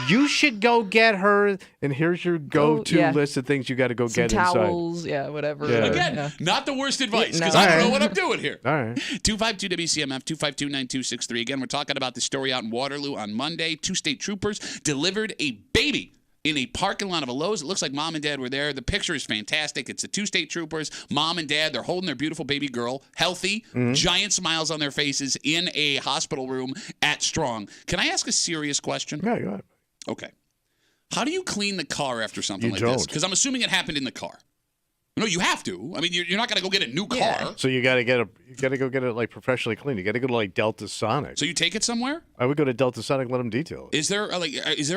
You should go get her, and here's your go-to list of things you got to go get towels, inside. whatever. Yeah. Again, not the worst advice, because I don't know what I'm doing here. All right. 252 WCMF, 252-9263. Again, we're talking about the story out in Waterloo on Monday. 2 state troopers delivered a baby in a parking lot of a Lowe's. It looks like mom and dad were there. The picture is fantastic. It's the 2 state troopers, mom and dad. They're holding their beautiful baby girl, healthy, giant smiles on their faces in a hospital room at Strong. Can I ask a serious question? Yeah, go ahead. Okay. How do you clean the car after something like this? don't. Because I'm assuming it happened in the car. No, you have to. I mean, you're not going to go get a new car. So you got to go get it like professionally cleaned. You got to go to like Delta Sonic. So you take it somewhere? I would go to Delta Sonic, let them detail it. Is there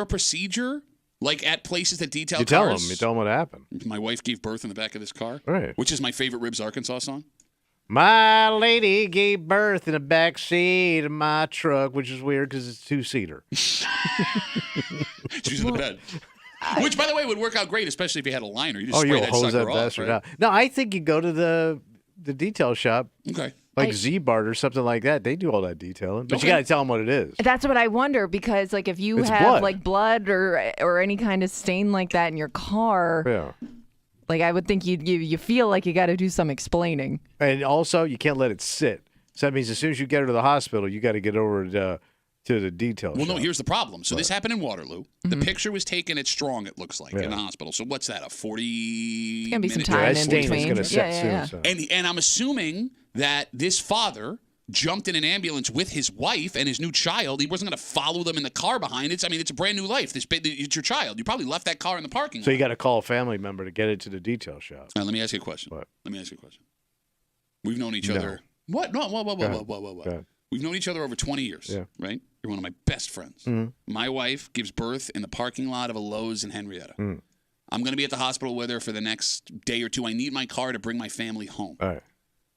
a procedure? Like at places that detail You cars? tell them what happened. My wife gave birth in the back of this car. Right. Which is my favorite Ribs Arkansas song. My lady gave birth in the back seat of my truck, which is weird because it's 2-seater. She's in the bed. Which, by the way, would work out great, especially if you had a liner. You just spray you'll that hose sucker that off, bastard right? out. No, I think you go to the detail shop. Okay. Like Z-Bart or something like that. They do all that detailing. But Okay. you got to tell them what it is. That's what I wonder, because, like, if you It's have blood. like blood or any kind of stain like that in your car, Yeah. like, I would think you feel like you got to do some explaining. And also, you can't let it sit. So that means as soon as you get her to the hospital, you got to get over to the detail Well, shop. no, here's the problem. So this happened in Waterloo. The picture was taken at Strong, it looks like, in the hospital. So what's that, a 40 It's gonna be some minute time that in stain is between. going to set Yeah. soon. So. And I'm assuming that this father jumped in an ambulance with his wife and his new child. He wasn't going to follow them in the car behind it. I mean, it's a brand new life. It's your child. You probably left that car in the parking lot. So you got to call a family member to get it to the detail shop. Now, let me ask you a question. What? Let me ask you a question. We've known each other. What? No, whoa. We've known each other over 20 years, right? You're one of my best friends. Mm-hmm. My wife gives birth in the parking lot of a Lowe's in Henrietta. I'm going to be at the hospital with her for the next day or two. I need my car to bring my family home. All right.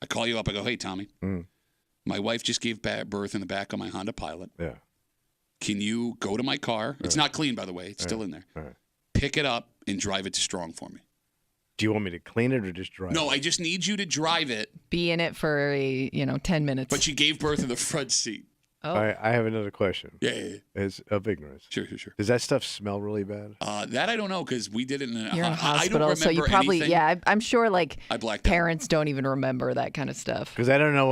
I call you up. I go, hey, Tommy. My wife just gave birth in the back of my Honda Pilot. Yeah. Can you go to my car? It's not clean, by the way. It's still in there. Pick it up and drive it to Strong for me. Do you want me to clean it or just drive it? No, I just need you to drive it. Be in it for 10 minutes. But she gave birth in the front seat. Oh. All right, I have another question. Yeah. It's of ignorance. Sure. Does that stuff smell really bad? That I don't know because we did it in You're in a hospital, I don't so you probably anything. I'm sure I blacked out. parents don't even remember that kind of stuff. Because I don't know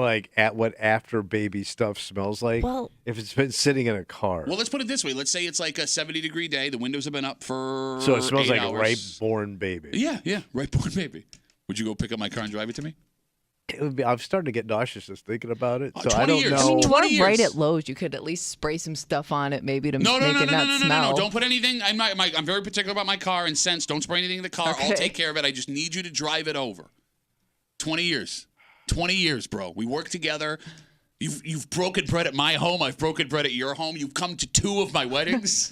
what after baby stuff smells like. Well, if it's been sitting in a car. Well, let's put it this way. Let's say it's like a 70-degree day. The windows have been up for So it smells 8 like hours. a right born baby. Yeah, right born baby. Would you go pick up my car and drive it to me? It would be. I'm starting to get nauseous just thinking about it. So 20 I don't years. know. I mean, you 20 are right years. at Lowe's. You could at least spray some stuff on it, maybe to make it not smell. No. Don't put anything. I'm very particular about my car and scents. Don't spray anything in the car. Okay. I'll take care of it. I just need you to drive it over. 20 years. 20 years, bro. We work together. You've broken bread at my home. I've broken bread at your home. You've come to 2 of my weddings.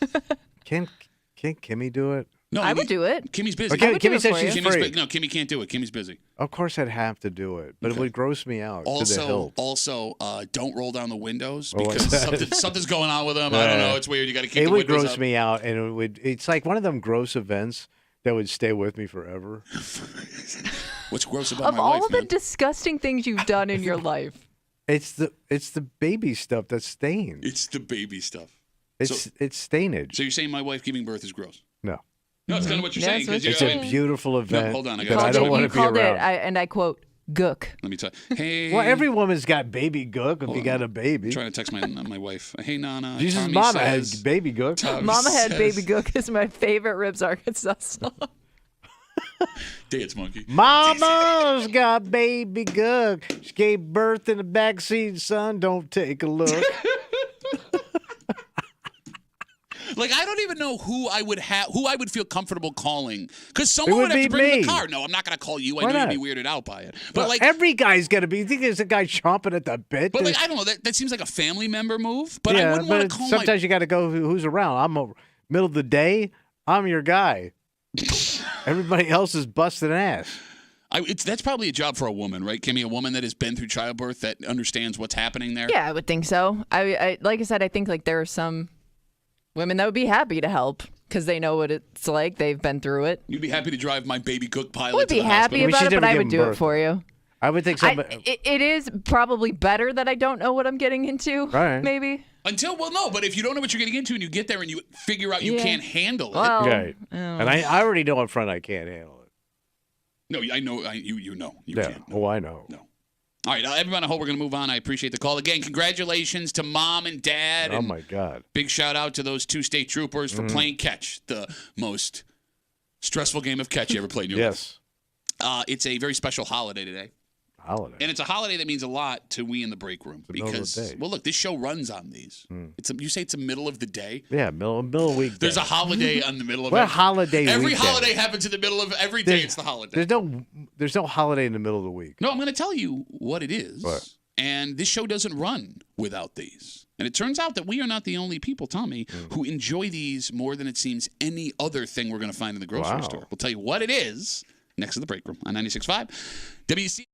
Can't Kimmy do it? No, I would do it. Kimmy's busy. Okay, I would do Kimmy it said for she's you. free. No, Kimmy can't do it. Kimmy's busy. Of course, I'd have to do it, but it would gross me out to the hilt. Also, don't roll down the windows Oh, what's because that? something's going on with them. I don't know. It's weird. You got to keep It the would windows gross up. me out, and it's like one of them gross events that would stay with me forever. What's gross about Of my all wife, the man? disgusting things you've done in your life, It's the baby stuff that's stained. It's the baby stuff. It's stainage. So you're saying my wife giving birth is gross? No, No, it's kind of what you're Yeah, saying. that's 'cause what you- you're I it's mean, a beautiful event. hold on, I that gotta I tell don't you, want you to be called it, around. and I quote, gook. Let me tell you. Hey. Well, every woman's got baby gook if Hold you on. got a baby. I'm trying to text my wife. Hey, Nana. Jesus' Tommy mama says, has baby gook. Tommy Mama had says- baby gook is my favorite Ribs Arkansas song. Dance monkey. Mama's got baby gook. She gave birth in the backseat, son. Don't take a look. Like, I don't even know who I would feel comfortable calling. Because someone would would have be to bring me. the car. No, I'm not going to call you. I Why know not? you'd be weirded out by it. But, Well, like, every guy's got to be. You think there's a guy chomping at the bit? I don't know. That seems like a family member move. But I yeah, wouldn't want but to call sometimes you got to go. Who's around? I'm a middle of the day. I'm your guy. Everybody else is busting ass. That's probably a job for a woman, right, Kimmy? A woman that has been through childbirth that understands what's happening there. Yeah, I would think so. I like I said, I think like there are some women that would be happy to help because they know what it's like. They've been through it. You'd be happy to drive my baby cook pilot. I would to be the happy hospital. about she's it, but never I given would do it birth. for you. I would think somebody. It is probably better that I don't know what I'm getting into. Right. Maybe. But if you don't know what you're getting into and you get there and you figure out you Yeah. can't handle it. Well, Right. And I already know up front I can't handle it. No, I know. You know. You Yeah. can't. Oh, I know. No. All right, everyone, I hope we're going to move on. I appreciate the call. Again, congratulations to Mom and Dad. Oh, and my God. big shout out to those 2 state troopers for playing catch, the most stressful game of catch you ever played in your Yes. life. It's a very special holiday today. Holiday. And it's a holiday that means a lot to we in the break room. the middle of the Because, day. well, look, this show runs on these. You say it's the middle of the day? Yeah, middle of week. There's a holiday on the middle of What every holiday Every weekday? holiday happens in the middle of every day. It's the holiday. There's no holiday in the middle of the week. No, I'm going to tell you what it is. What? And this show doesn't run without these. And it turns out that we are not the only people, Tommy, who enjoy these more than it seems any other thing we're going to find in the grocery Wow. store. We'll tell you what it is next to the break room on 96.5 WC.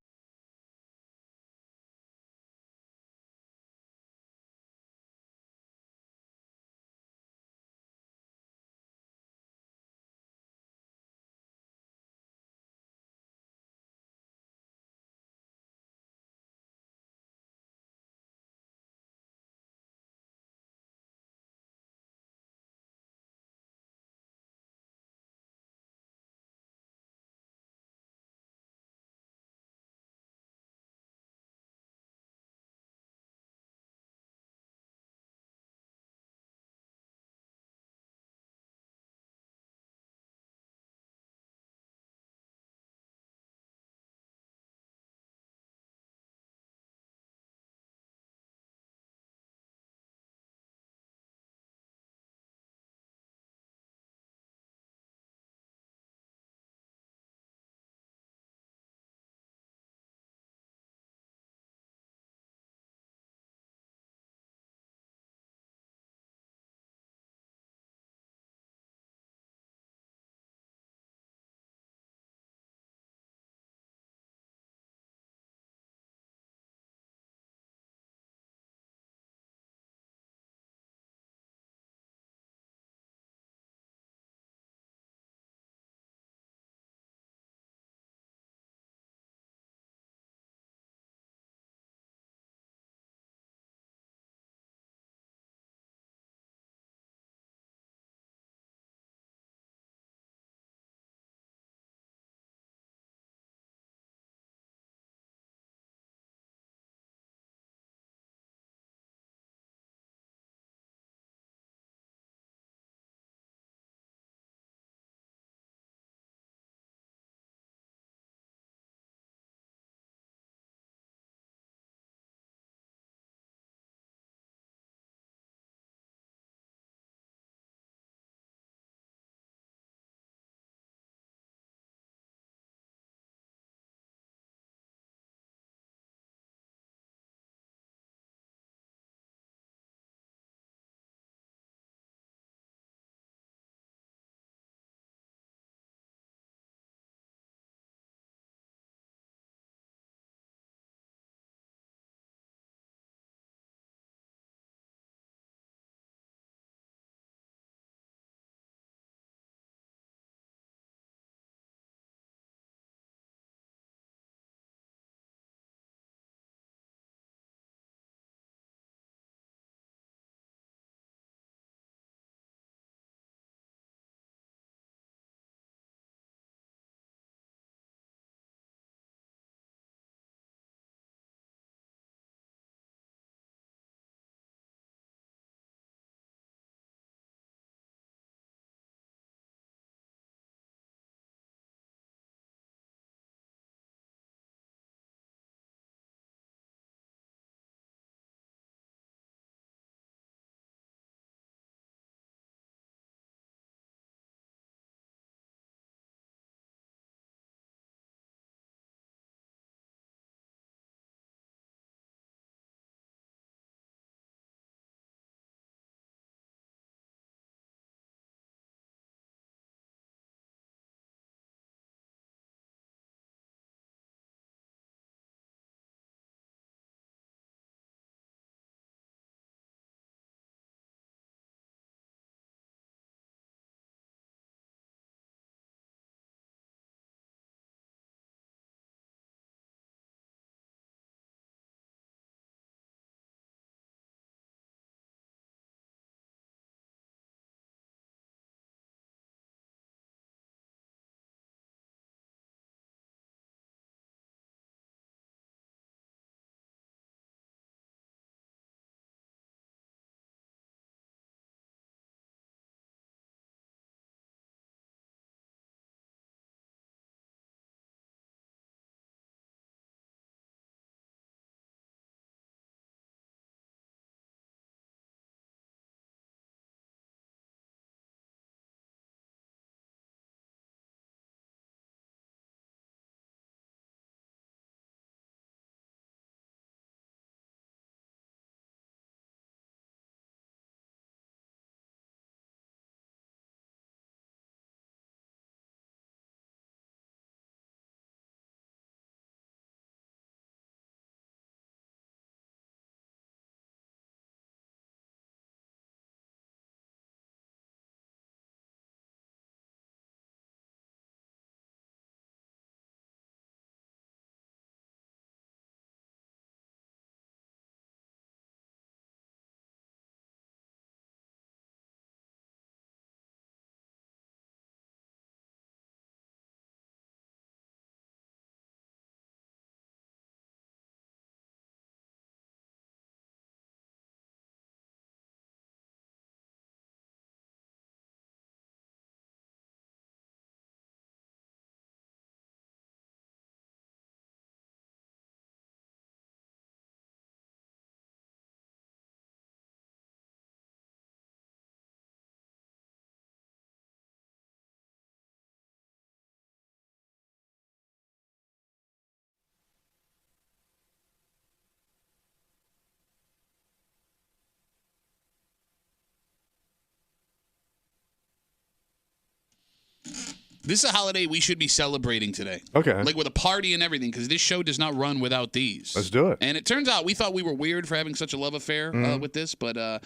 This is a holiday we should be celebrating today. Okay. Like with a party and everything, because this show does not run without these. Let's do it. And it turns out we thought we were weird for having such a love affair with this, but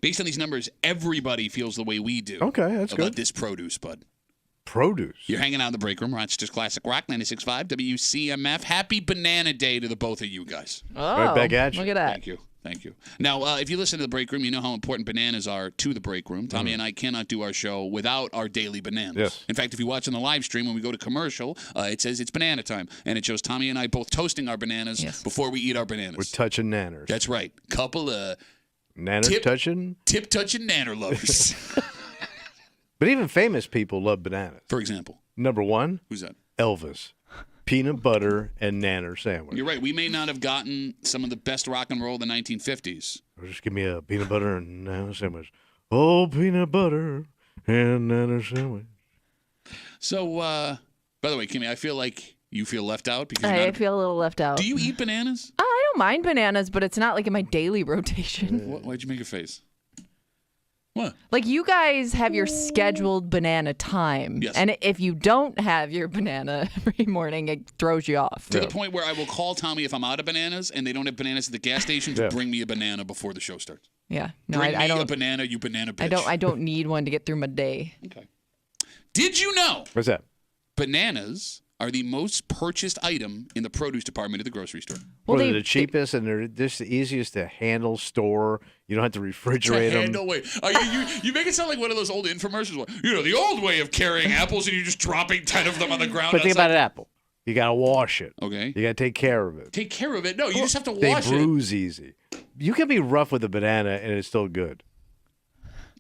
based on these numbers, everybody feels the way we do. Okay, that's about good. this produce, bud. Produce. You're hanging out in the break room. Rochester's Classic Rock, 96.5 WCMF. Happy Banana Day to the both of you guys. Oh, Right back at you. look at that. Thank you. Thank you. Now, if you listen to the break room, you know how important bananas are to the break room. Tommy and I cannot do our show without our daily bananas. Yes. In fact, if you watch on the live stream, when we go to commercial, it says it's banana time. And it shows Tommy and I both toasting our bananas before we eat our bananas. We're touching nanners. That's right. Couple of Nanners touching? Tip-touching nanner lovers. But even famous people love bananas. For example. Number one. Who's that? Elvis. Peanut butter and nanner sandwich. You're right. We may not have gotten some of the best rock and roll of the 1950s. Or just give me a peanut butter and nanner sandwich. Oh, peanut butter and nanner sandwich. So, by the way, Kimmy, I feel like you feel left out because I feel a little left out. Do you eat bananas? I don't mind bananas, but it's not like in my daily rotation. Why'd you make a face? What? Like you guys have your scheduled banana time. Yes. And if you don't have your banana every morning, it throws you off. To the point where I will call Tommy if I'm out of bananas and they don't have bananas at the gas station to bring me a banana before the show starts. Yeah. No, Bring I me don't. a banana, you banana bitch. I don't need one to get through my day. Okay. Did you know What's that? bananas are the most purchased item in the produce department at the grocery store? Well, They're the cheapest and they're just the easiest to handle, store. You don't have to refrigerate them. No way. You make it sound like one of those old infomercials. Where, the old way of carrying apples and you're just dropping 10 of them on the ground. But think outside. about an apple. You got to wash it. Okay. You got to take care of it. Take care of it. No, you just have to They wash it. bruise easy. You can be rough with a banana and it's still good.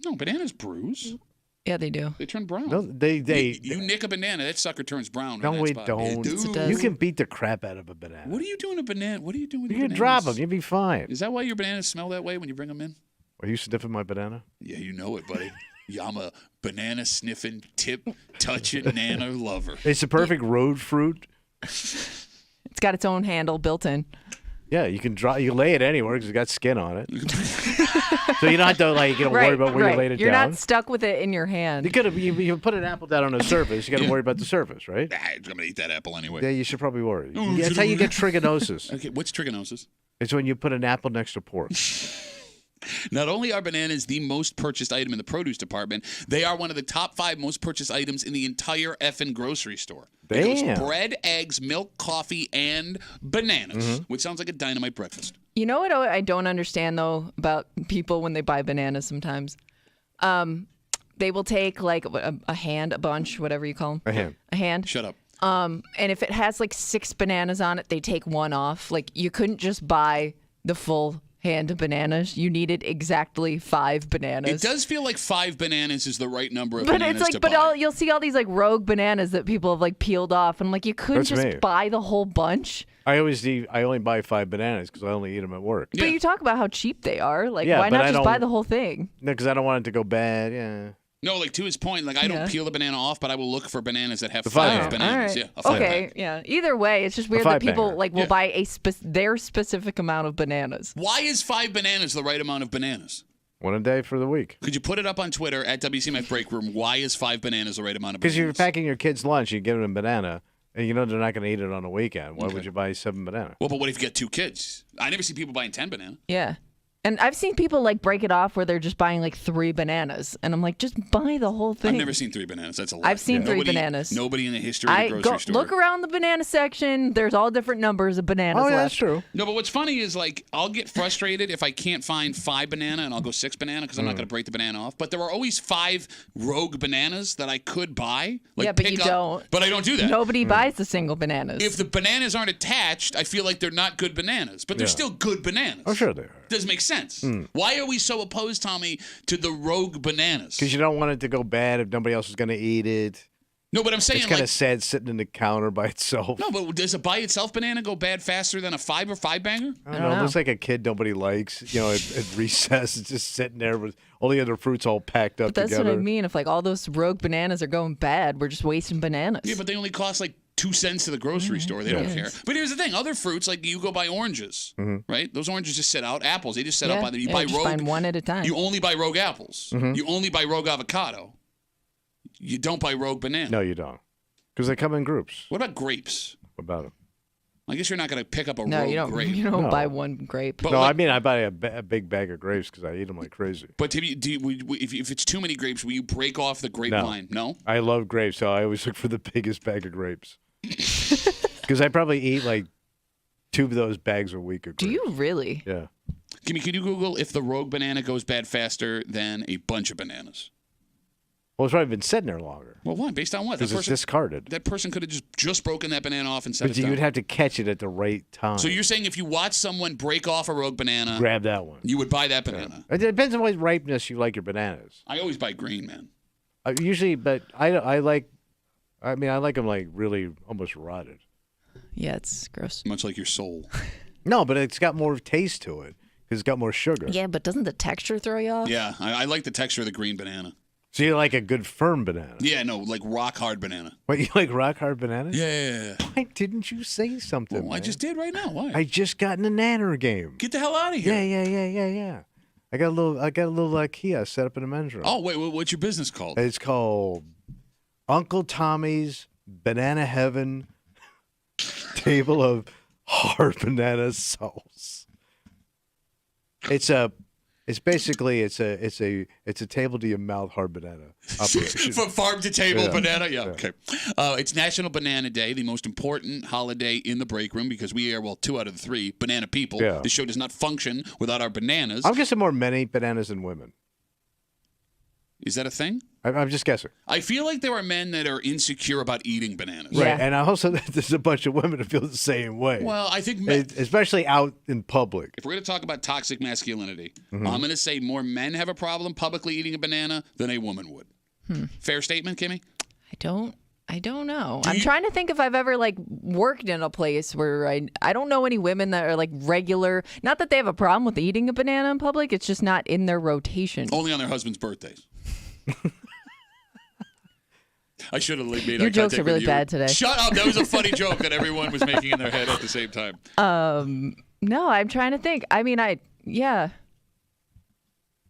No, bananas bruise. Yeah, they do. They turn brown. No, You nick a banana, that sucker turns brown. No, on that we spot. don't. Yes, it does. You can beat the crap out of a banana. What are you doing to banana? What are you doing with You your can bananas? drop them. You'll be fine. Is that why your bananas smell that way when you bring them in? Are you sniffing my banana? Yeah, you know it, buddy. Yeah, I'm a banana sniffing, tip touching nana lover. It's the perfect road fruit. It's got its own handle built in. Yeah, you can you lay it anywhere because it's got skin on it. So you don't have to worry about where you laid it You're down. not stuck with it in your hand. You put an apple down on a surface. You got to worry about the surface, right? Nah, I'm gonna eat that apple anyway. Yeah, you should probably worry. That's how you get trichinosis. Okay, what's trichinosis? It's when you put an apple next to pork. Not only are bananas the most purchased item in the produce department, they are one of the top 5 most purchased items in the entire effing grocery store. It goes Damn. bread, eggs, milk, coffee, and bananas, which sounds like a dynamite breakfast. You know what I don't understand, though, about people when they buy bananas sometimes? They will take, like, a hand, a bunch, whatever you call them. A hand. A hand. Shut up. And if it has, like, 6 bananas on it, they take one off. Like, you couldn't just buy the full hand of bananas. You needed exactly 5 bananas. It does feel like 5 bananas is the right number of But bananas it's to like, buy. you'll see all these like rogue bananas that people have like peeled off, and I'm like, you couldn't That's just me. buy the whole bunch. I only buy 5 bananas because I only eat them at work. Yeah. But you talk about how cheap they are. Like, Yeah, why but not I just buy don't- the whole thing? No, because I don't want it to go bad. Yeah. No, like to his point, like I don't Yeah. peel the banana off, but I will look for bananas that have The 5 five. bananas. All right. Yeah, a 5 Okay. pack. Yeah. Either way, it's just weird that 5 people banger. like will Yeah. buy their specific amount of bananas. Why is 5 bananas the right amount of bananas? One a day for the week. Could you put it up on Twitter at WCMF Break Room? Why is 5 bananas the right amount of Because bananas? you're packing your kids' lunch, you give them a banana, and you know they're not going to eat it on the weekend. Why Okay. would you buy 7 bananas? Well, but what if you get 2 kids? I never see people buying 10 bananas. Yeah. And I've seen people like break it off where they're just buying like 3 bananas, and I'm like, just buy the whole thing. I've never seen 3 bananas. That's a lot. I've seen 3 Nobody- bananas. Nobody in the history of the grocery store. Look around the banana section. There's all different numbers of bananas Oh, yeah, left. that's true. No, but what's funny is like I'll get frustrated if I can't find 5 banana and I'll go 6 banana because I'm not going to break the banana off. But there are always 5 rogue bananas that I could buy. Like Yeah, but pick you up, don't. But I don't do that. Nobody buys the single bananas. If the bananas aren't attached, I feel like they're not good bananas. But they're Yeah. still good bananas. Oh, sure they are. Doesn't make sense. Why are we so opposed, Tommy, to the rogue bananas? Because you don't want it to go bad if nobody else is going to eat it. No, but I'm saying It's kind like of sad sitting in the counter by itself. no, but does a by itself banana go bad faster than a 5 or 5 banger? I don't know. It looks like a kid nobody likes. At recess, it's just sitting there with all the other fruits all packed up But that's together. what I mean. If like all those rogue bananas are going bad, we're just wasting bananas. Yeah, but they only cost like 2 cents to the grocery store. They don't care. But here's the thing: other fruits, like you go buy oranges, right? Those oranges just sit out. Apples, they just sit out by them. You buy just rogue. find one at a time. You only buy rogue apples. You only buy rogue avocado. You don't buy Rogue banana. No, you don't. Because they come in groups. What about grapes? What about them? I guess you're not going to pick up a No, Rogue you don't. grape. You don't No. buy one grape. But No, like- I mean I buy a big bag of grapes because I eat them like crazy. But if it's too many grapes, will you break off the grapevine? No. I love grapes, so I always look for the biggest bag of grapes. Because I probably eat like 2 of those bags a week of grapes. Do you really? Yeah. Can you Google if the Rogue banana goes bad faster than a bunch of bananas? Well, it's probably been sitting there longer. Well, why? Based on what? Because it's discarded. That person could have just broken that banana off and set But it down. you'd have to catch it at the right time. So you're saying if you watch someone break off a Rogue banana, grab that one. you would buy that banana? It depends on what ripeness you like your bananas. I always buy green, man. Usually, but I like them like really almost rotted. Yeah, it's gross. Much like your soul. No, but it's got more taste to it because it's got more sugar. Yeah, but doesn't the texture throw you off? Yeah, I like the texture of the green banana. So you like a good firm banana? Yeah, no, like rock hard banana. What, you like rock hard bananas? Yeah. Why didn't you say something? Well, I just did right now. Why? I just got in a nanner game. Get the hell out of here. Yeah. I got a little kiosk set up in a men's room. Oh, wait, what's your business called? It's called Uncle Tommy's Banana Heaven Table of Hard Banana Sauce. It's a table to your mouth hard banana operation. From farm to table banana? Yeah, Yeah. okay. It's National Banana Day, the most important holiday in the break room because we are, 2 out of the 3 banana people. Yeah. The show does not function without our bananas. I'm guessing more many bananas than women. Is that a thing? I'm just guessing. I feel like there are men that are insecure about eating bananas. Yeah. Right. And I also there's a bunch of women that feel the same way. Well, I think men, especially out in public. if we're going to talk about toxic masculinity, Mm-hmm. I'm going to say more men have a problem publicly eating a banana than a woman would. Fair statement, Kimmy? I don't know. I'm trying to think if I've ever worked in a place where I don't know any women that are regular. Not that they have a problem with eating a banana in public. It's just not in their rotation. Only on their husband's birthdays. I should have made Your eye jokes contact are really with you. bad today. Shut up. That was a funny joke that everyone was making in their head at the same time. No, I'm trying to think. I mean,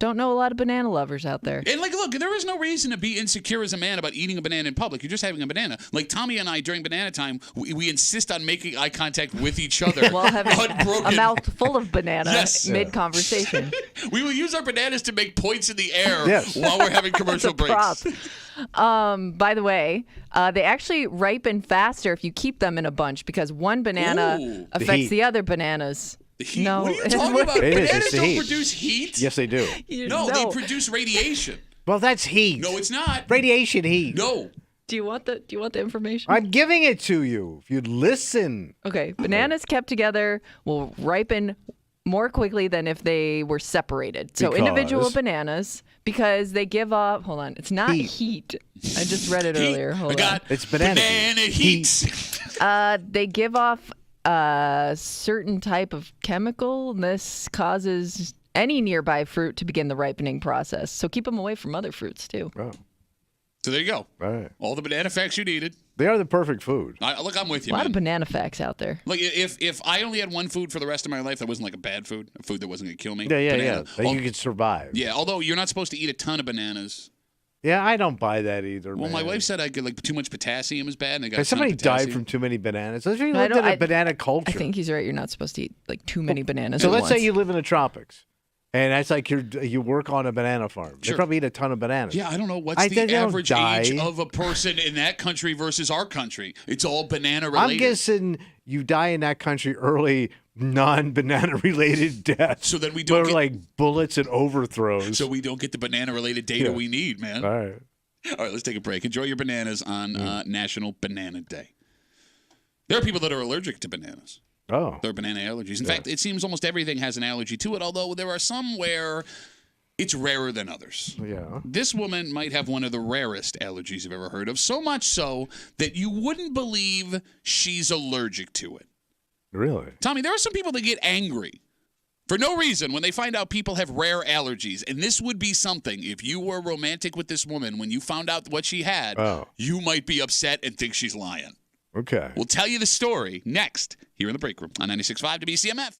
don't know a lot of banana lovers out there. And look, there is no reason to be insecure as a man about eating a banana in public. You're just having a banana. Like Tommy and I during banana time, we insist on making eye contact with each other. While having unbroken. a mouth full of banana Yes. mid-conversation. We will use our bananas to make points in the air Yes. while we're having commercial It's a prop. breaks. By the way, they actually ripen faster if you keep them in a bunch because one banana Ooh. affects heat. the other bananas. The heat? No, What are you talking about? It is, it's Bananas the don't heat. produce heat. Yes, they do. No, they produce radiation. Well, that's heat. No, it's not. Radiation heat. No. Do you want the information? I'm giving it to you. If you'd listen. Okay, bananas kept together will ripen more quickly than if they were separated. So individual Because? bananas, because they give off, hold on, it's not heat. I just read it earlier. Heat. Hold I got It's banana heat. on. They give off a certain type of chemical, and this causes any nearby fruit to begin the ripening process. So keep them away from other fruits, too. Oh, So there you go. all right. All the banana facts you needed. They are the perfect food. Look, I'm with A you, lot man. of banana facts out there. Look, if I only had one food for the rest of my life that wasn't like a bad food, a food that wasn't going to kill me. Yeah. banana. That you could survive. Yeah, although you're not supposed to eat a ton of bananas. Yeah, I don't buy that either. Well, man. my wife said I get too much potassium is bad, and I got a ton of Somebody died potassium. from too many bananas. Let's say you I lived in don't- a banana culture. I think he's right. You're not supposed to eat too many bananas So at let's once. say you live in the tropics, and that's like you work on a banana farm. They Sure. probably eat a ton of bananas. Yeah, I don't know what's They the don't average age die. of a person in that country versus our country. It's all banana I'm related. guessing you die in that country early, non-banana related deaths. So then we don't Where, get- like bullets and overthrows. so we don't get the banana related data Yeah. we need, man. All right. All right, let's take a break. Enjoy your bananas on National Banana Day. There are people that are allergic to bananas. Oh. There are banana allergies. In fact, it seems almost everything has an allergy to it, although there are some where it's rarer than others. Yeah. This woman might have one of the rarest allergies I've ever heard of, so much so that you wouldn't believe she's allergic to it. Really? Tommy, there are some people that get angry for no reason when they find out people have rare allergies. And this would be something, if you were romantic with this woman, when you found out what she had, you might be upset and think she's lying. Okay. We'll tell you the story next here in the break room on 96.5 WCMF.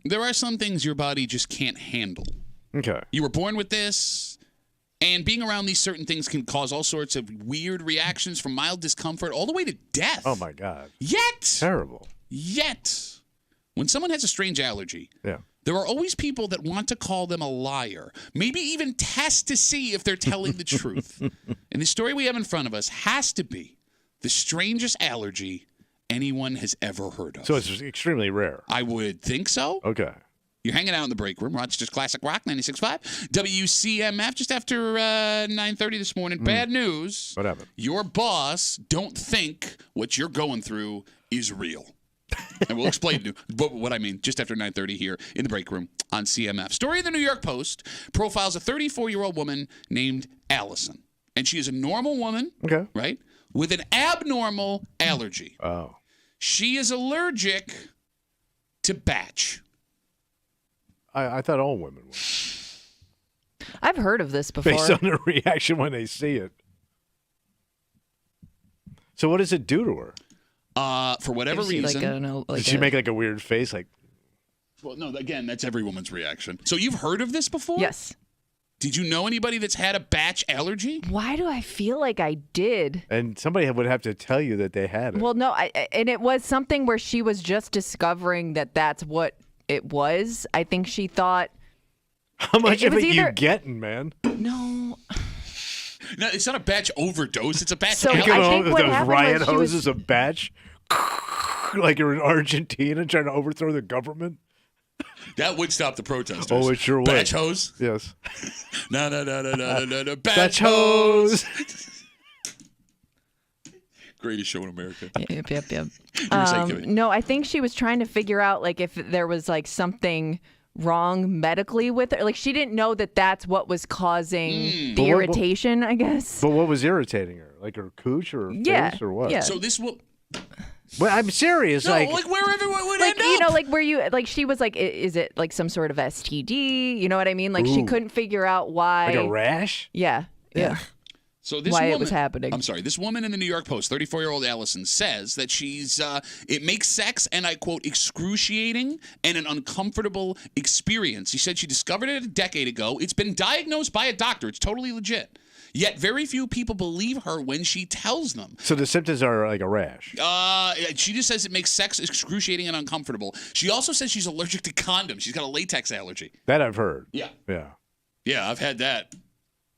There are some things your body just can't handle. Okay. You were born with this, and being around these certain things can cause all sorts of weird reactions, from mild discomfort all the way to death. Oh, my God. Yet, Terrible. when someone has a strange allergy, there are always people that want to call them a liar, maybe even test to see if they're telling the truth. And the story we have in front of us has to be the strangest allergy anyone has ever heard of. So it's extremely rare. I would think so. Okay. You're hanging out in the break room. Rochester's Classic Rock, 96.5. WCMF, just after 9:30 this morning. Bad news. What happened? Your boss don't think what you're going through is real. And we'll explain to you what I mean just after 9:30 here in the break room on CMF. Story in the New York Post profiles a 34-year-old woman named Allison. And she is a normal woman, right, with an abnormal allergy. Oh. She is allergic to batch. I thought all women were. I've heard of this before. Based on their reaction when they see it. So what does it do to her? For whatever reason. Did she make like a weird face? Like, well, no, again, that's every woman's reaction. So you've heard of this before? Yes. Did you know anybody that's had a batch allergy? Why do I feel like I did? and somebody would have to tell you that they had it. Well, no, and it was something where she was just discovering that that's what it was. I think she thought. How much of it either, you getting, man? No. No, it's not a batch overdose. It's a batch So allergy. I think what those happened riot was she was- hoses, a batch, like you're in Argentina trying to overthrow the government. That would stop the protesters. Oh, it sure would. Batch hose? Yes. No. Batch hose. Greatest show in America. Yep. You were saying, Kimmy. No, I think she was trying to figure out like if there was like something wrong medically with her. Like she didn't know that that's what was causing the irritation, I guess. But what was irritating her? Like her cooch or her face or what? Yeah. So this will. Well, I'm serious. No, like where everyone would Like, end you up. know, like where you, like she was like, is it like some sort of STD? You know what I mean? Like she Ooh. couldn't figure out why. Like a rash? Yeah. So this why woman, it was happening. I'm sorry. This woman in the New York Post, 34-year-old Allison, says that she's. It makes sex, and I quote, excruciating and an uncomfortable experience. She said she discovered it a decade ago. It's been diagnosed by a doctor. It's totally legit. Yet very few people believe her when she tells them. So the symptoms are like a rash. She just says it makes sex excruciating and uncomfortable. She also says she's allergic to condoms. She's got a latex allergy. That I've heard. Yeah. Yeah. Yeah, I've had that.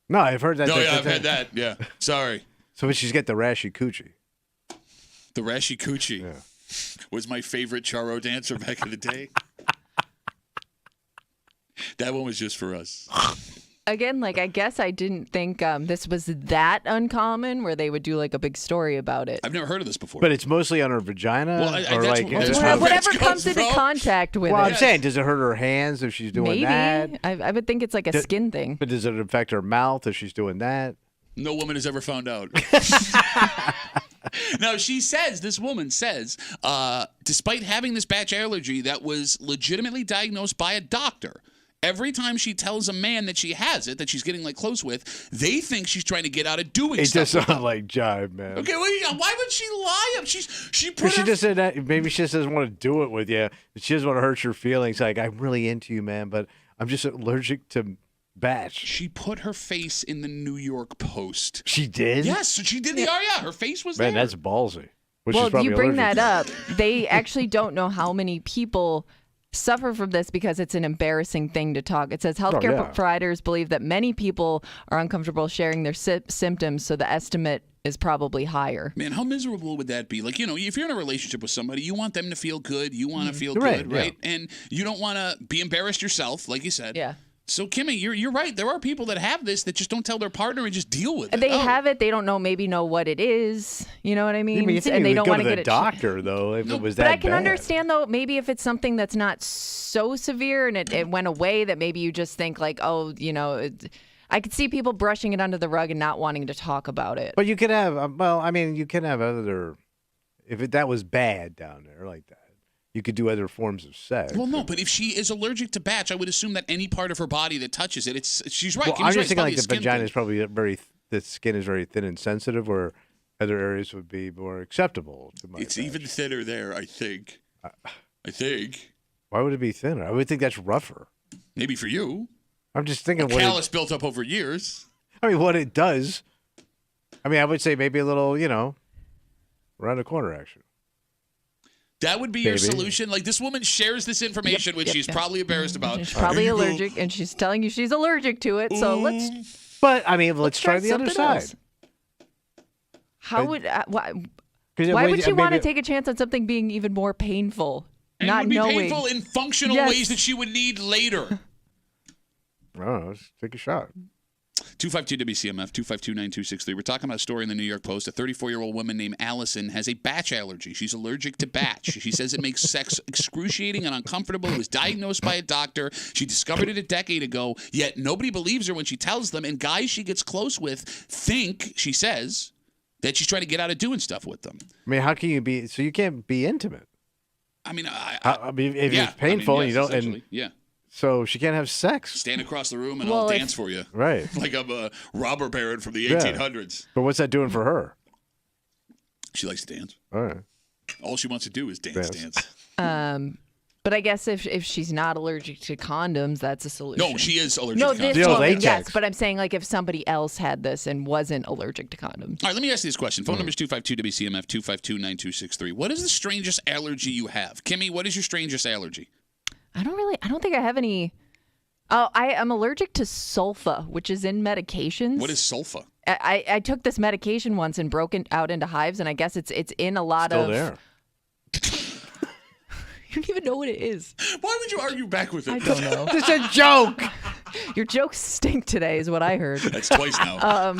No, I've heard that. No, yeah, I've had that. Yeah. Sorry. So she's got the rashy coochie. The rashy coochie Yeah. was my favorite Charo dancer back in the day. That one was just for us. Again, like I guess I didn't think this was that uncommon where they would do like a big story about it. I've never heard of this before. But it's mostly on her vagina? Well, or that's like, what- is it that's how- Whatever Rich comes goes, into bro. contact with well, it. I'm saying, does it hurt her hands if she's doing Maybe. that? I would think it's like a D- skin thing. But does it affect her mouth if she's doing that? No woman has ever found out. Now, this woman says, despite having this batch allergy that was legitimately diagnosed by a doctor, every time she tells a man that she has it, that she's getting like close with, they think she's trying to get out of doing It stuff. just with sounds them. like jive, man. Okay, well, why would she lie? She put Because she her just said that maybe she just doesn't want to do it with you. She doesn't want to hurt your feelings. Like, I'm really into you, man, but I'm just allergic to batch. She put her face in the New York Post. She did? Yes, she did the. Oh yeah, her face was Man, there. that's ballsy. Which Well, she's probably you bring allergic that to. up. They actually don't know how many people suffer from this because it's an embarrassing thing to talk. It says healthcare yeah. providers believe that many people are uncomfortable sharing their symptoms, so the estimate is probably higher. Man, how miserable would that be? Like, you know, if you're in a relationship with somebody, you want them to feel good. You want to feel Right, good, yeah. right? And you don't want to be embarrassed yourself, like you said. Yeah. So, Kimmy, you're right. There are people that have this that just don't tell their partner and just deal with it. They have it. They don't maybe know what it is. You know what I mean? You think and you they would don't go want to to the get it. doctor, though, if it was that But I can bad. understand, though, maybe if it's something that's not so severe and it went away, that maybe you just think like, oh, you know, I could see people brushing it under the rug and not wanting to talk about it. But you could have, you can have other, that was bad down there like that, you could do other forms of sex. Well, no, but if she is allergic to batch, I would assume that any part of her body that touches it, she's right. Well, Kimmy's I'm right. just It's thinking probably like a the skin vagina thing. is probably the skin is very thin and sensitive, where other areas would be more acceptable to my It's batch. even thinner there, I think. I think. Why would it be thinner? I would think that's rougher. Maybe for you. I'm just thinking what callus built up over years. I mean, what it does. I mean, I would say maybe a little, around the corner action. That would be your solution? Like, this woman shares this information, which she's probably embarrassed about. She's probably allergic, and she's telling you she's allergic to it. So let's. But I mean, let's try the other side. Else. How would why would she want to take a chance on something being even more painful? And not it would be knowing. painful in functional ways that she would need later. I don't know. Let's take a shot. 252-WCMF, 252-9263. We're talking about a story in the New York Post. A 34-year-old woman named Allison has a batch allergy. She's allergic to batch. She says it makes sex excruciating and uncomfortable. It was diagnosed by a doctor. She discovered it a decade ago, yet nobody believes her when she tells them. And guys she gets close with think, she says, that she's trying to get out of doing stuff with them. I mean, how can you be? So you can't be intimate. I mean, if it's painful, yes, you don't. And yeah. So she can't have sex. Stand across the room and I'll dance for you. Right. Like I'm a robber baron from the 1800s. But what's that doing for her? She likes to dance. All right. All she wants to do is dance. But I guess if she's not allergic to condoms, that's a solution. No, she is allergic to condoms. This woman, yes, but I'm saying like if somebody else had this and wasn't allergic to condoms. All right, let me ask you this question. Phone number is 252-WCMF, 252-9263. What is the strangest allergy you have? Kimmy, what is your strangest allergy? I don't think I have any. Oh, I'm allergic to sulfa, which is in medications. What is sulfa? I took this medication once and broke it out into hives, and I guess it's in a lot Still of. There. You don't even know what it is. Why would you argue back with it? I don't know. It's a joke. Your jokes stink today, is what I heard. That's twice now.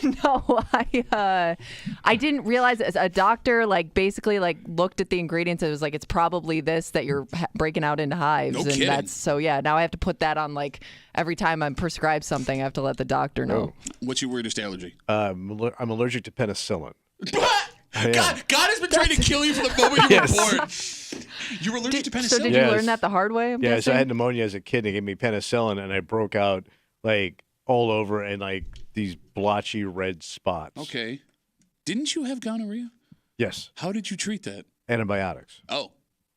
No, I didn't realize it. A doctor basically looked at the ingredients and it was like, it's probably this that you're breaking out into hives. No and kidding. that's so now I have to put that on every time I'm prescribed something, I have to let the doctor know. What's your weirdest allergy? I'm allergic to penicillin. God has been trying to kill you from the moment you were born. You were allergic to penicillin? So did you learn that the hard way? I'm so guessing? I had pneumonia as a kid. They gave me penicillin, and I broke out all over and these blotchy red spots. Okay. Didn't you have gonorrhea? Yes. How did you treat that? Antibiotics. Oh.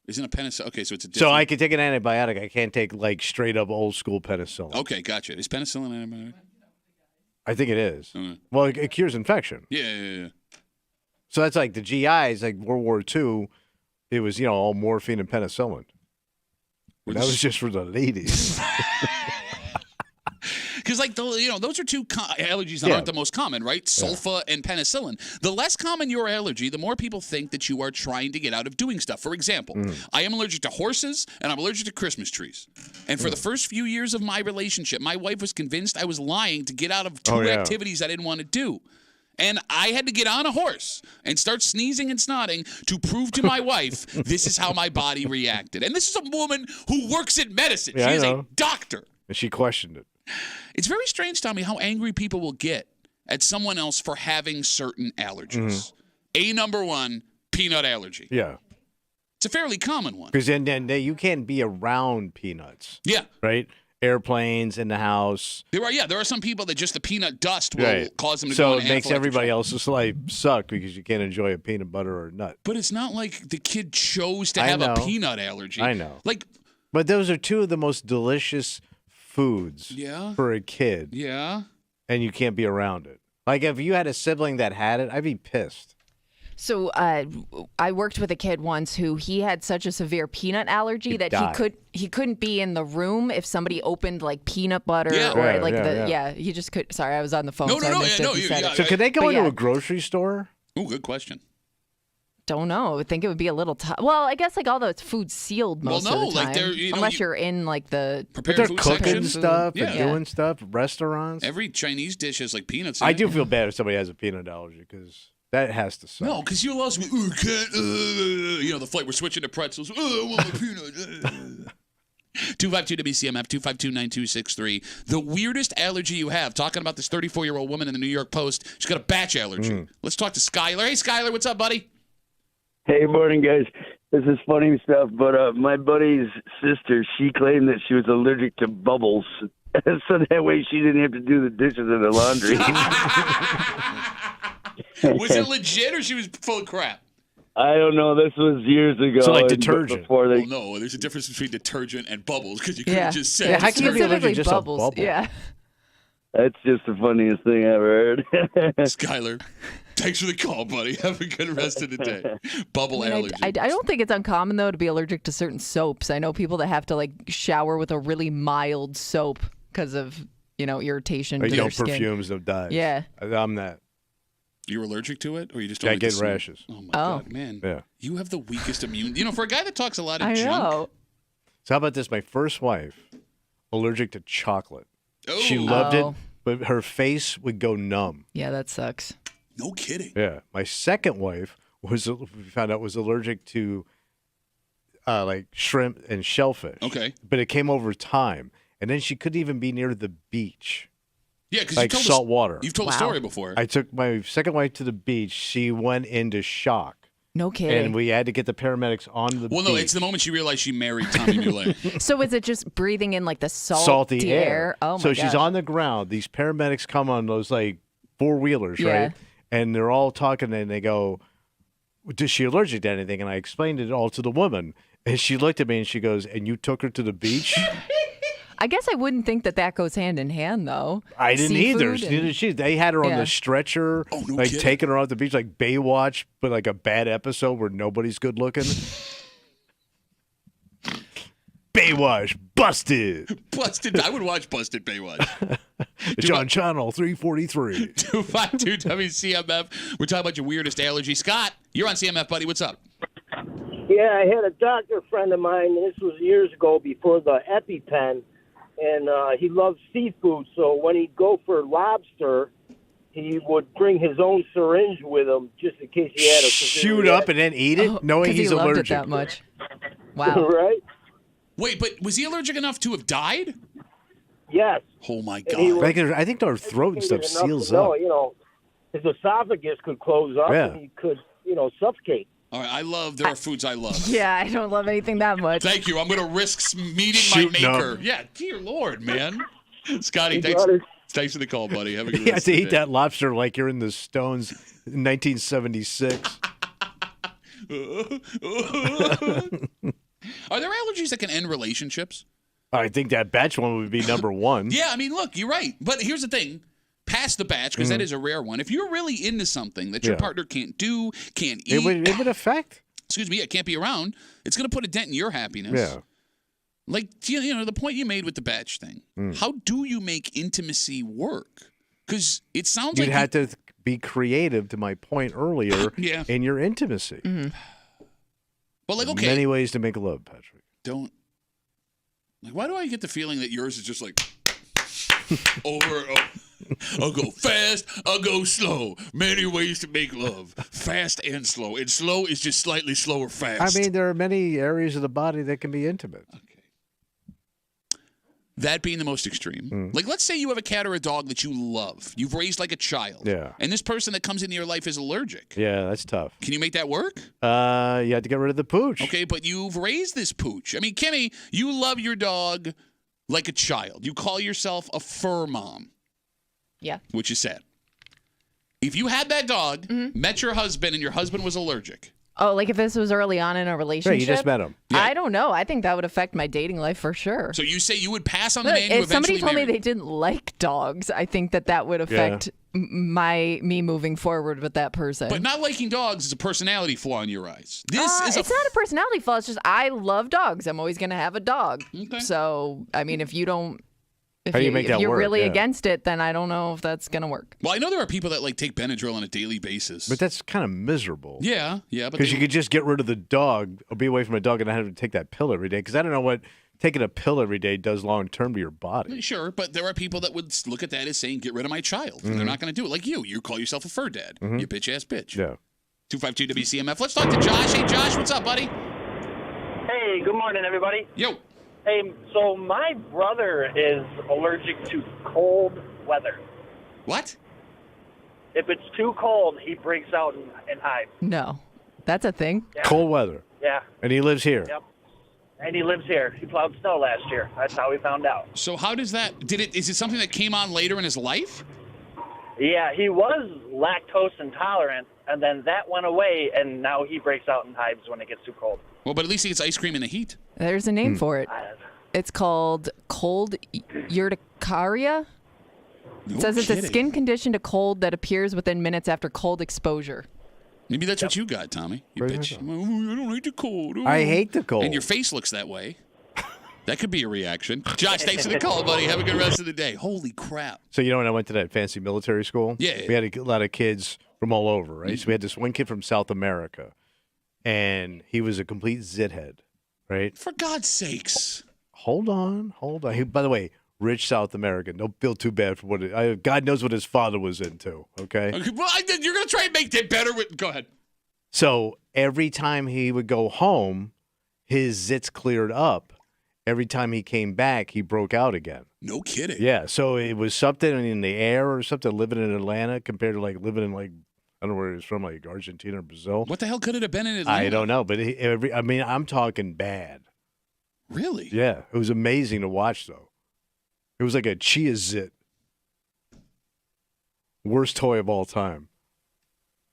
Isn't a penicillin? Okay, so it's a different... So I can take an antibiotic. I can't take straight up old school penicillin. Okay, gotcha. Is penicillin an antibiotic? I think it is. Well, it cures infection. Yeah. So that's the GIs, World War II, it was, all morphine and penicillin. That was just for the ladies. Because, those are two allergies that aren't the most common, right? Sulfa and penicillin. The less common your allergy, the more people think that you are trying to get out of doing stuff. For example, I am allergic to horses, and I'm allergic to Christmas trees. And for the first few years of my relationship, my wife was convinced I was lying to get out of two activities I didn't want to do. And I had to get on a horse and start sneezing and snotting to prove to my wife this is how my body reacted. And this is a woman who works in medicine. Yeah, she is a doctor. And she questioned it. It's very strange, Tommy, how angry people will get at someone else for having certain allergies. Number one, peanut allergy. Yeah. It's a fairly common one. Because then you can't be around peanuts. Yeah. Right? Airplanes in the house. There are some people that just the peanut dust will cause them to go So on it makes everybody else's life suck because you can't enjoy a peanut butter or a nut. But it's not like the kid chose to have a peanut allergy. I know. But those are two of the most delicious foods for a kid. Yeah. And you can't be around it. If you had a sibling that had it, I'd be pissed. So I worked with a kid once who he had such a severe peanut allergy that he couldn't be in the room if somebody opened peanut butter he just could. Sorry, I was on the phone. So could they go into a grocery store? Oh, good question. Don't know. I would think it would be a little tough. Well, I guess all those food's sealed most of the time. Unless you're in the prepared food cooking section. Stuff and doing stuff. Restaurants. Every Chinese dish has peanuts. I do feel bad if somebody has a peanut allergy because that has to suck. No, because you'll also be, can't, the flight, we're switching to pretzels. I want my peanut. 252-WCMF, 252-9263. The weirdest allergy you have. Talking about this 34-year-old woman in the New York Post. She's got a batch allergy. Let's talk to Skylar. Hey, Skylar, what's up, buddy? Hey, morning, guys. This is funny stuff, but my buddy's sister, she claimed that she was allergic to bubbles, so that way she didn't have to do the dishes and the laundry. Was it legit or she was full of crap? I don't know. This was years ago. So like detergent. Before they... Well, no, there's a difference between detergent and bubbles because you could have just said. Yeah, how can you be allergic Specifically to just bubbles. a bubble? Yeah. That's just the funniest thing I ever heard. Skyler, thanks for the call, buddy. Have a good rest of the day. Bubble allergy. I don't think it's uncommon, though, to be allergic to certain soaps. I know people that have to, like, shower with a really mild soap because of, irritation to their skin. Perfumes of dyes. Yeah. I'm that. You're allergic to it, or you just don't I like get the smell? rashes. Oh my God, man! Yeah. You have the weakest immune. For a guy that talks a lot of I junk. know. So how about this? My first wife, allergic to chocolate. Oh. She loved it, but her face would go numb. Yeah, that sucks. No kidding. Yeah. My second wife we found out was allergic to like shrimp and shellfish. Okay. But it came over time, and then she couldn't even be near the beach. Yeah, because like salt water. You've told the story before. I took my second wife to the beach. She went into shock. No kidding. And we had to get the paramedics on the beach. Well, no, it's the moment she realized she married Tommy Muley. So is it just breathing in like the salty air? Oh my So gosh. she's on the ground. These paramedics come on those like four-wheelers, Yeah. right? And they're all talking and they go, "Is she allergic to anything?" And I explained it all to the woman. And she looked at me and she goes, "And you took her to the beach?" I guess I wouldn't think that goes hand in hand, though. I didn't either. Seafood Neither did she. They had her on Yeah. the stretcher, no kidding. taking her off the beach, like Baywatch, but like a bad episode where nobody's good looking. Baywatch, busted. Busted. I would watch Busted Baywatch. It's on channel 343. 252 WCMF. We're talking about your weirdest allergy. Scott, you're on CMF, buddy. What's up? Yeah, I had a doctor friend of mine, and this was years ago before the EpiPen, and he loved seafood. So when he'd go for lobster, he would bring his own syringe with him just in case he had a Shoot up and then eat it, knowing he's he loved allergic. it that much. Wow. Right? Wait, but was he allergic enough to have died? Yes. Oh, my And he God. was I think our throat and stuff educated enough seals to know, up. his esophagus could close up, Yeah. and he could, suffocate. All right, there are foods I love. Yeah, I don't love anything that much. Thank you. I'm going to risk meeting Shooting my up. maker. Yeah, dear Lord, man. Scotty, You thanks, got it. thanks for the call, buddy. Have a good You have rest to of the eat day. that lobster like you're in the Stones in 1976. Are there allergies that can end relationships? I think that batch one would be number one. Yeah, I mean, look, you're right. But here's the thing. Past the batch, because that is a rare one. If you're really into something that your Yeah. partner can't do, can't eat, It would affect. excuse me, it can't be around, it's going to put a dent in your happiness. Yeah. Like, the point you made with the batch thing. How do you make intimacy work? Because it sounds You'd like have to be creative, to my point earlier, Yeah. in your intimacy. But like, okay, Many ways to make love, Patrick. don't. Like, why do I get the feeling that yours is just like over and over? I'll go fast, I'll go slow. Many ways to make love. Fast and slow. And slow is just slightly slower fast. I mean, there are many areas of the body that can be intimate. That being the most extreme. Like, let's say you have a cat or a dog that you love. You've raised like a child. Yeah. And this person that comes into your life is allergic. Yeah, that's tough. Can you make that work? You have to get rid of the pooch. Okay, but you've raised this pooch. I mean, Kimmy, you love your dog like a child. You call yourself a fur mom. Yeah. Which is sad. If you had that dog, met your husband, and your husband was allergic. Oh, like if this was early on in a relationship? Right, you just met him. I don't know. I think that would affect my dating life for sure. So you say you would pass on the Look, man you if somebody eventually told me married. they didn't like dogs, I think that would affect me moving forward with that person. But not liking dogs is a personality flaw in your eyes. This is it's not a personality flaw. It's just I love dogs. I'm always going to have a dog. Okay. So, I mean, if you don't, if, How do you make that you're work? really Yeah. against it, then I don't know if that's going to work. Well, I know there are people that like take Benadryl on a daily basis. But that's kind of miserable. Yeah, but Because you could just get rid of the dog, or be away from a dog, and not have to take that pill every day. Because I don't know what taking a pill every day does long term to your body. Sure, but there are people that would look at that as saying, get rid of my child. And they're not going to do it. Like you. You call yourself a fur dad. You bitch-ass bitch. Yeah. 252 WCMF. Let's talk to Josh. Hey, Josh, what's up, buddy? Hey, good morning, everybody. Yo. Hey, so my brother is allergic to cold weather. What? If it's too cold, he breaks out and hides. No, that's a thing. Yeah. Cold weather. Yeah. And he lives here. Yep. And he lives here. He plowed snow last year. That's how we found out. So how does that, is it something that came on later in his life? Yeah, he was lactose intolerant, and then that went away, and now he breaks out in hives when it gets too cold. Well, but at least he gets ice cream in the heat. There's a name for it. It's called cold urticaria. It says it's a skin condition to cold that appears within minutes after cold exposure. Maybe that's what you got, Tommy. You bitch. I don't like the cold. I hate the cold. And your face looks that way. That could be a reaction. Josh, thanks for the call, buddy. Have a good rest of the day. Holy crap. So, when I went to that fancy military school? Yeah. We had a lot of kids from all over, right? So we had this one kid from South America, and he was a complete zithead, right? For God's sakes. Hold on. By the way, rich South American. Don't feel too bad for God knows what his father was into, okay? Well, you're going to try and make that better. Go ahead. So every time he would go home, his zits cleared up. Every time he came back, he broke out again. No kidding. Yeah, so it was something in the air or something living in Atlanta compared to living in I don't know where he was from, Argentina or Brazil. What the hell could it have been in Atlanta? I don't know, but I'm talking bad. Really? Yeah, it was amazing to watch though. It was like a chia zit. Worst toy of all time.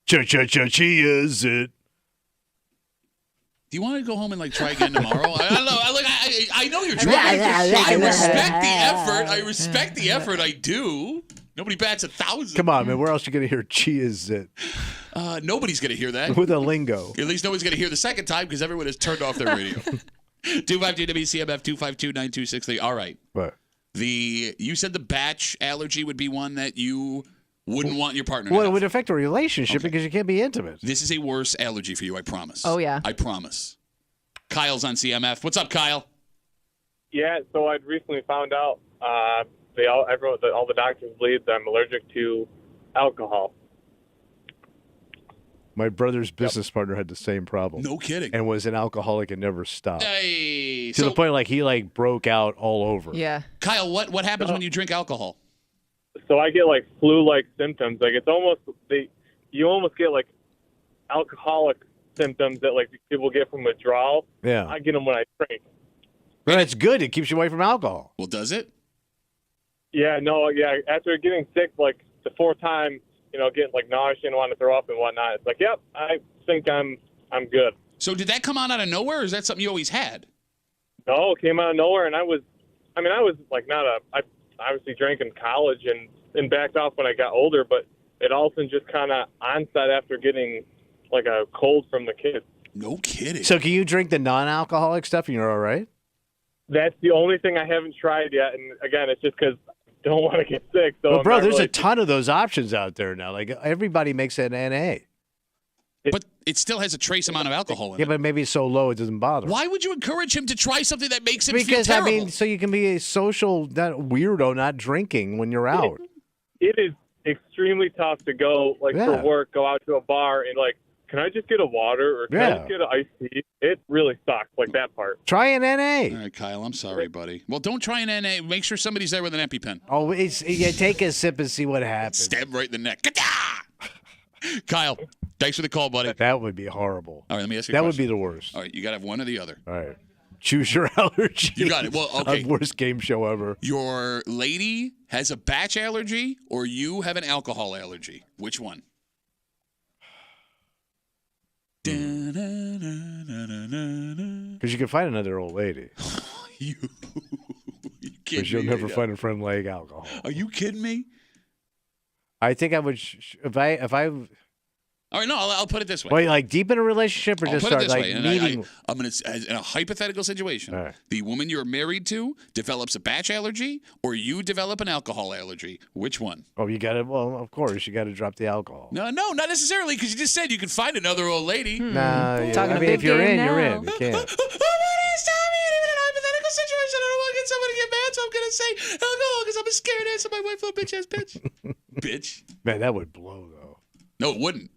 Chia zit. Do you want to go home and try again tomorrow? I don't know. I know you're trying. I respect the effort. I respect the effort. I do. Nobody bats 1,000. Come on, man. Where else are you going to hear chia zit? Nobody's going to hear that. With a lingo. At least nobody's going to hear the second time because everyone has turned off their radio. 252 WCMF 252-9263. All right. What? You said the batch allergy would be one that you wouldn't want your partner to Well, have. it would affect a relationship because you can't be intimate. This is a worse allergy for you, I promise. Oh, yeah. I promise. Kyle's on CMF. What's up, Kyle? Yeah, so I'd recently found out all the doctors believe that I'm allergic to alcohol. My brother's business partner had the same problem. No kidding. And was an alcoholic and never stopped. Hey, to the point he broke out all over. Yeah. Kyle, what happens when you drink alcohol? So I get flu-like symptoms. It's almost you almost get alcoholic symptoms that people get from withdrawal. Yeah. I get them when I drink. Well, that's good. It keeps you away from alcohol. Well, does it? Yeah, no, yeah. After getting sick, the fourth time, getting nausea and wanting to throw up and whatnot, it's yep, I think I'm good. So did that come out of nowhere, or is that something you always had? No, it came out of nowhere, and I was I obviously drank in college and backed off when I got older, but it also just kind of onset after getting a cold from the kids. No kidding. So can you drink the non-alcoholic stuff and you're all right? That's the only thing I haven't tried yet, and again, it's just because I don't want to get sick. So bro, there's a ton of those options out there now. Everybody makes an NA. But it still has a trace amount of alcohol in it. Yeah, but maybe it's so low it doesn't bother. Why would you encourage him to try something that makes him feel terrible? Because, so you can be a social weirdo not drinking when you're out. It is extremely tough to go, for work, go out to a bar and, can I just get a water or can I just get an iced tea? It really sucks, that part. Try an NA. All right, Kyle, I'm sorry, buddy. Well, don't try an NA. Make sure somebody's there with an EpiPen. Oh, take a sip and see what happens. Stab right in the neck. Kyle, thanks for the call, buddy. That would be horrible. All right, let me ask you a That question. would be the worst. All right, you got to have one or the other. All right. Choose your allergy. You got it. Well, okay. Worst game show ever. Your lady has a batch allergy or you have an alcohol allergy. Which one? Because you can find another old lady. you Because you'll never find a friend like alcohol. Are you kidding me? I think I would if I. All right, no, I'll put it this way. Well, deep in a relationship or I'll just put it start this way. meeting? I'm going to, in a hypothetical situation, Right. the woman you're married to develops a batch allergy or you develop an alcohol allergy. Which one? Oh, you got to. Well, of course, you got to drop the alcohol. No, not necessarily, because you just said you could find another old lady. Nah, I mean, if you're in, you're in. You can't. Situation. I don't want to get somebody to get mad, so I'm going to say alcohol because I'm a scared ass of my wife, little bitch ass bitch. Bitch. Man, that would blow, though. No, it wouldn't.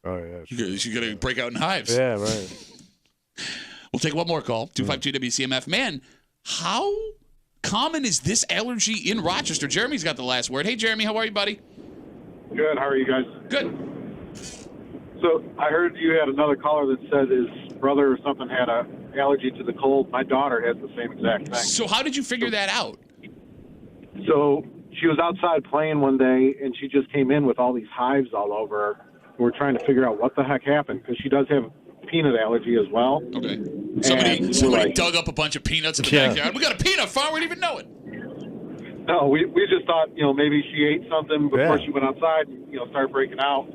Oh, yeah. She's going to break out in hives. Yeah, right. We'll take one more call. 252 WCMF. Man, how common is this allergy in Rochester? Jeremy's got the last word. Hey, Jeremy, how are you, buddy? Good. How are you guys? Good. So I heard you had another caller that said his brother or something had an allergy to the cold. My daughter has the same exact thing. So how did you figure that out? So she was outside playing one day, and she just came in with all these hives all over her. We're trying to figure out what the heck happened because she does have a peanut allergy as well. Okay. And Somebody we're like, dug up a bunch of peanuts in the Yeah. backyard. We got a peanut farm. We didn't even know it. no, we just thought, maybe she ate something before Yeah. she went outside and, started breaking out.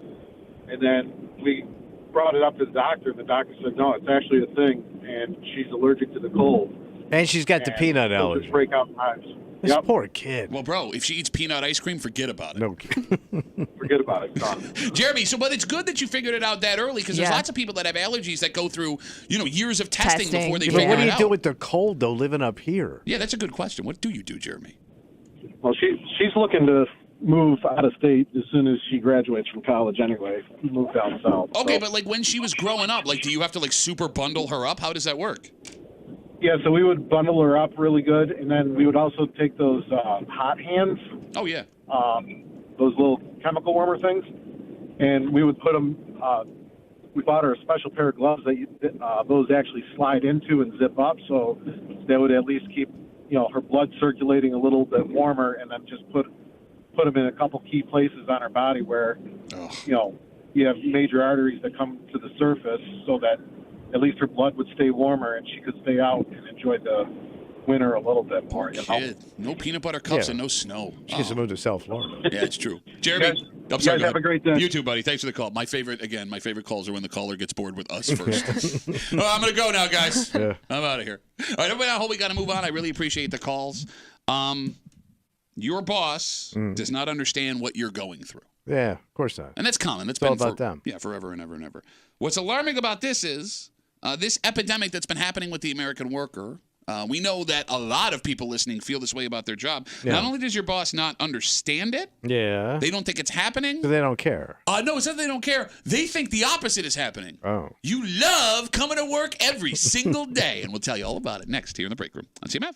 And then we brought it up to the doctor, and the doctor said, no, it's actually a thing, and she's allergic to the cold. And she's got the peanut she'll allergy. just break out times. This poor kid. Well, bro, if she eats peanut ice cream, forget about it. No kid. Forget about it. Done. Jeremy, but it's good that you figured it out that early because there's Yeah. lots of people that have allergies that go through, years of testing before they Yeah, figure but what do it you out. do with the cold, though, living up here? Yeah, that's a good question. What do you do, Jeremy? Well, she's looking to move out of state as soon as she graduates from college anyway, move down south. Okay, So- but like when she was growing up, like do you have to like super bundle her up? How does that work? Yeah, so we would bundle her up really good, and then we would also take those hot hands, Oh yeah. those little chemical warmer things, and we would put them. We bought her a special pair of gloves that those actually slide into and zip up, so that would at least keep her blood circulating a little bit warmer, and then just put them in a couple key places on her body where you have major arteries that come to the surface, so that at least her blood would stay warmer and she could stay out and enjoy the winter a little bit more. Kid. No peanut butter cups Yeah. and no snow. She gets to move to South Florida. Yeah, it's true. Jeremy, You I'm sorry, guys go have a ahead. great day. You too, buddy. Thanks for the call. My favorite calls are when the caller gets bored with us first. I'm going to go now, guys. Yeah. I'm out of here. All right, everybody, I hope we got to move on. I really appreciate the calls. Your boss does not understand what you're going through. Yeah, of course not. And that's common. That's It's all been about them. Yeah, forever and ever and ever. What's alarming about this is this epidemic that's been happening with the American worker. We know that a lot of people listening feel this way about their job. Yeah. Not only does your boss not understand it, Yeah. they don't think it's happening. So they don't care. No, it's not that they don't care. They think the opposite is happening. Oh. You love coming to work every single day. And we'll tell you all about it next here in the break room on CMF.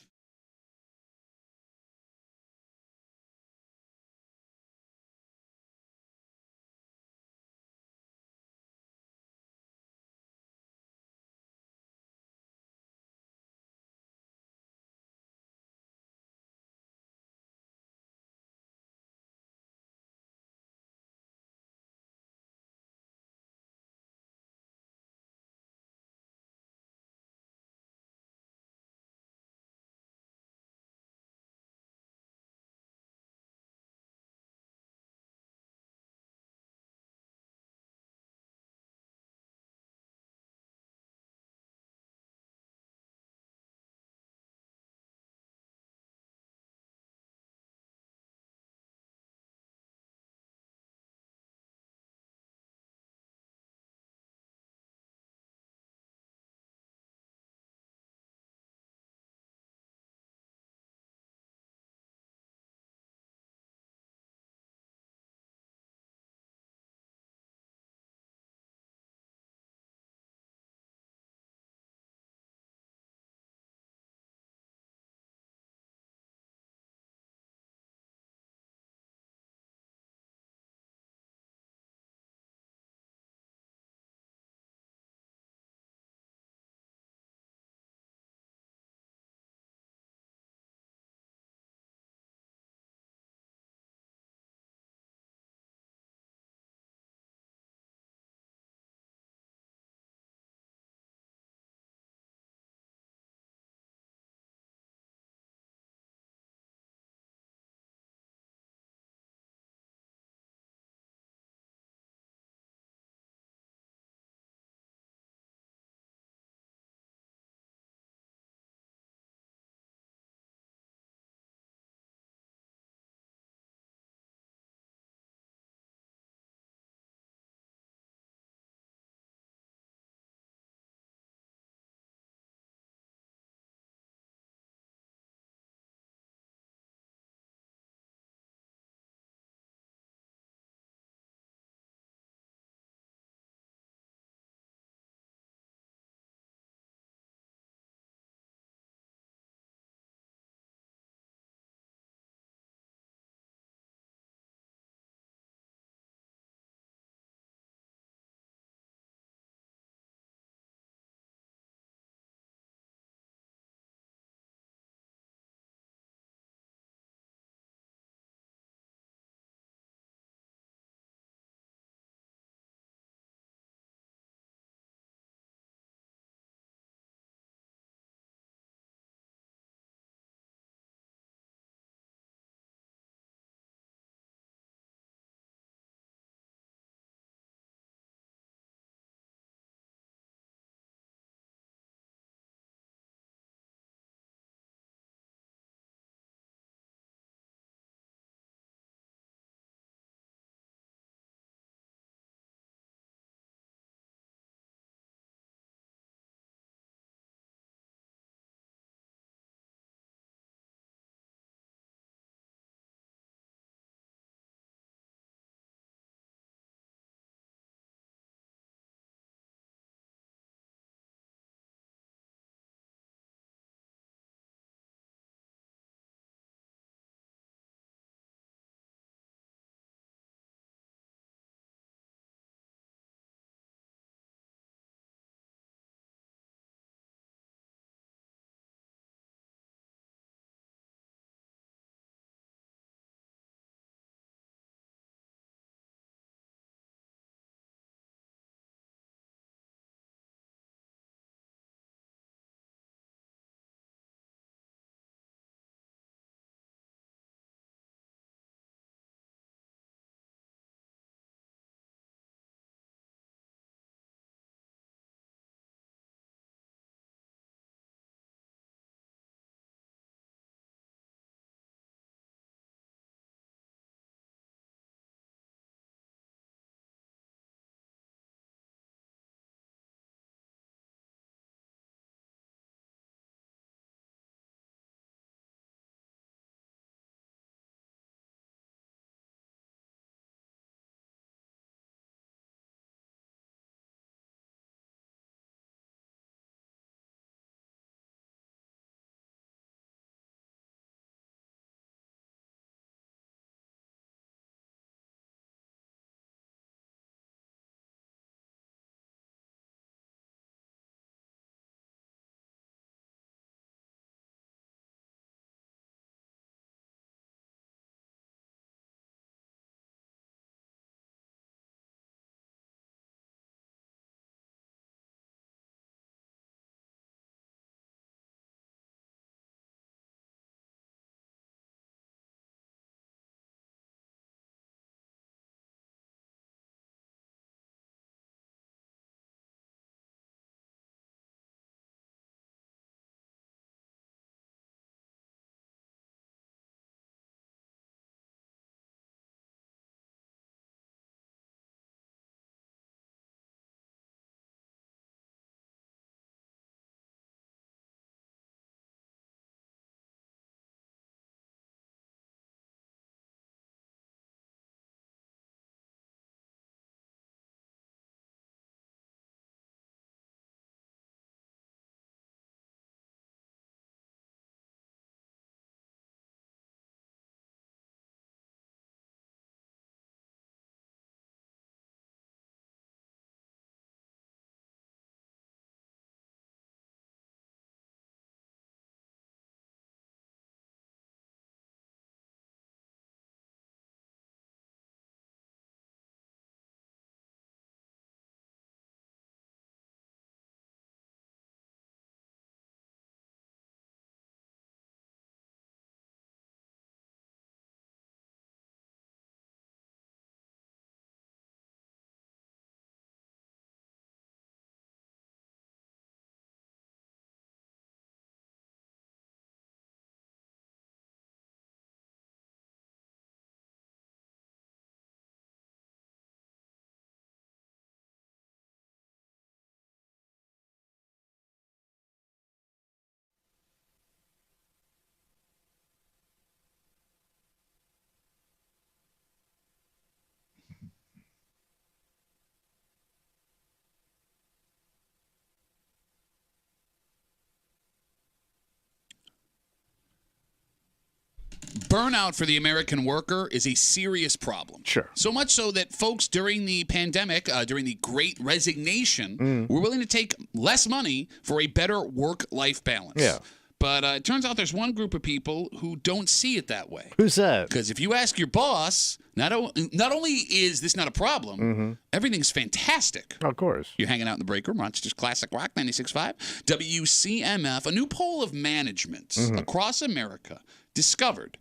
burnout for the American worker is a serious problem. Sure. So much so that folks during the pandemic, during the Great Resignation, were willing to take less money for a better work-life balance. Yeah. But it turns out there's one group of people who don't see it that way. Who's that? Because if you ask your boss, not only is this not a problem, everything's fantastic. Of course. You're hanging out in the break room, Rochester's Classic Rock 96.5. WCMF, a new poll of management across America discovered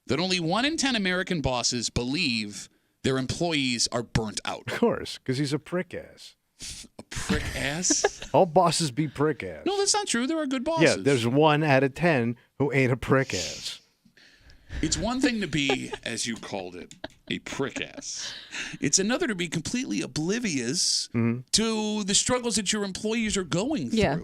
that only 1 in 10 American bosses believe their employees are burnt out. Of course, because he's a prick ass. A prick ass? All bosses be prick ass. No, that's not true. There are good bosses. Yeah, there's 1 out of 10 who ain't a prick ass. It's one thing to be, as you called it, a prick ass. It's another to be completely oblivious to the struggles that your employees are going through. Yeah.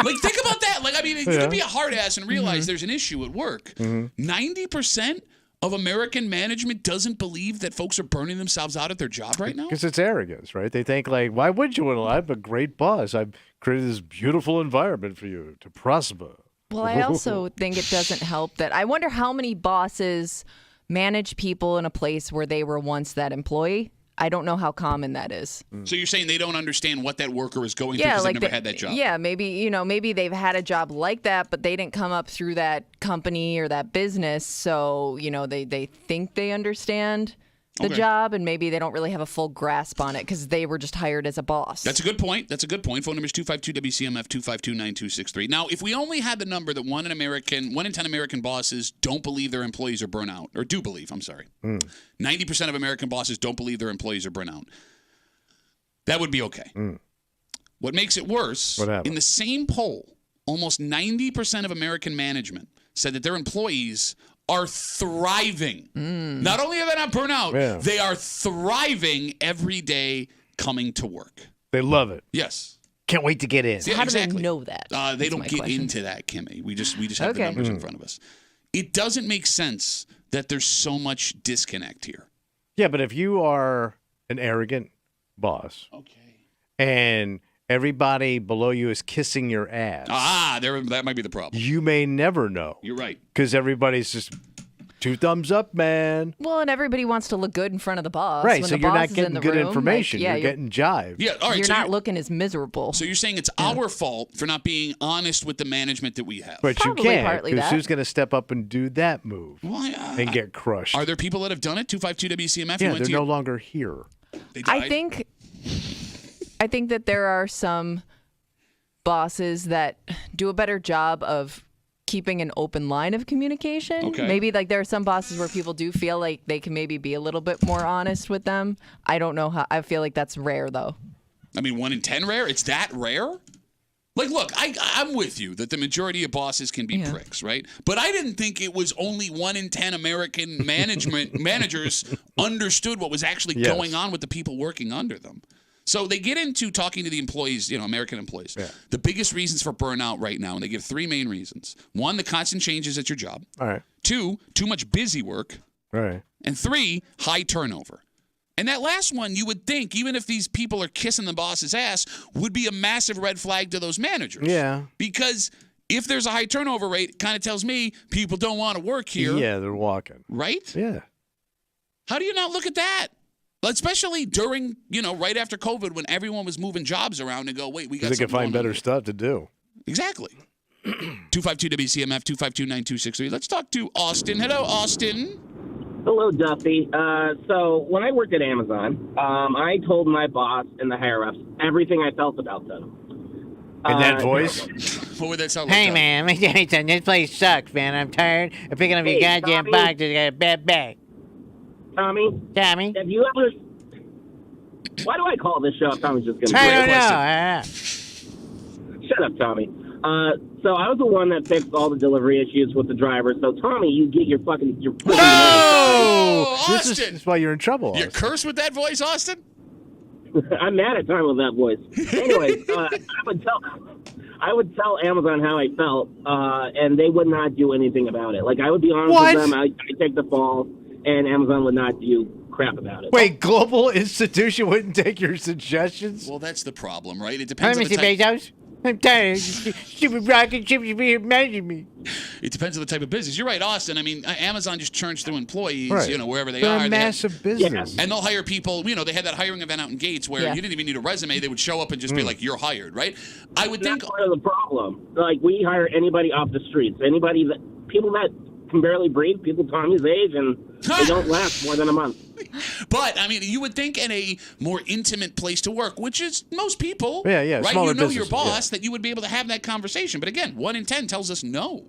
Like, think about that. Like, I mean, you can be a hard ass and realize there's an issue at work. 90% of American management doesn't believe that folks are burning themselves out at their job right now? Because it's arrogance, right? They think, like, why would you want to? I'm a great boss. I've created this beautiful environment for you to prosper. Well, I also think it doesn't help that I wonder how many bosses manage people in a place where they were once that employee. I don't know how common that is. So you're saying they don't understand what that worker is going through because they've never had that job? Yeah, maybe they've had a job like that, but they didn't come up through that company or that business. So, they think they understand the job, and maybe they don't really have a full grasp on it because they were just hired as a boss. That's a good point. Phone number is 252-WCMF, 252-9263. Now, if we only had the number that 1 in 10 American bosses don't believe their employees are burnout, or do believe, 90% of American bosses don't believe their employees are burnout, that would be okay. What makes it worse, in the same poll, almost 90% of American management said that their employees are thriving. Not only are they not burnout, they are thriving every day coming to work. They love it. Yes. Can't wait to get in. Yeah, How do they know that? They don't get into that, Kimmy. We just have the numbers in front of us. It doesn't make sense that there's so much disconnect here. Yeah, but if you are an arrogant boss, and everybody below you is kissing your ass, that might be the problem. You may never know. You're right. Because everybody's just 2 thumbs up, man. Well, and everybody wants to look good in front of the boss. Right, when so the you're boss not is in getting the good room, information. like, You're getting jived. Yeah, all right. You're so not looking as miserable. So you're saying it's our fault for not being honest with the management that we have. But Probably you can't, partly because that. who's going to step up and do that move and get crushed? Are there people that have done it? 252-WCMF? Yeah, they're no longer here. They died? I think that there are some bosses that do a better job of keeping an open line of communication. Okay. Maybe like there are some bosses where people do feel like they can maybe be a little bit more honest with them. I don't know how. I feel like that's rare though. I mean, 1 in 10 rare? It's that rare? Like, look, I'm with you that the majority of bosses can be pricks, right? But I didn't think it was only 1 in 10 American managers understood what was actually going on with the people working under them. So they get into talking to the employees, American employees. Yeah. The biggest reasons for burnout right now, and they give 3 main reasons. 1, the constant changes at your job. All right. 2, too much busy work. Right. And 3, high turnover. And that last one, you would think, even if these people are kissing the boss's ass, would be a massive red flag to those managers. Yeah. Because if there's a high turnover rate, it kind of tells me people don't want to work here. Yeah, they're walking. Right? Yeah. How do you not look at that? Especially during, right after COVID when everyone was moving jobs around and go, wait, we got They can find better stuff to do. Exactly. 252-WCMF, 252-9263. Let's talk to Austin. Hello, Austin. Hello, Duffy. So when I worked at Amazon, I told my boss and the higher-ups everything I felt about them. In that voice? What would that sound like? Hey, man, let me tell you something. This place sucks, man. I'm tired of picking up your goddamn boxes. I got a bad back. Tommy? Have you ever... Why do I call this show if Tommy's just going to... I don't know. Shut up, Tommy. So I was the one that fixed all the delivery issues with the driver. So, Tommy, you get your fucking... Whoa! This is why you're in trouble, Austin. You curse with that voice, Austin? I'm mad at Tommy with that voice. Anyways, I would tell Amazon how I felt, and they would not do anything about it. Like, I would be honest with them. I'd take the fall, and Amazon would not do crap about it. Wait, global institution wouldn't take your suggestions? Well, that's the problem, right? It depends Hi, on the Mr. type. Bezos. I'm tired. Stupid rocket ship should be here managing me. It depends on the type of business. You're right, Austin. I mean, Amazon just churns through employees, Right. wherever they They're are. a massive business. And they'll hire people. They had that hiring event out in Gates where you didn't even need a resume. They would show up and just be like, "You're hired," right? I would think that's part of the problem. Like, we hire anybody off the streets, anybody people that can barely breathe, people Tommy's age, and they don't last more than a month. But, I mean, you would think in a more intimate place to work, which is most people, Yeah, right? smaller You know your businesses, boss, that you would be able to have that conversation. But again, 1 in 10 tells us no.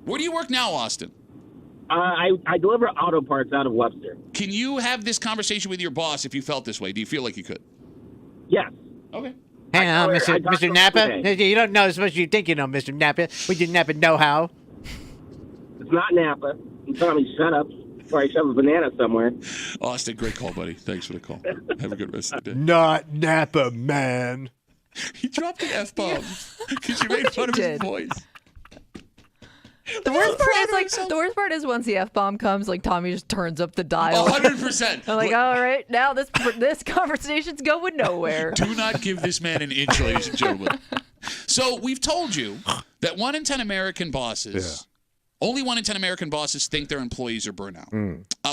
Where do you work now, Austin? I deliver auto parts out of Webster. Can you have this conversation with your boss if you felt this way? Do you feel like you could? Yes. Okay. Hang on, I Mr. talked to him Napa. today. You don't know as much as you think you know, Mr. Napa. We did Napa know-how. It's not Napa. You tell me shut up before I shove a banana somewhere. Austin, great call, buddy. Thanks for the call. Have a good rest of the day. Not Napa, man. He dropped an F-bomb because you made fun of his voice. The worst part is once the F-bomb comes, like Tommy just turns up the dial. 100%. I'm like, all right, now this conversation's going nowhere. Do not give this man an inch, ladies and gentlemen. So we've told you that 1 in 10 American bosses, only 1 in 10 American bosses think their employees are burnout.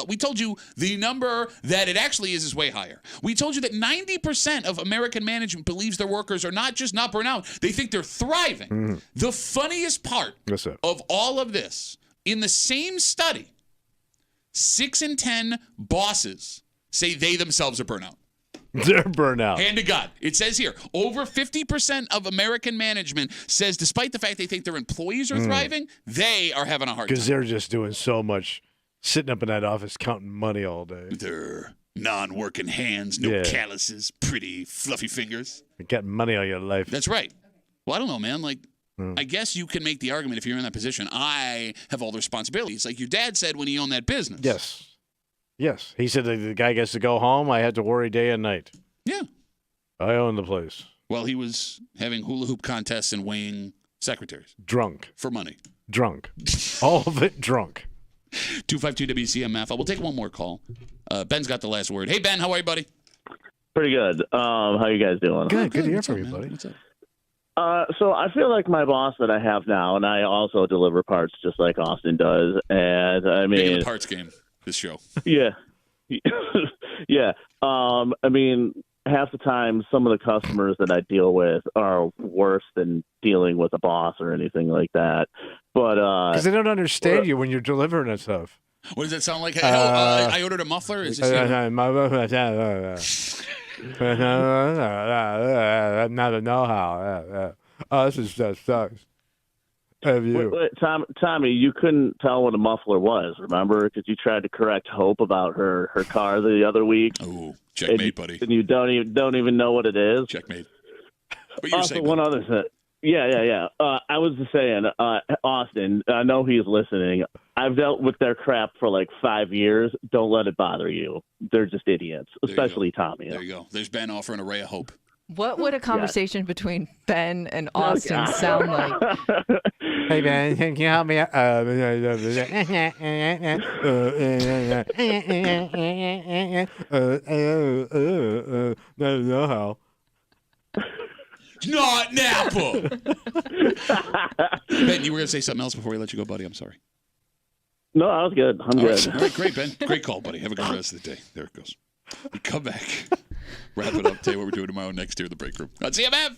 We told you the number that it actually is way higher. We told you that 90% of American management believes their workers are not just not burnout, they think they're thriving. The funniest part of all of this, in the same study, 6 in 10 bosses say they themselves are burnout. They're burnout. Hand to God. It says here, over 50% of American management says despite the fact they think their employees are thriving, they are having a hard time. Because they're just doing so much, sitting up in that office counting money all day. Their non-working hands, no calluses, pretty fluffy fingers. You're getting money all your life. That's right. Well, I don't know, man. Like, I guess you can make the argument if you're in that position. I have all the responsibilities. Like your dad said when he owned that business. Yes. He said the guy gets to go home. I had to worry day and night. Yeah. I own the place. Well, he was having hula hoop contests and weighing secretaries. Drunk. For money. Drunk. All of it drunk. 252 WCMF. We'll take one more call. Ben's got the last word. Hey, Ben, how are you, buddy? Pretty good. How you guys doing? Good to hear from you, buddy. What's up? So I feel like my boss that I have now, and I also deliver parts just like Austin does. And I Big in mean, the parts game, this show. Yeah. Yeah. I mean, half the time, some of the customers that I deal with are worse than dealing with a boss or anything like that. But because they don't understand you when you're delivering that stuff. What does that sound like? I ordered a muffler. Is this not a know-how. This is just sucks. Have you? Wait, Tommy, you couldn't tell what a muffler was, remember? Because you tried to correct Hope about her car the other week. Oh, checkmate, buddy. And you don't even know what it is. Checkmate. But you were saying one other thing. Yeah. I was just saying, Austin, I know he's listening. I've dealt with their crap for like 5 years. Don't let it bother you. They're just idiots, especially Tommy. There you go. There's Ben offering a ray of hope. What would a conversation between Ben and Austin sound like? Hey, Ben, can you help me out? No how. Not Napa. Ben, you were going to say something else before we let you go, buddy. I'm sorry. No, I was good. I'm good. Right. All right, great, Ben. Great call, buddy. Have a good rest of the day. There it goes. We come back. Wrap it up. Tell you what we're doing tomorrow next here in the break room. On CMF.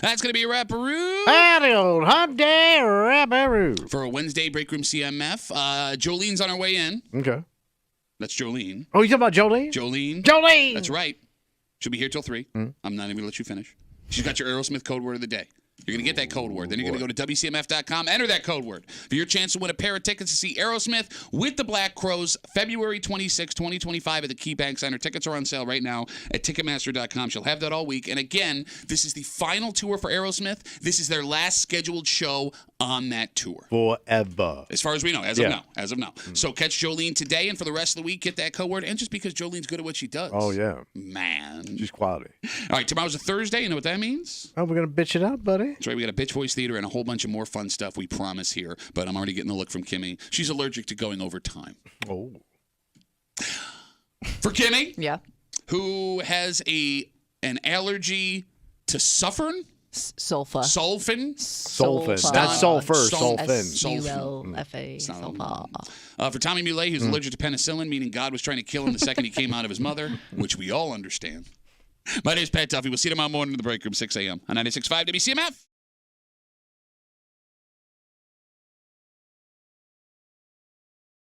That's going to be a wrap-a-roo. Howdy, old hump day, wrap-a-roo. For a Wednesday Break Room CMF. Jolene's on her way in. Okay. That's Jolene. Oh, you talking about Jolene? Jolene. That's right. She'll be here till 3. I'm not even going to let you finish. She's got your Aerosmith code word of the day. You're going to get that code word. Then you're going to go to WCMF.com, enter that code word for your chance to win a pair of tickets to see Aerosmith with the Black Crowes, February 26, 2025 at the KeyBank Center. Tickets are on sale right now at Ticketmaster.com. She'll have that all week. And again, this is the final tour for Aerosmith. This is their last scheduled show on that tour. Forever. As far as we know, as of now. So catch Jolene today, and for the rest of the week, get that code word. And just because Jolene's good at what she does. Oh, yeah. Man. She's quality. All right, tomorrow's a Thursday. You know what that means? Oh, we're going to bitch it out, buddy. That's right. We got a Bitch Voice Theater and a whole bunch of more fun stuff, we promise here. But I'm already getting the look from Kimmy. She's allergic to going over time. Oh. For Kimmy? Yeah. Who has an allergy to suffern? Sulfa. Sulfin? Sulfin. Not sulfur, sulfin. S-U-L-F-A. Sulfa. For Tommy Muley, who's allergic to penicillin, meaning God was trying to kill him the second he came out of his mother, which we all understand. My name is Pat Duffy. We'll see you tomorrow morning in the break room, 6 a.m. on 96.5 WCMF.